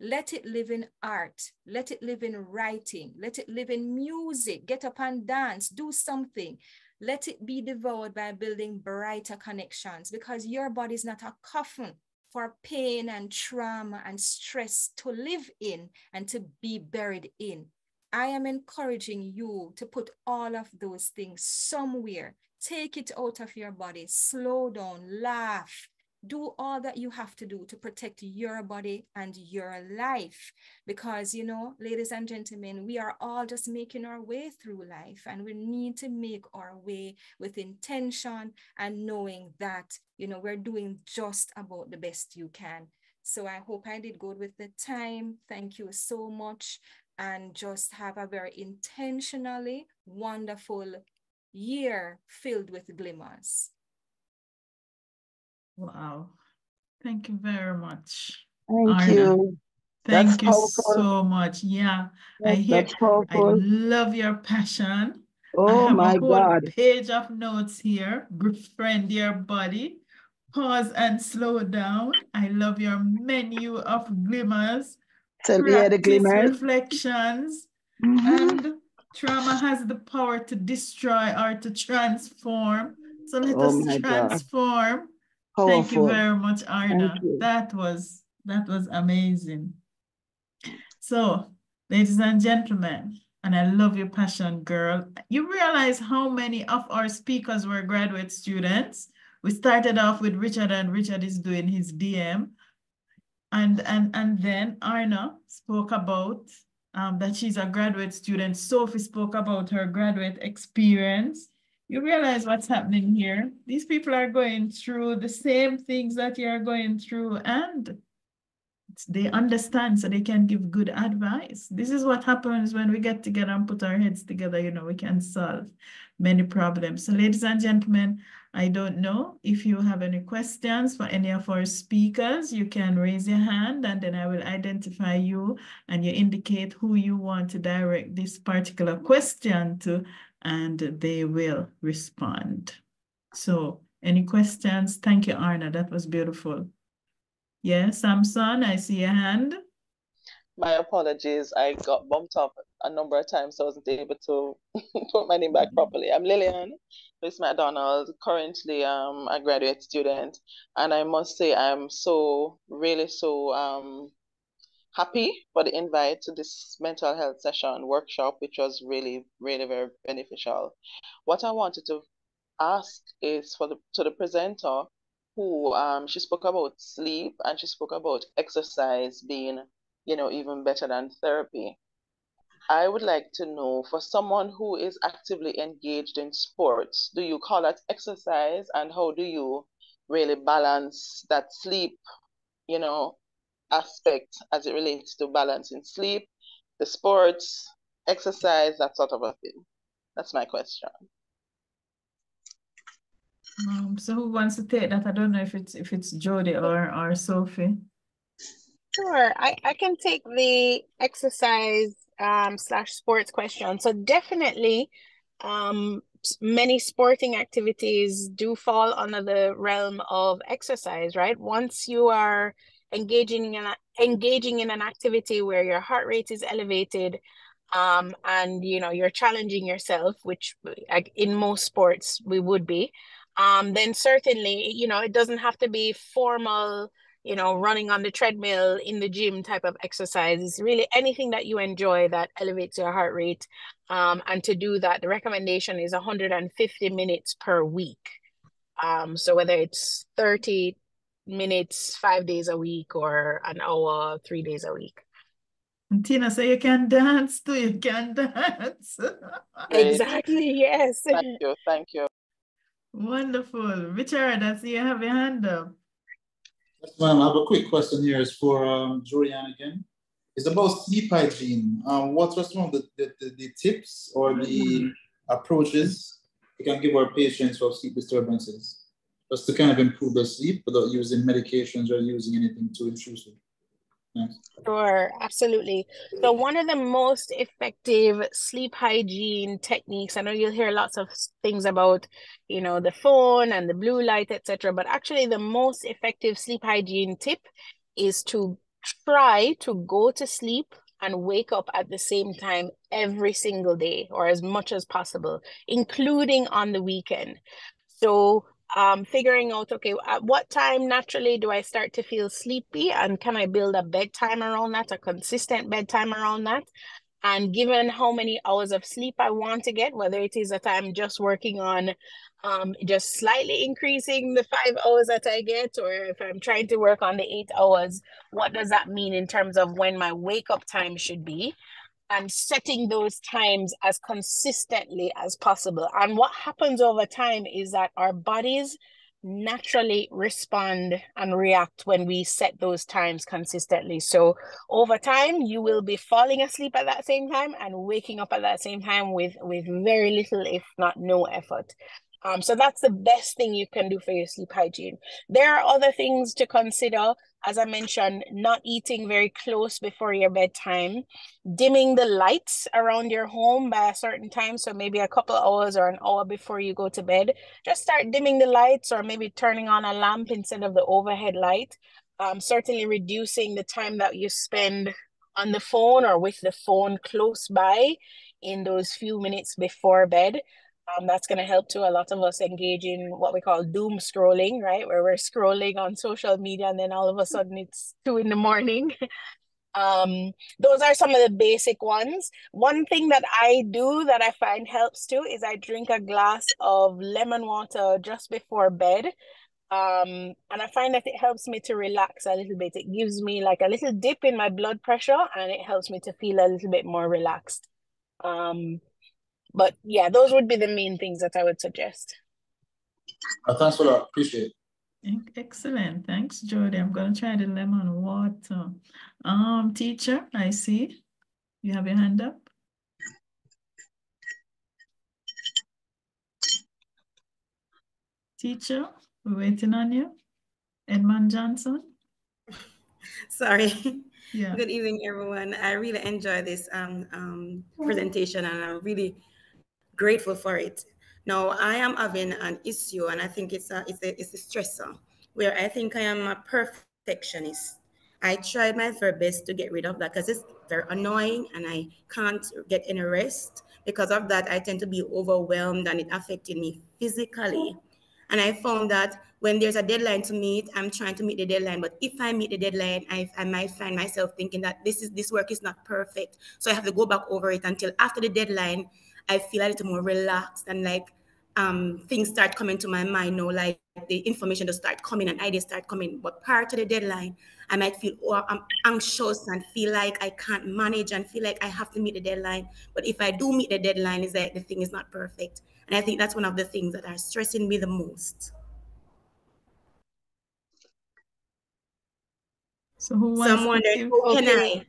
Let it live in art. Let it live in writing. Let it live in music. Get up and dance. Do something. Let it be devoured by building brighter connections, because your body is not a coffin for pain and trauma and stress to live in and to be buried in. I am encouraging you to put all of those things somewhere. Take it out of your body. Slow down. Laugh. Do all that you have to do to protect your body and your life. Because, you know, ladies and gentlemen, we are all just making our way through life, and we need to make our way with intention and knowing that, you know, we're doing just about the best you can. So I hope I did good with the time. Thank you so much. And just have a very intentionally wonderful year filled with glimmers. Wow. Thank you very much. Thank Arna. you. Thank you so much. Yeah, I love your passion. Oh, I have my a whole God. page of notes here. Befriend your body. Pause and slow down. I love your menu of glimmers. Practice reflections. And trauma has the power to destroy or to transform. So let us transform. Powerful. Thank you very much, Arna. That was amazing. So, ladies and gentlemen, and I love your passion, girl. You realize how many of our speakers were graduate students? We started off with Richard, and Richard is doing his DM. And then Arna spoke about that she's a graduate student. Sophie spoke about her graduate experience. You realize what's happening here. These people are going through the same things that you're going through, and they understand, so they can give good advice. This is what happens when we get together and put our heads together. You know, we can solve many problems. So ladies and gentlemen, I don't know if you have any questions for any of our speakers. You can raise your hand, and then I will identify you, and you indicate who you want to direct this particular question to, and they will respond. So any questions? Thank you, Arna. That was beautiful. Yes, Samson, I see a hand. My apologies. I got bumped up a number of times, so I wasn't able to put my name back properly. I'm Lillian Miss McDonald, currently a graduate student, and I must say I'm really so happy for the invite to this mental health session workshop, which was really, really very beneficial. What I wanted to ask is to the presenter, who she spoke about sleep, and she spoke about exercise being, you know, even better than therapy. I would like to know, for someone who is actively engaged in sports, do you call that exercise, and how do you really balance that sleep, you know, aspect as it relates to balancing sleep, the sports, exercise, that sort of a thing? That's my question. So who wants to take that? I don't know if it's Jody or Sophie. Sure, I can take the exercise / sports question. So definitely, many sporting activities do fall under the realm of exercise, right? Once you are engaging in an activity where your heart rate is elevated, and you know you're challenging yourself, which in most sports we would be, then certainly, you know, it doesn't have to be formal you know, running on the treadmill, in the gym type of exercise. Really anything that you enjoy that elevates your heart rate. And to do that, the recommendation is 150 minutes per week. So whether it's 30 minutes, 5 days a week, or an hour, 3 days a week. And Tina say you can dance too, you can dance. Exactly, yes. Thank you, thank you. Wonderful. Richard, I see you have your hand up. Yes, ma'am. I have a quick question here. It's for Julianne again. It's about sleep hygiene. What are some of the tips or the approaches you can give our patients who have sleep disturbances, just to kind of improve their sleep without using medications or using anything too intrusive? Thanks. Sure, absolutely. So one of the most effective sleep hygiene techniques, I know you'll hear lots of things about, you know, the phone and the blue light, etc. But actually the most effective sleep hygiene tip is to try to go to sleep and wake up at the same time every single day, or as much as possible, including on the weekend. So figuring out, okay, at what time naturally do I start to feel sleepy, and can I build a bedtime around that, a consistent bedtime around that? And given how many hours of sleep I want to get, whether it is that I'm just working on just slightly increasing the 5 hours that I get, or if I'm trying to work on the 8 hours, what does that mean in terms of when my wake up time should be? And setting those times as consistently as possible. And what happens over time is that our bodies naturally respond and react when we set those times consistently. So over time, you will be falling asleep at that same time and waking up at that same time with very little, if not no effort. So that's the best thing you can do for your sleep hygiene. There are other things to consider. As I mentioned, not eating very close before your bedtime, dimming the lights around your home by a certain time. So maybe a couple hours or an hour before you go to bed, just start dimming the lights, or maybe turning on a lamp instead of the overhead light. Certainly reducing the time that you spend on the phone or with the phone close by in those few minutes before bed. That's going to help too. A lot of us engage in what we call doom scrolling, right? Where we're scrolling on social media and then all of a sudden it's 2 a.m. Those are some of the basic ones. One thing that I do that I find helps too is I drink a glass of lemon water just before bed. And I find that it helps me to relax a little bit. It gives me like a little dip in my blood pressure, and it helps me to feel a little bit more relaxed. But yeah, those would be the main things that I would suggest. Thanks for that. Appreciate it. Excellent. Thanks, Jody. I'm going to try the lemon water. Teacher, I see you have your hand up. Teacher, we're waiting on you. Edmund Johnson. Sorry. Yeah. Good evening, everyone. I really enjoy this presentation, and I'm really grateful for it. Now, I am having an issue, and I think it's a stressor, where I think I am a perfectionist. I tried my very best to get rid of that because it's very annoying, and I can't get any rest. Because of that, I tend to be overwhelmed, and it affected me physically. And I found that when there's a deadline to meet, I'm trying to meet the deadline. But if I meet the deadline, I might find myself thinking that this work is not perfect. So I have to go back over it until after the deadline. I feel a little more relaxed, and like things start coming to my mind now, like the information just start coming and ideas start coming. But prior to the deadline, I might feel I'm anxious and feel like I can't manage and feel like I have to meet the deadline. But if I do meet the deadline, it's like the thing is not perfect. And I think that's one of the things that are stressing me the most. So who wants Someone, to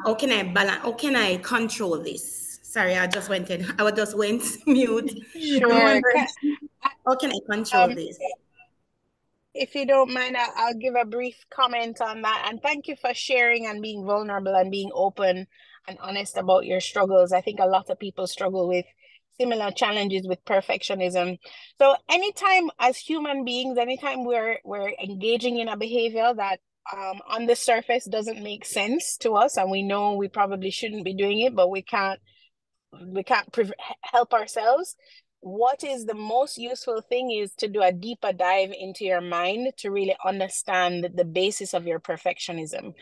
how can I balance? How can I control this? Sorry, I just went mute. Sure. How can I control this? If you don't mind, I'll give a brief comment on that. And thank you for sharing and being vulnerable and being open and honest about your struggles. I think a lot of people struggle with similar challenges with perfectionism. So anytime as human beings, anytime we're engaging in a behavior that on the surface doesn't make sense to us, and we know we probably shouldn't be doing it, but we can't help ourselves, what is the most useful thing is to do a deeper dive into your mind to really understand the basis of your perfectionism.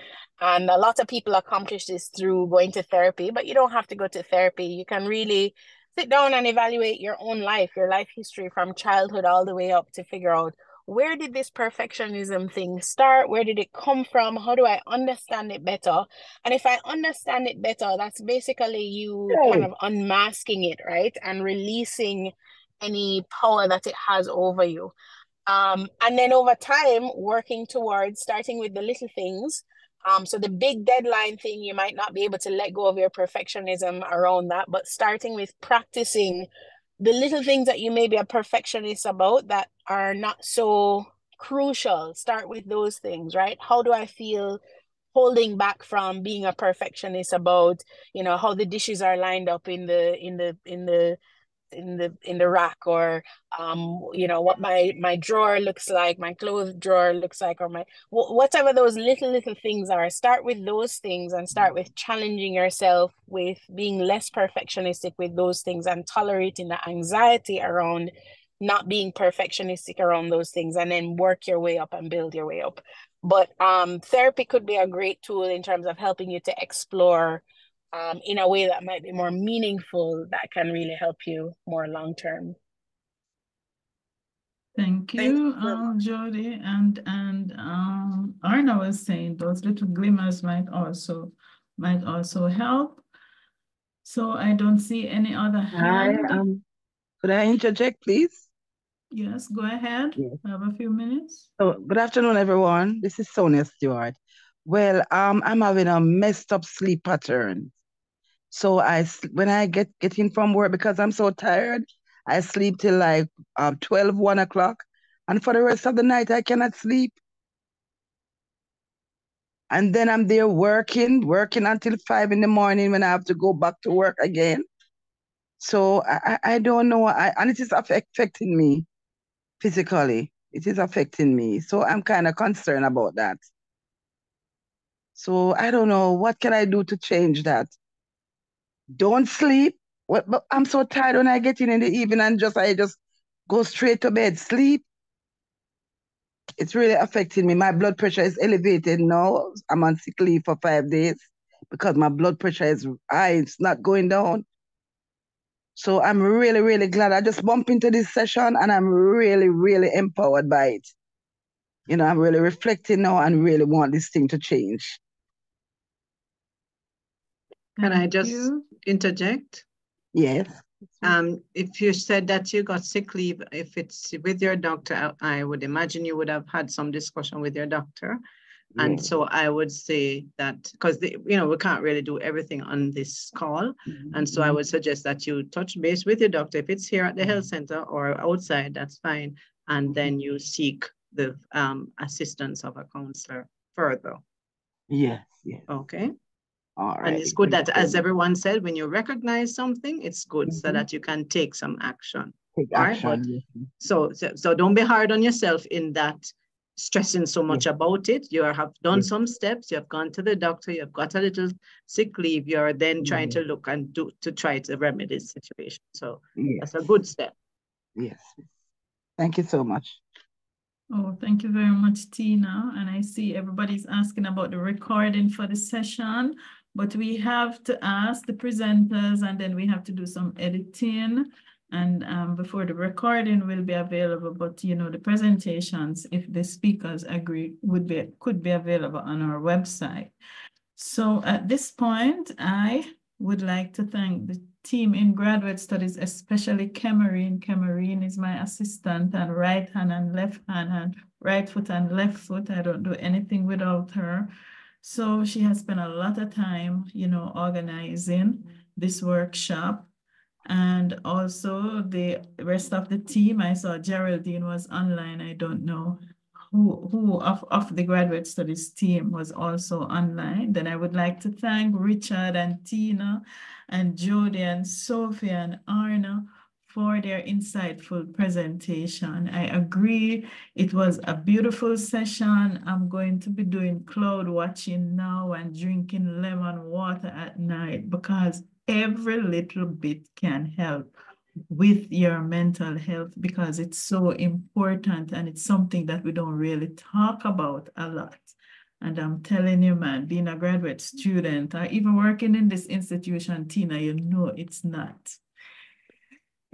And a lot of people accomplish this through going to therapy, but you don't have to go to therapy. You can really sit down and evaluate your own life, your life history from childhood all the way up to figure out, where did this perfectionism thing start? Where did it come from? How do I understand it better? And if I understand it better, that's basically you kind of unmasking it, right? And releasing any power that it has over you. And then over time, working towards starting with the little things. So the big deadline thing, you might not be able to let go of your perfectionism around that, but starting with practicing the little things that you may be a perfectionist about that are not so crucial. Start with those things, right? How do I feel holding back from being a perfectionist about, how the dishes are lined up in the rack, or what my drawer looks like, my clothes drawer looks like, or my whatever those little things are. Start with those things and start with challenging yourself with being less perfectionistic with those things and tolerating the anxiety around not being perfectionistic around those things, and then work your way up and build your way up. But therapy could be a great tool in terms of helping you to explore in a way that might be more meaningful, that can really help you more long term. Thank you, Jody. And Arna was saying those little glimmers might also help. So I don't see any other hand. Could I interject, please? Yes, go ahead. Yes. I have a few minutes. So, good afternoon, everyone. This is Sonia Stewart. Well, I'm having a messed up sleep pattern. So when I get in from work, because I'm so tired, I sleep till like 12, 1 o'clock. And for the rest of the night, I cannot sleep. And then I'm there working until 5 in the morning when I have to go back to work again. So I don't know, and it is affecting me physically. It is affecting me. So I'm kind of concerned about that. So I don't know, what can I do to change that? Don't sleep. But I'm so tired when I get in the evening and I just go straight to bed, sleep. It's really affecting me. My blood pressure is elevated now. I'm on sick leave for 5 days because my blood pressure is high. It's not going down. So I'm really, really glad I just bumped into this session, and I'm really, really empowered by it. I'm really reflecting now and really want this thing to change. Can I just interject? Yes. If you said that you got sick leave, if it's with your doctor, I would imagine you would have had some discussion with your doctor. And so I would say that, because we can't really do everything on this call. And so I would suggest that you touch base with your doctor. If it's here at the health center or outside, that's fine. And then you seek the assistance of a counselor further. Yes. Okay. All right. And it's good that, as everyone said, when you recognize something, it's good so that you can take some action. Take action. So don't be hard on yourself in that stressing so much about it. You have done some steps, you have gone to the doctor, you have got a little sick leave, you're then trying to look and try to remedy the situation. So that's a good step. Yes. Thank you so much. Oh, thank you very much, Tina. And I see everybody's asking about the recording for the session, but we have to ask the presenters, and then we have to do some editing. And before the recording will be available, but the presentations, if the speakers agree, could be available on our website. So at this point, I would like to thank the team in graduate studies, especially Cameron. Cameron is my assistant, and right hand and left hand, and right foot and left foot. I don't do anything without her. So she has spent a lot of time, organizing this workshop. And also the rest of the team. I saw Geraldine was online. I don't know who of the graduate studies team was also online. Then I would like to thank Richard and Tina and Jody and Sophie and Arna for their insightful presentation. I agree, it was a beautiful session. I'm going to be doing cloud watching now and drinking lemon water at night, because every little bit can help. with your mental health, because it's so important and it's something that we don't really talk about a lot. And I'm telling you, man, being a graduate student or even working in this institution, Tina, you know it's not.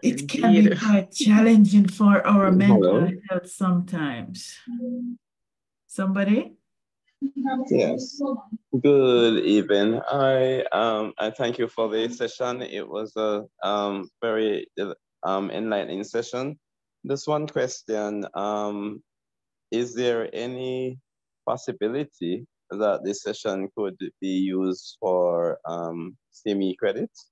It can be quite challenging for our mental health sometimes. Somebody? Yes. Good evening. I thank you for the session. It was a very enlightening session. Just one question. Is there any possibility that this session could be used for STEMI credits?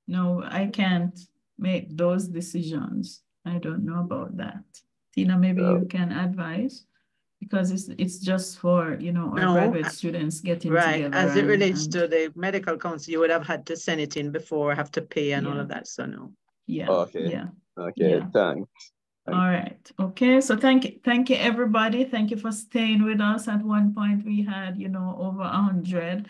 No, I can't make those decisions. I don't know about that. Tina, maybe you can advise, because it's just for, you know, our graduate students getting together. As it relates to the medical council, you would have had to send it in before, have to pay and all of that. So no. Yeah. Okay. Yeah. Okay. Yeah. Thanks. All right. Okay. So thank you, everybody. Thank you for staying with us. At one point, we had, you know, over 100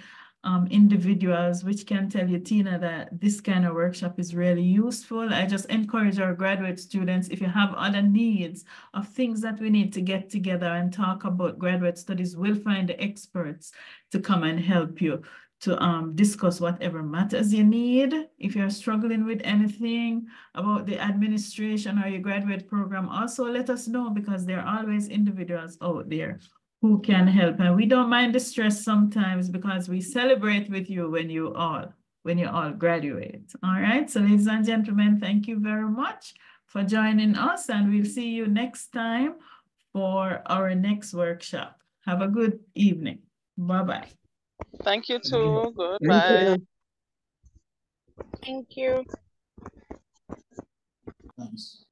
individuals, which can tell you, Tina, that this kind of workshop is really useful. I just encourage our graduate students, if you have other needs of things that we need to get together and talk about graduate studies, we'll find the experts to come and help you to discuss whatever matters you need. If you're struggling with anything about the administration or your graduate program, also let us know, because there are always individuals out there who can help. And we don't mind the stress sometimes, because we celebrate with you when you all graduate. All right. So ladies and gentlemen, thank you very much for joining us, and we'll see you next time for our next workshop. Have a good evening. Bye-bye. Thank you too. Goodbye. Thank you. Thanks.